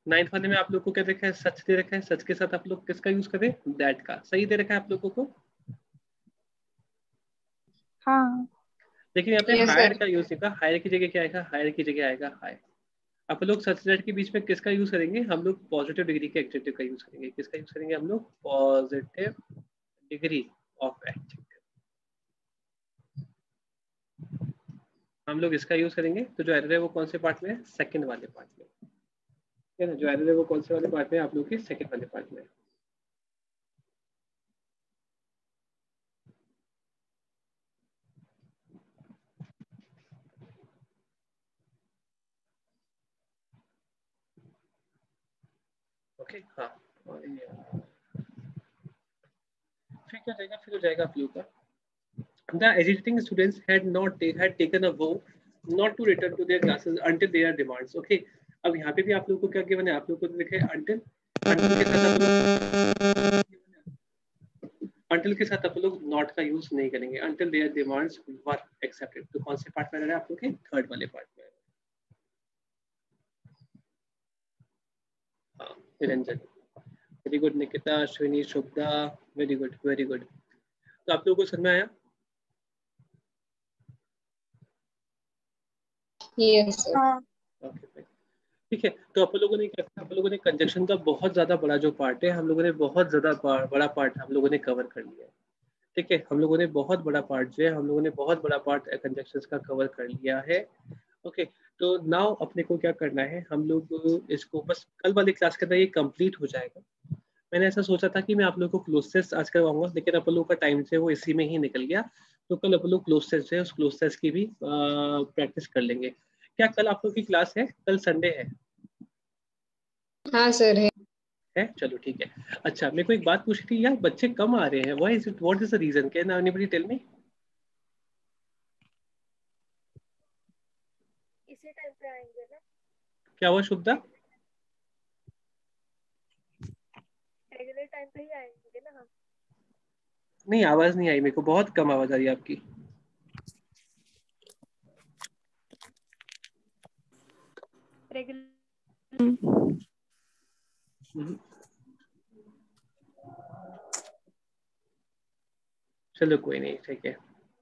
नाइन्थ वाले में आप लोग को क्या देखा है? सच दे रखा है। सच के साथ आप लोग किसका यूज करें? दैट का। सही दे रखा है आप लोगों को। हाँ। लेकिन यहाँ पे Yes, हायर sir. का यूज नहीं था। हायर की जगह क्या आएगा? हायर की जगह आएगा हाई। आप लोग सच दैट के बीच में किसका यूज करेंगे? हम लोग पॉजिटिव डिग्री के एडजेक्टिव का यूज करेंगे। किसका यूज करेंगे हम लोग? पॉजिटिव डिग्री ऑफ एडजेक्टिव, हम लोग इसका यूज करेंगे। तो जो एरर है वो कौन से पार्ट में है? सेकंड वाले पार्ट में, है ना। जो एरर है वो कौन से वाले पार्ट में? आप लोग के सेकंड वाले पार्ट में। ओके हाँ, फिर क्या जाएगा? फिर हो जाएगा आप लोग का the agitating students had taken a vow not to return to their classes until their demands। okay, अब यहाँ पे भी आप लोग को क्या गिवन है? आप लोग को लिखा है until के साथ अंटिल के साथ आप लोग नॉट का यूज नहीं करेंगे, until there demands were accepted. तो कौन से पार्ट में रह रहा है आप लोग के? थर्ड वाले पार्ट में। हाँ, Niranjan very good, Nikita, Ashwini, Shubhada very good very good. तो आप लोगों को समझ में आया? Yes sir. हाँ ओके फाइन, ठीक है। तो आप लोगों ने क्या किया, आप लोगों ने कंजक्शन का बहुत ज्यादा बड़ा जो पार्ट है, हम लोगों ने बहुत ज्यादा बड़ा पार्ट हम लोगों ने कवर कर लिया है, ठीक है। हम लोगों ने बहुत बड़ा पार्ट जो है, हम लोगों ने बहुत बड़ा पार्ट कंजक्शंस का कवर कर लिया है। ओके, तो नाउ अपने को क्या करना है, हम लोग इसको बस कल वाली क्लास के अंदर ये कंप्लीट हो जाएगा। मैंने ऐसा सोचा था कि मैं आप लोगों को क्लोज टेस्ट आज करवाऊंगा, लेकिन आप लोगों का टाइम से वो इसी में ही निकल गया। तो कल आप लोग क्लोज टेस्ट है, उस क्लोज टेस्ट की भी प्रैक्टिस कर लेंगे। क्या कल आप लोग की क्लास है? कल संडे है? हाँ सर है। चलो ठीक है। अच्छा, मेरे को एक बात पूछी थी यार, बच्चे कम आ रहे हैं, why is it, what is the reason, can anybody tell me? इसी टाइम पे आएंगे ना, क्या हुआ शुभदा? रेगुलर टाइम पे ही आएंगे ना हम। नहीं, आवाज नहीं आई मेरे को, बहुत कम आवाज आ रही है आपकी। रेगुलर चलो कोई नहीं, ठीक है।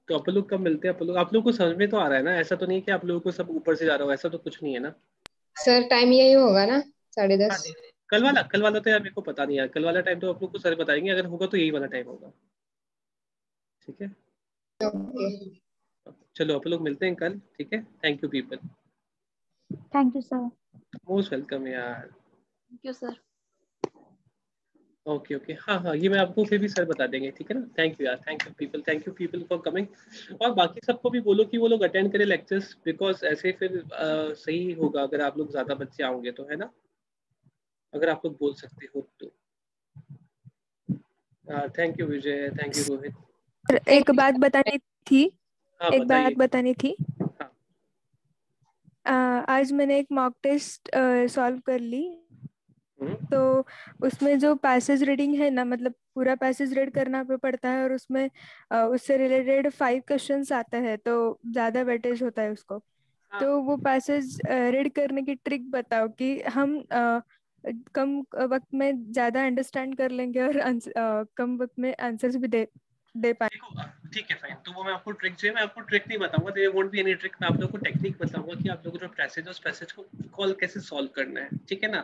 तो आप लोग कब मिलते हैं? आप लोग को समझ में तो आ रहा है ना? ऐसा तो नहीं है कि आप लोगों को सब ऊपर से जा रहा हो, ऐसा तो कुछ नहीं है ना? सर टाइम यही होगा ना, हाँ, 10:30। कल वाला तो यार मेरे को पता नहीं यार, कल वाला टाइम तो आप लोग को सर बताएंगे, अगर होगा तो यही वाला टाइम होगा, ठीक है। ओके। चलो आप लोग मिलते हैं कल, ठीक है। Thank you people, thank you sir. Most welcome यार। Thank you sir. Okay okay, हाँ हाँ, ये मैं आपको फिर भी सर बता देंगे, ठीक है ना। थैंक यू यार, thank you people for coming. और बाकी सबको भी बोलो कि वो लोग अटेंड करें लेक्चर्स, बिकॉज ऐसे फिर सही होगा अगर आप लोग ज्यादा बच्चे आओगे तो, है ना, अगर आप लोग बोल सकते हो तो। Thank you Vijay, thank you Rohit. एक बात बतानी थी, हाँ एक बात बताइए। बतानी थी। हाँ। आज मैंने एक मॉक टेस्ट सॉल्व कर ली, हम्म, तो उसमें जो पैसेज रीडिंग है ना, मतलब पूरा पैसेज रीड करना पड़ता है, और उसमें उससे रिलेटेड 5 क्वेश्चंस आते हैं, तो ज़्यादा वेटेज होता है उसको। हाँ, तो वो पैसेज रीड करने की ट्रिक बताओ कि हम कम वक्त में ज़्यादा अंडरस्टैंड कर लेंगे, और कम वक्त में आंसर्स भी दे दे पाएंगे। देखो ठीक है फाइन, तो वो मैं आपको ट्रिक जो है, मैं आपको ट्रिक नहीं बताऊंगा, there won't be any trick, मैं आप लोगों को टेक्निक बताऊंगा कि आप लोगों को जो पैसेज है उस पैसेज को कॉल कैसे सॉल्व करना है, ठीक है ना।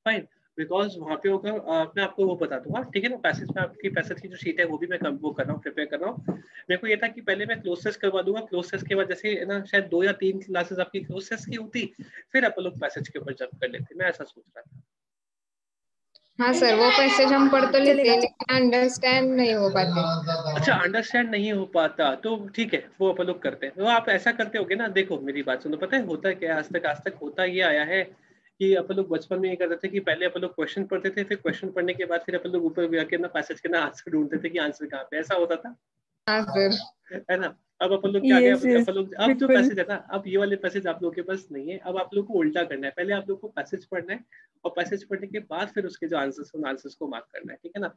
फाइन, बिकॉज वहां पे होगा, मैं आपको वो बता दूंगा, ठीक है ना। पैसेज में आपकी पैसेज की जो शीट है वो भी मैं वो कर रहा हूँ, प्रिपेयर कर रहा हूँ। मेरे को ये था कि पहले मैं क्लोज टेस्ट करवा दूंगा, क्लोज टेस्ट के बाद जैसे ना शायद 2 या 3 क्लासेस आपकी क्लोज टेस्ट की होती, फिर आप लोग पैसेज के ऊपर जंप कर लेते, मैं ऐसा सोच रहा था। हाँ सर, वो पैसेज हम पढ़ तो लेते चलेगा। हैं लेकिन अंडरस्टैंड नहीं हो पाते। अच्छा, अंडरस्टैंड नहीं हो पाता तो ठीक है, वो अपन लोग करते हैं। तो आप ऐसा करते होगे ना, देखो मेरी बात सुनो, पता है होता क्या है, आज तक होता ये आया है कि अपन लोग बचपन में ये करते थे कि पहले अपन लोग क्वेश्चन पढ़ते थे, फिर क्वेश्चन पढ़ने के बाद फिर अपन लोग ऊपर जाके ना पैसेज के ना आंसर ढूंढते थे कि आंसर कहाँ पे, ऐसा होता था, हाँ सर। है ना। अब अपन लोग क्या गए, यस यस, अपन लोग अब जो बिल्कुल। पैसेज है ना, अब ये वाले पैसेज आप लोगों के पास नहीं है, अब आप लोग को उल्टा करना है, पहले आप लोग को पैसेज पढ़ना है, और पैसेज पढ़ने के बाद फिर उसके जो आंसर्स उन आंसर्स को मार्क करना है, ठीक है ना।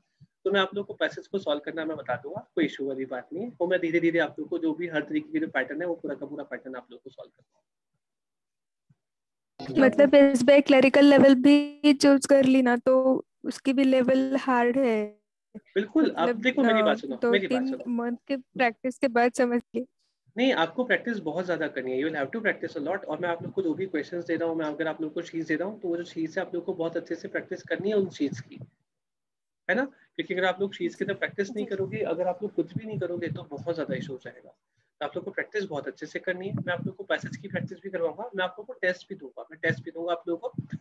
तो मैं आप लोग को पैसेज को सॉल्व करना मैं बता दूंगा, कोई इशू वाली बात नहीं है, वो मैं धीरे धीरे आप लोग को जो भी हर तरीके की जो पैटर्न है वो पूरा का पूरा पैटर्न आप लोग को सॉल्व करना मतलब इस पे क्लरिकल लेवल भी चूज कर ली ना, तो उसकी भी लेवल हार्ड है। है। बिल्कुल, आप मतलब देखो मेरी बात सुनो, दो मेरी बात तीन सुनो। मंथ के प्रैक्टिस के बाद समझ ली। नहीं, आपको प्रैक्टिस बहुत ज्यादा करनी है, you will have to practice a lot. और मैं आप लोग को जो भी क्वेश्चंस दे रहा हूँ, मैं अगर आप लोग को शीट्स दे रहा हूँ, तो वो जो शीट्स है आप लोग को बहुत अच्छे से प्रैक्टिस करनी है उन शीट्स की, है ना। क्योंकि अगर आप लोग शीट्स की तरफ प्रैक्टिस नहीं जी करोगे, अगर आप लोग कुछ भी नहीं करोगे तो बहुत ज्यादा इशू हो जाएगा। तो आप लोग को प्रैक्टिस बहुत अच्छे से करनी है। मैं आप लोग को पैसेज की प्रैक्टिस भी करवाऊंगा, मैं आप लोग को टेस्ट भी दूंगा, मैं टेस्ट भी दूंगा आप लोगों को।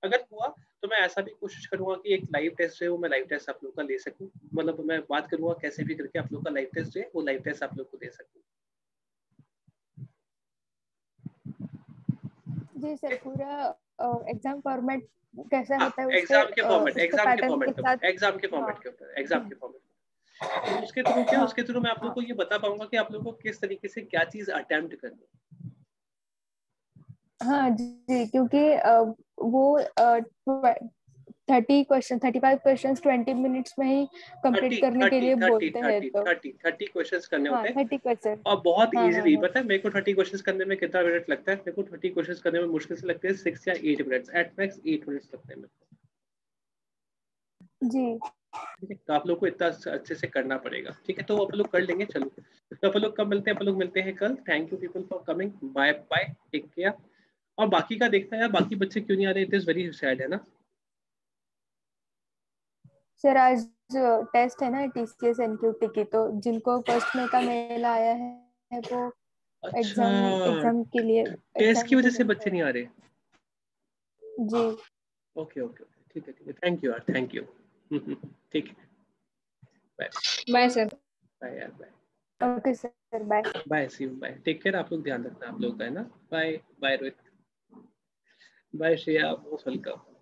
अगर हुआ तो मैं ऐसा भी कोशिश करूंगा कि एक लाइव टेस्ट है वो मैं लाइव टेस्ट आप लोग का ले सकूं, मतलब मैं बात करूंगा कैसे भी करके आप लोग का लाइव टेस्ट है वो लाइव टेस्ट आप लोग को दे सकूं। जी सर, पूरा एग्जाम फॉर्मेट कैसा हाँ, होता है उसके एग्जाम के फॉर्मेट, उसके एग्जाम के पैटर्न के फॉर्मेट के साथ। ऊपर, एग्जाम के हाँ फॉर्मेट के ऊपर, एग्जाम जी के फॉर्मेट। तो उसके थ्रू क्या, हाँ उसके थ्रू मैं आप लोग हाँ को ये बता पाऊंगा कि आप लोग को किस तरीके से क्या चीज अटेम्प्ट करनी है। हाँ जी, क्योंकि वो 30 क्वेश्चन 35 क्वेश्चंस 20 मिनट्स में ही कंप्लीट करने के लिए बोलते हैं तो 30 क्वेश्चंस करने हाँ होते हैं 30 क्वेश्चन और बहुत हाँ इजीली। हाँ पता है मेरे को 30 क्वेश्चंस करने में कितना मिनट लगता है? मेरे को 30 क्वेश्चंस करने में मुश्किल से लगते हैं 6 या 8 मिनट्स, एट मैक्स 8 मिनट्स लगते हैं मेरे को। जी ठीक है, तो आप लोग को इतना अच्छे से करना पड़ेगा। ठीक है, तो अपन लोग कर लेंगे। चलो तो अपन लोग कब मिलते हैं? अपन लोग मिलते हैं कल। Thank you people for coming. Bye bye, take care. और बाकी का देखना है यार, बाकी बच्चे क्यों नहीं आ रहे? इट इज वेरी सैड, है ना? सर आज टेस्ट है ना TCS NQT की, तो जिनको फर्स्ट में का मेल आया है वो अच्छा, एग्जाम के लिए टेस्ट की वजह से एग्जाम बच्चे नहीं आ रहे। जी ओके ओके, ठीक है, थैंक यू यार, थैंक यू। ठीक है, बाय बाय सर। बाय यार, bye okay sir bye bye, see you, bye, take care. आप लोग ध्यान रखना आप लोग का, है ना? Bye bye Rohit, bye Shreya, most welcome.